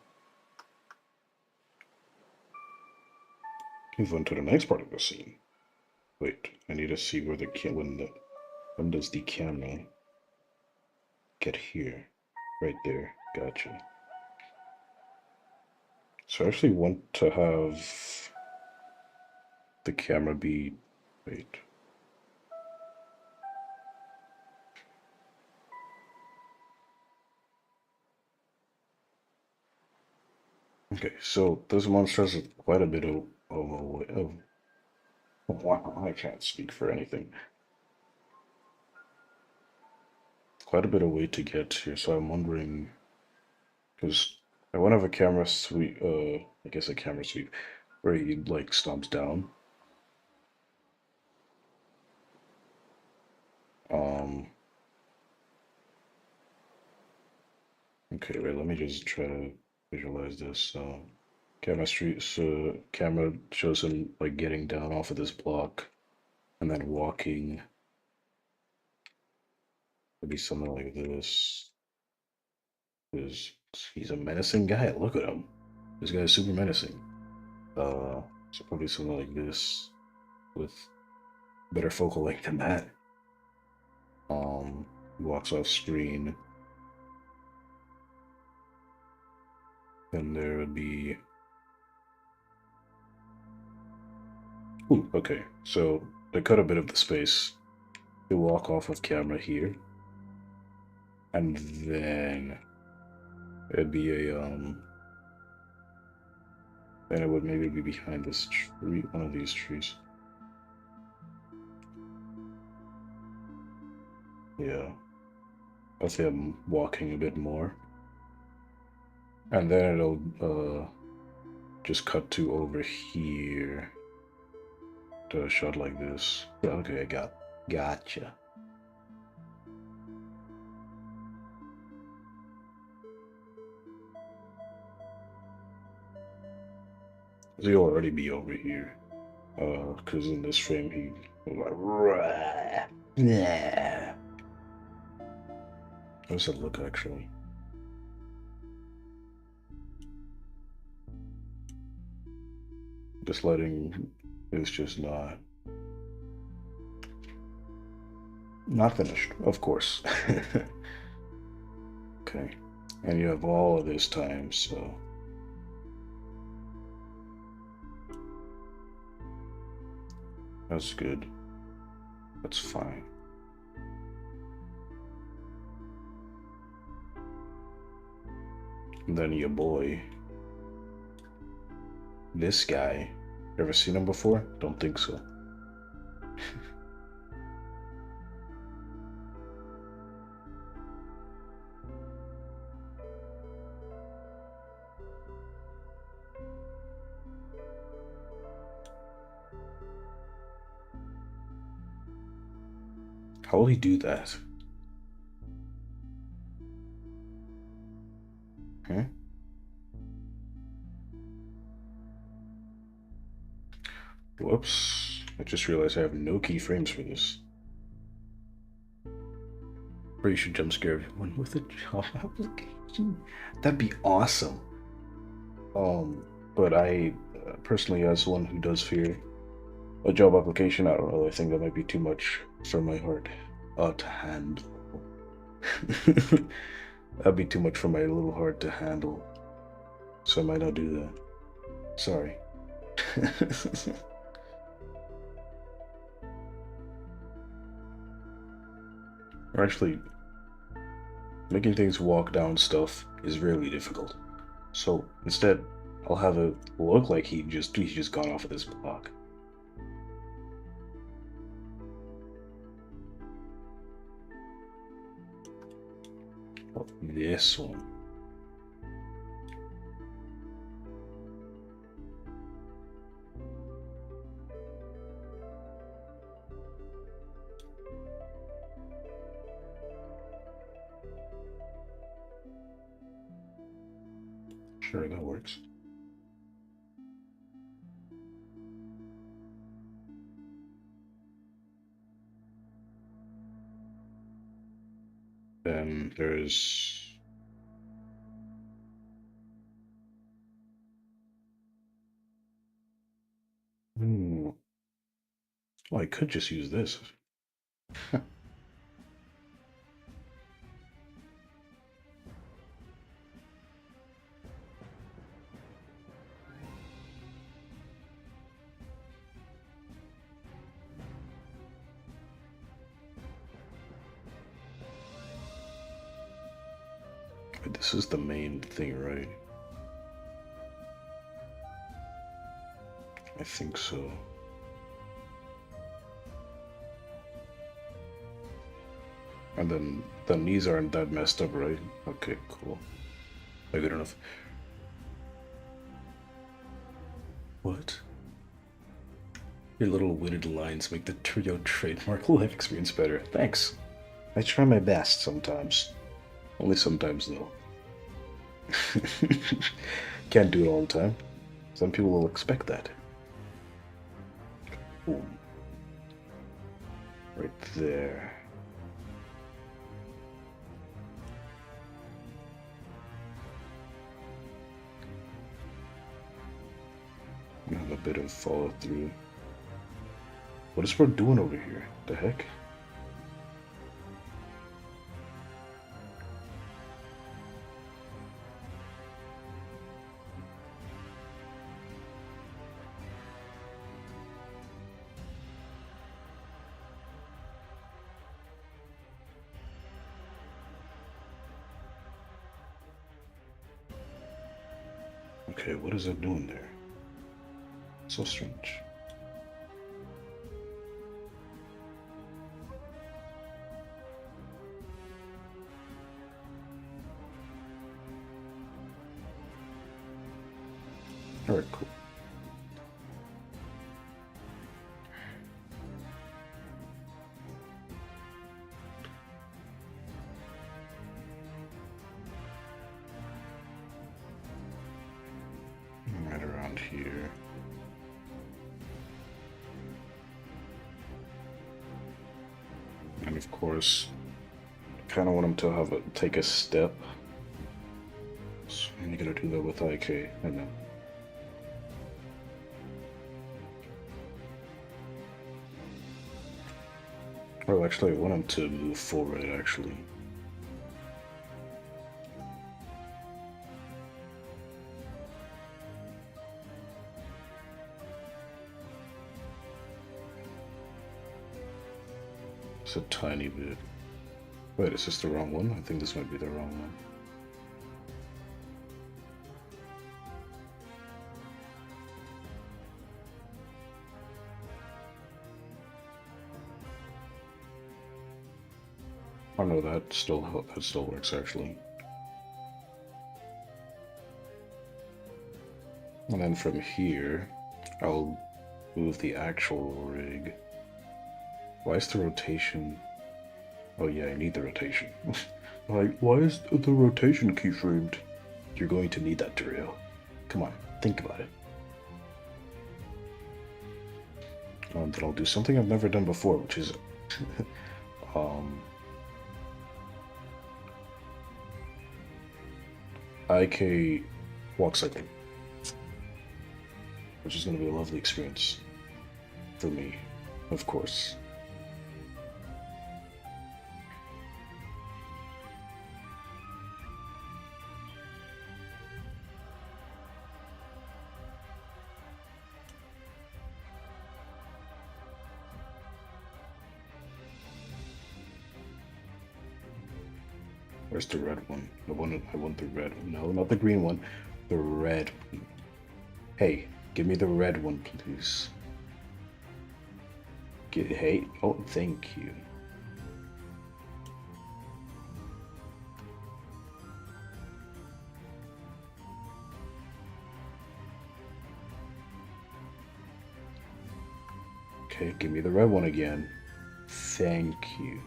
move on to the next part of the scene. Wait, I need to see where the when does the camera get here? Right there. Gotcha. So I actually want to have the camera be. Wait. Okay, so this monster has quite a bit of wow, I can't speak for anything. Quite a bit of way to get here, so I'm wondering, because I want to have a camera sweep, I guess a camera sweep, where he like stomps down. Okay, wait, let me just try to visualize this. Camera shows him like getting down off of this block and then walking. Maybe something like this. Because he's a menacing guy. Look at him. This guy is super menacing. So probably something like this with better focal length than that. He walks off screen, Then there would be... Ooh, okay, so they cut a bit of the space. You walk off of camera here. And then it'd be a, then it would maybe be behind this tree, one of these trees. Yeah. I'll say I'm walking a bit more. And then it'll, just cut to over here. To a shot like this. Yeah, okay, I gotcha. So you'll already be over here. Because in this frame he was like, rah, nah. How does that look actually? This lighting is just not finished, of course. Okay. And you have all of this time, so that's good. That's fine. And then your boy, this guy, ever seen him before? Don't think so. How will he do that? Huh? Whoops. I just realized I have no keyframes for this. Or you should jump scare everyone with a job application. That'd be awesome. But I personally, as one who does fear a job application, I don't know, I think that might be too much for my heart to handle. That'd be too much for my little heart to handle. So I might not do that. Sorry. Or actually, making things walk down stuff is really difficult. So instead, I'll have it look like he's just gone off of this block. Oh, this one. Sure, that works. Then there's well, I could just use this. This is the main thing, right? I think so. And then the knees aren't that messed up, right? Okay, cool. Good enough. What? Your little witted lines make the trio trademark life experience better. Thanks. I try my best sometimes. Only sometimes, though. Can't do it all the time. Some people will expect that. Ooh. Right there. Have a bit of follow through. What is Bro doing over here? The heck? Okay, what is it doing there? So strange. Alright, cool. Right around here. And of course, I kind of want him to take a step. So I'm gonna do that with IK. I know. Oh, actually, I want him to move forward, actually. It's a tiny bit. Wait, is this the wrong one? I think this might be the wrong one. Oh no, that still works actually. And then from here, I'll move the actual rig. Why is the rotation? Oh yeah, I need the rotation. Like, why is the rotation keyframed? You're going to need that, Dario. Come on, think about it. Then I'll do something I've never done before, which is IK walk cycling, which is going to be a lovely experience for me, of course. Where's the red one? I want the red one. No, not the green one. The red one. Hey, give me the red one, please. Hey, oh, thank you. Okay, give me the red one again. Thank you.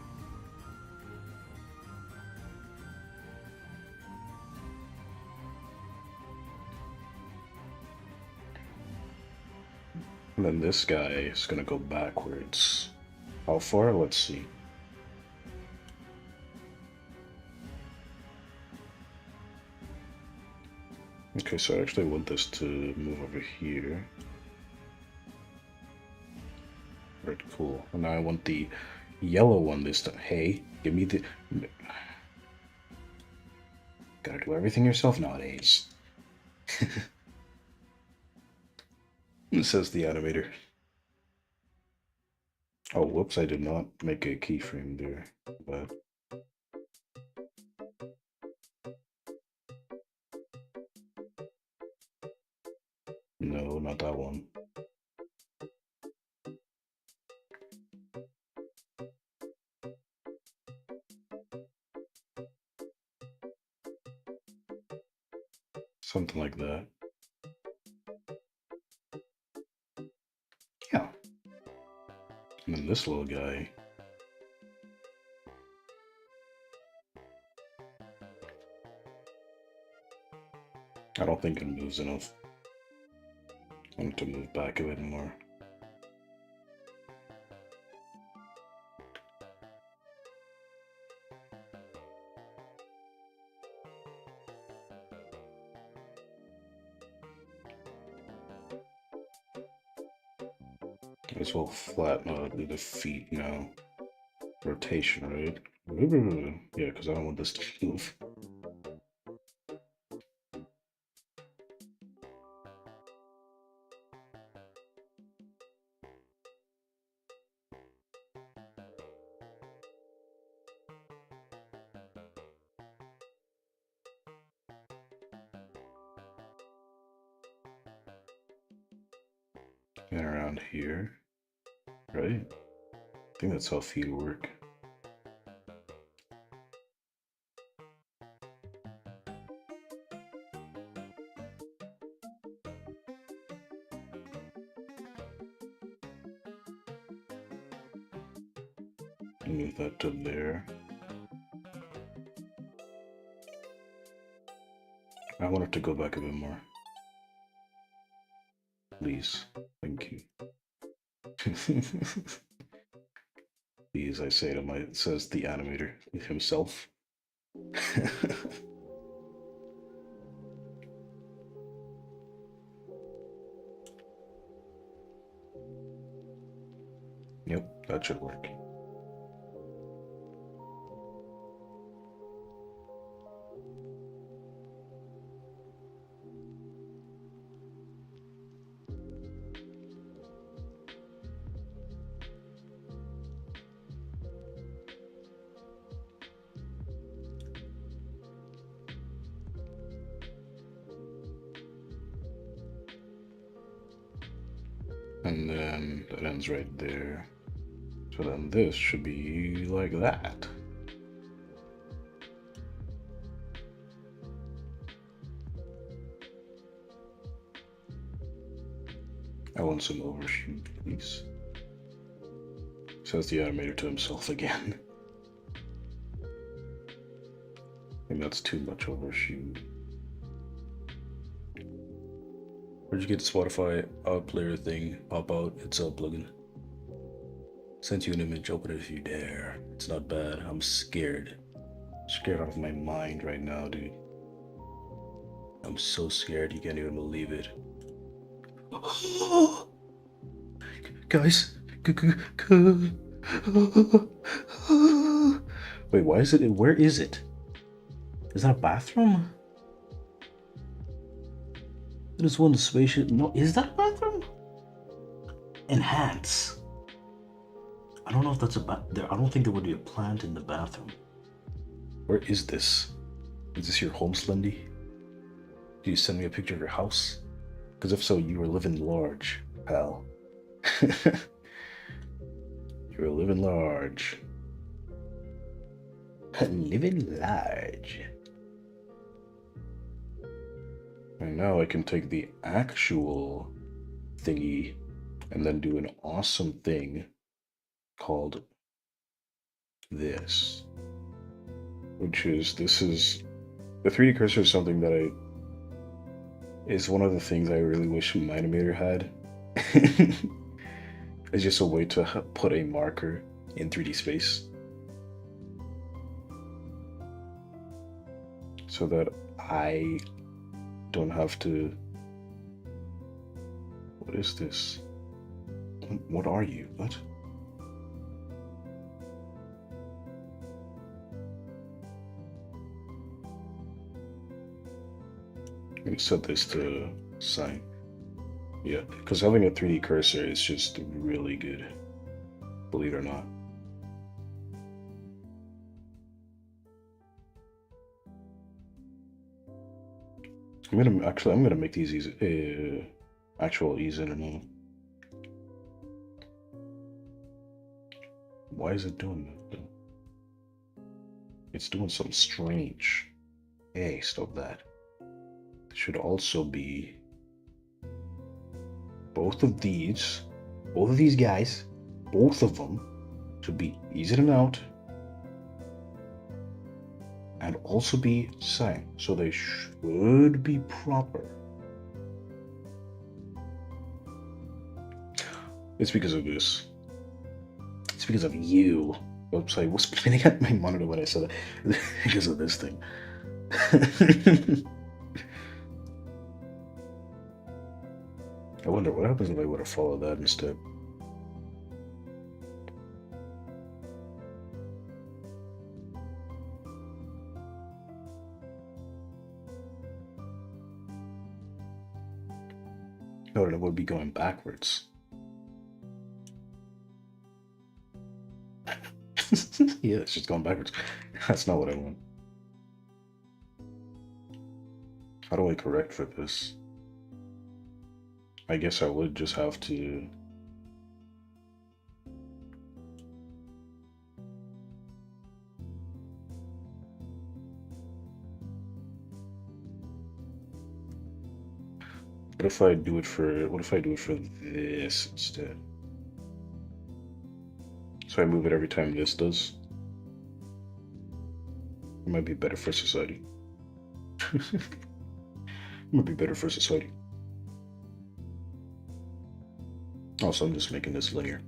And then this guy is gonna go backwards. How far? Let's see. Okay, so I actually want this to move over here. Right, cool. And now I want the yellow one this time. Hey, give me the... Gotta do everything yourself nowadays. Says the animator. Oh, whoops, I did not make a keyframe there, but... No, not that one. Something like that. Yeah. And then this little guy. I don't think it moves enough. I need to move back a bit more. As well flatten the feet now. Rotation, right? Yeah, because I don't want this to move. And around here, right? I think that's how feet work. Move that to there. I want it to go back a bit more. Please. Thank you. Please, I say to my, says the animator himself. Yep, that should work. And then that ends right there. So then this should be like that. I want some overshoot, please. Says the animator to himself again. I think that's too much overshoot. Where'd you get the Spotify player thing? Pop out, it's a plugin. Sent you an image, open it if you dare. It's not bad. I'm scared. Scared out of my mind right now, dude. I'm so scared you can't even believe it. Guys. Wait, why is it? Where is it? Is that a bathroom? There's one spacious. No, is that a bathroom? Enhance. I don't know if that's a there. I don't think there would be a plant in the bathroom. Where is this? Is this your home, Slendy? Do you send me a picture of your house? Because if so, you were living large, pal. You were living large. Living large. And now I can take the actual thingy and then do an awesome thing called this. Which is, this is, the 3D cursor is something that is one of the things I really wish Minimator had. It's just a way to put a marker in 3D space. So that I don't have to... What is this? What are you? What? I'm gonna set this to sign. Yeah, because having a 3D cursor is just really good. Believe it or not. I'm gonna make these easy, actual easy internet. Why is it doing that? It's doing something strange. Hey, stop that. It should also be both of these guys, both of them should be eased in out and also be signed, so they should be proper. It's because of this. It's because of you. Oops, I was pointing at my monitor when I said that. Because of this thing. I wonder what happens if I would have followed that instead. No, it would be going backwards. Yeah, it's just going backwards. That's not what I want. How do I correct for this? I guess I would just have to... What if I do it for this instead? So I move it every time this does. It might be better for society. It might be better for society. Also, I'm just making this linear.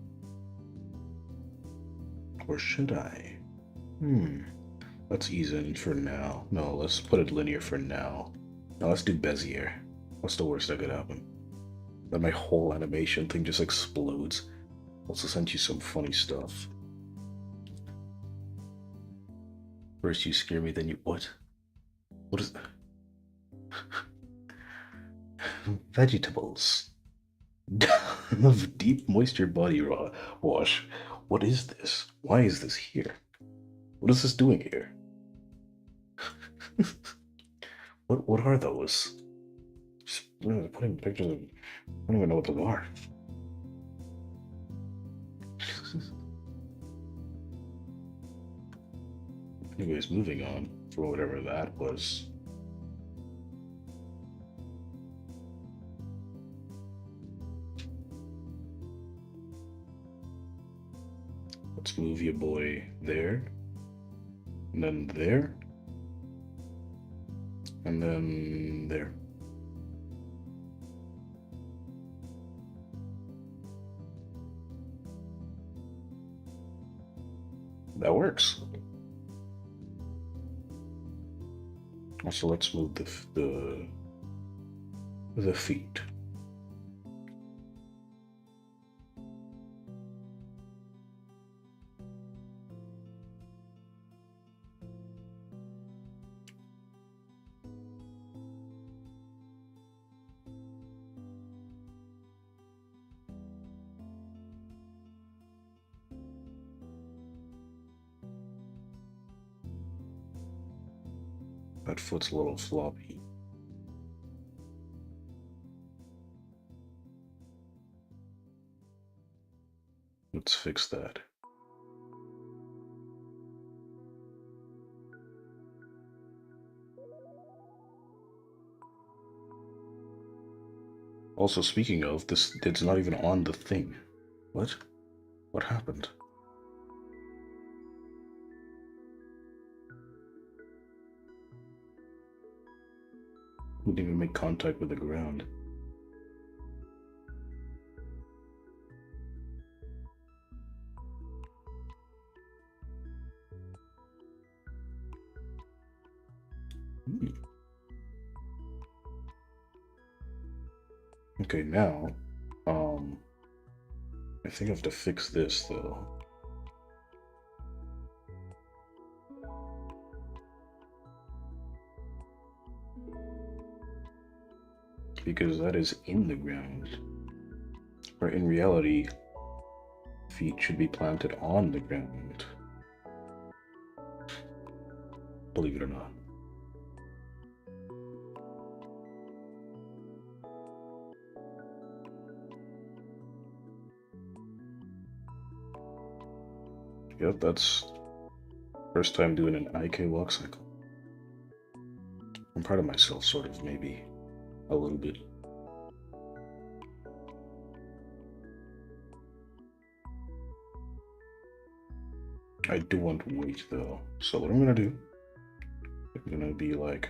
Or should I? Let's ease in for now. No, let's put it linear for now. Now let's do Bezier. What's the worst that could happen? That my whole animation thing just explodes. Also sent you some funny stuff. First you scare me, then you... What? What is... Vegetables. Of deep moisture body wash. What is this? Why is this here? What is this doing here? What are those? Just putting pictures of... I don't even know what those are. Anyways, moving on for whatever that was. Let's move your boy there. And then there. And then there. That works. Also, let's move the feet. That foot's a little floppy. Let's fix that. Also, speaking of, it's not even on the thing. What? What happened? Didn't even make contact with the ground. Okay, now, I think I have to fix this though. Because that is in the ground. Or in reality, feet should be planted on the ground. Believe it or not. Yep, that's first time doing an IK walk cycle. I'm proud of myself, sort of, maybe. A little bit. I do want weight though. So what I'm gonna do, I'm gonna be like,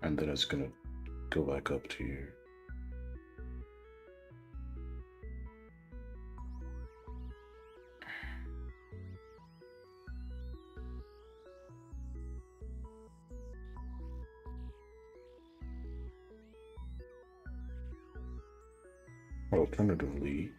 and then it's gonna go back up to here. Alternatively,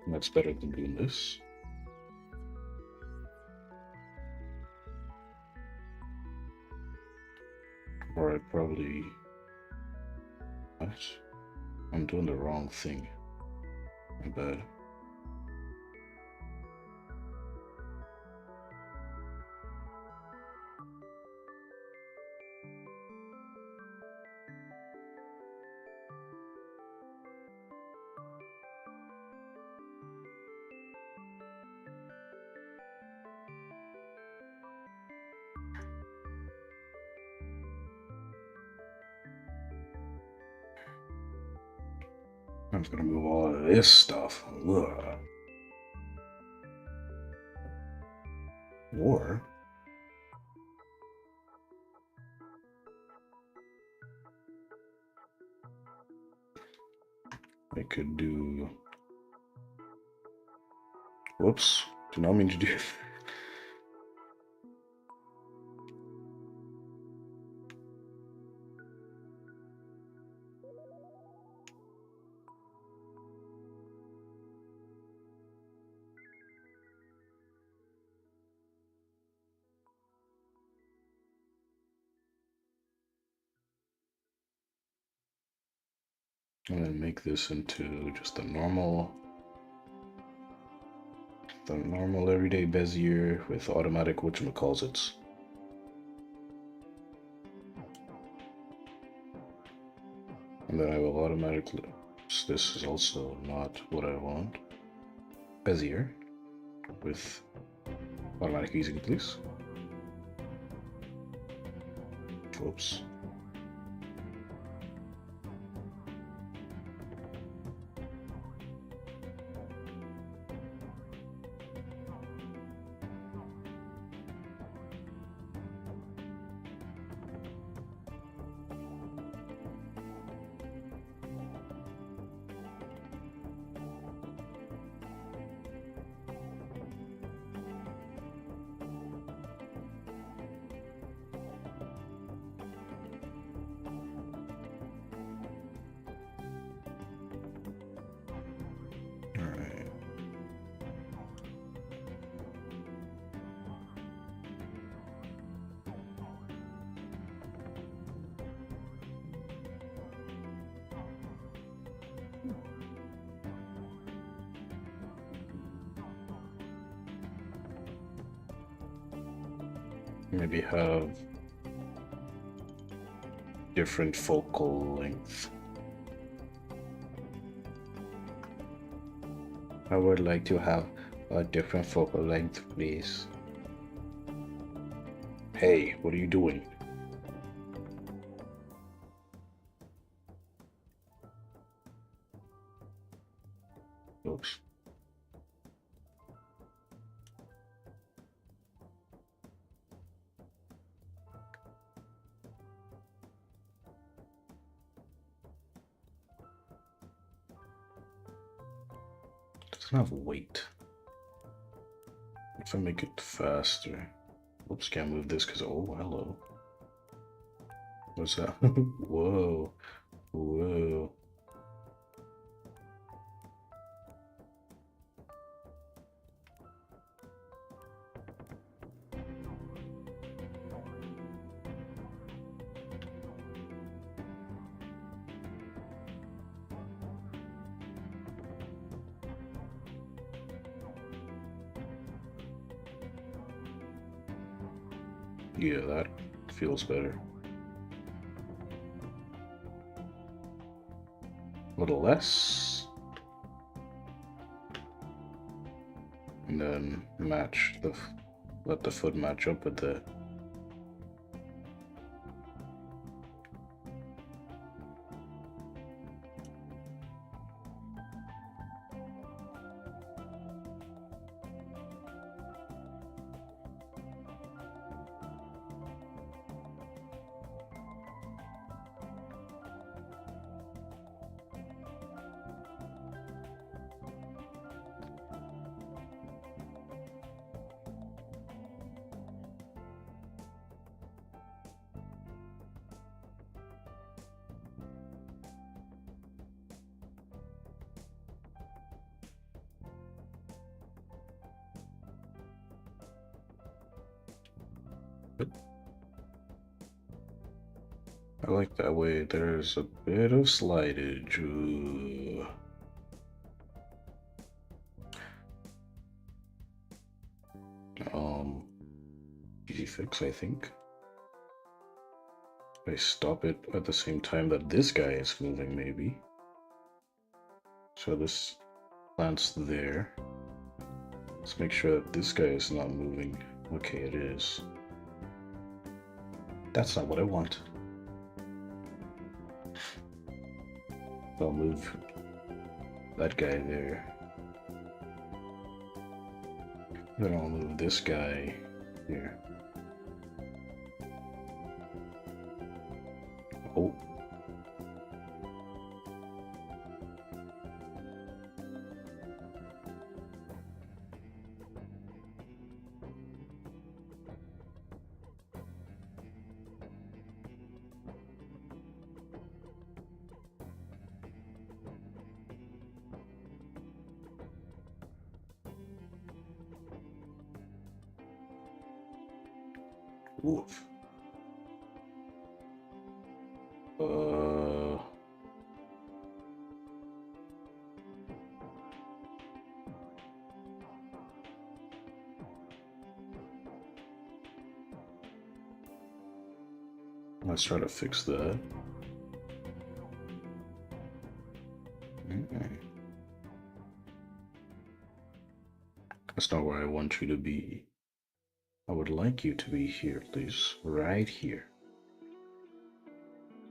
that's better than doing this. Or I probably... What? I'm doing the wrong thing. My bad. I'm just gonna move all of this stuff. Ugh. Or I could do. Whoops. Do not mean to do. And then make this into just the normal everyday Bezier with automatic whatchamacallits. And then I will automatically, so this is also not what I want. Bezier with automatic easing, please. Whoops. Maybe have different focal length. I would like to have a different focal length, please. Hey, what are you doing? Oops. Doesn't have weight. If I make it faster. Oops, can't move this because, oh, hello. What's that? Whoa. Whoa. Yeah, that feels better. A little less. And then match the, let the foot match up with the. I like that way. There's a bit of slidage. Ooh. Easy fix, I think. I stop it at the same time that this guy is moving, maybe. So this plant's there. Let's make sure that this guy is not moving. Okay, it is. That's not what I want. I'll move that guy there. Then I'll move this guy here. Oh. Oof. Let's try to fix that. That's not where I want you to be. I would like you to be here, please. Right here.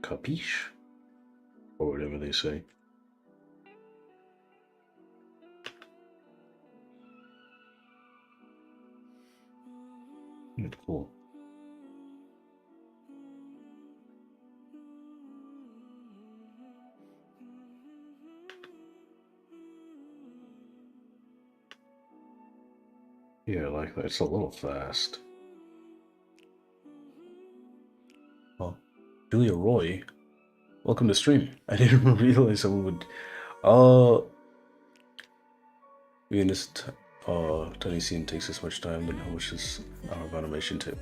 Capiche? Or whatever they say. Cool. Yeah, I like that. It's a little fast. Well, Julia Roy, welcome to stream. I didn't realize someone would. Being this tiny scene takes this much time, then how much is hour of animation take?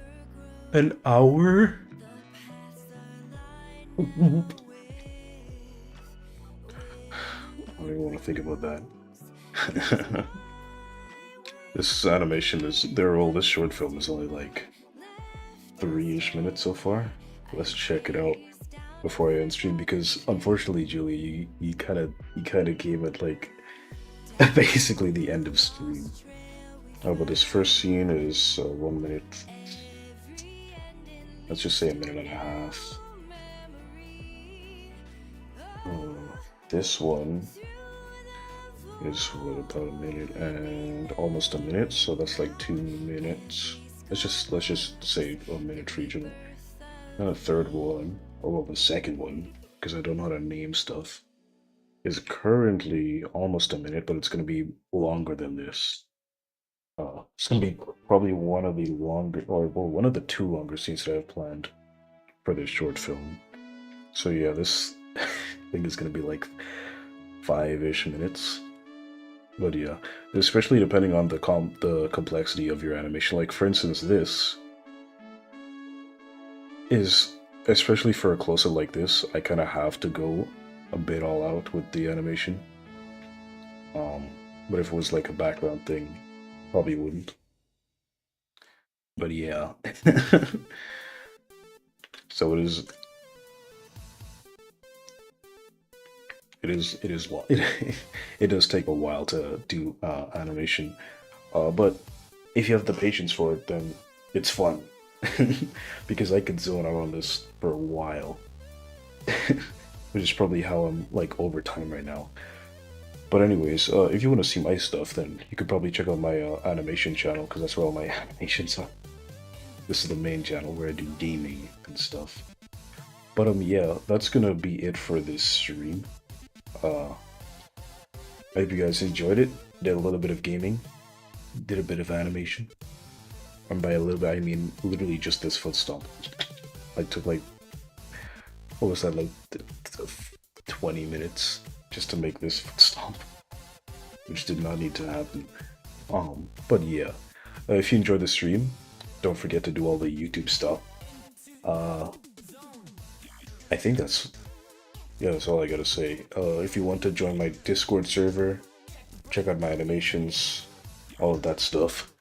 An hour? I don't even want to think about that. This animation is this short film is only like 3-ish minutes so far. Let's check it out before I end stream, because unfortunately, Julie, you kind of came at like basically the end of stream. But this first scene is 1 minute. Let's just say 1.5 minutes. This one is what, about 1 minute and almost a minute, so that's like 2 minutes. Let's just say 1 minute for each of them. And the third one, or well, the second one, because I don't know how to name stuff, is currently almost a minute, but it's going to be longer than this. It's going to be probably one of the longer, or well, one of the 2 longer scenes that I have planned for this short film. So yeah, this thing is going to be like 5-ish minutes. But yeah, especially depending on the complexity of your animation. Like for instance, this is, especially for a close-up like this, I kind of have to go a bit all out with the animation. But if it was like a background thing, probably wouldn't. But yeah. So it is it does take a while to do animation, but if you have the patience for it, then it's fun. Because I could zone out on this for a while, which is probably how I'm like over time right now. But anyways, if you want to see my stuff, then you could probably check out my animation channel, because that's where all my animations are. This is the main channel where I do gaming and stuff. But yeah, that's gonna be it for this stream. I hope you guys enjoyed it. Did a little bit of gaming, did a bit of animation, and by a little bit I mean literally just this foot stomp. I took like, what was that, like 20 minutes just to make this foot stomp, which did not need to happen. But yeah, if you enjoyed the stream, don't forget to do all the YouTube stuff. I think that's all I gotta say. If you want to join my Discord server, check out my animations, all of that stuff.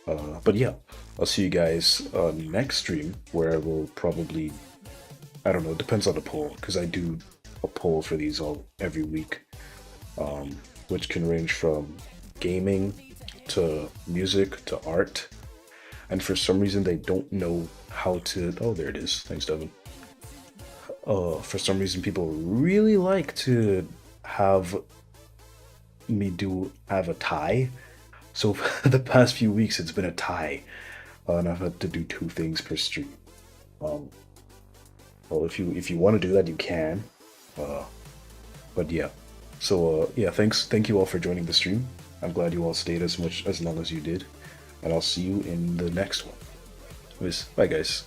But yeah, I'll see you guys next stream, where I will probably, I don't know, it depends on the poll, because I do a poll for these every week, which can range from gaming to music to art. And for some reason they don't know how to, oh, there it is, thanks Devin. For some reason people really like to have me have a tie. So for the past few weeks it's been a tie, and I've had to do 2 things per stream. Well, if you want to do that, you can. But yeah, so yeah, thank you all for joining the stream. I'm glad you all stayed as long as you did, and I'll see you in the next one. Bye guys.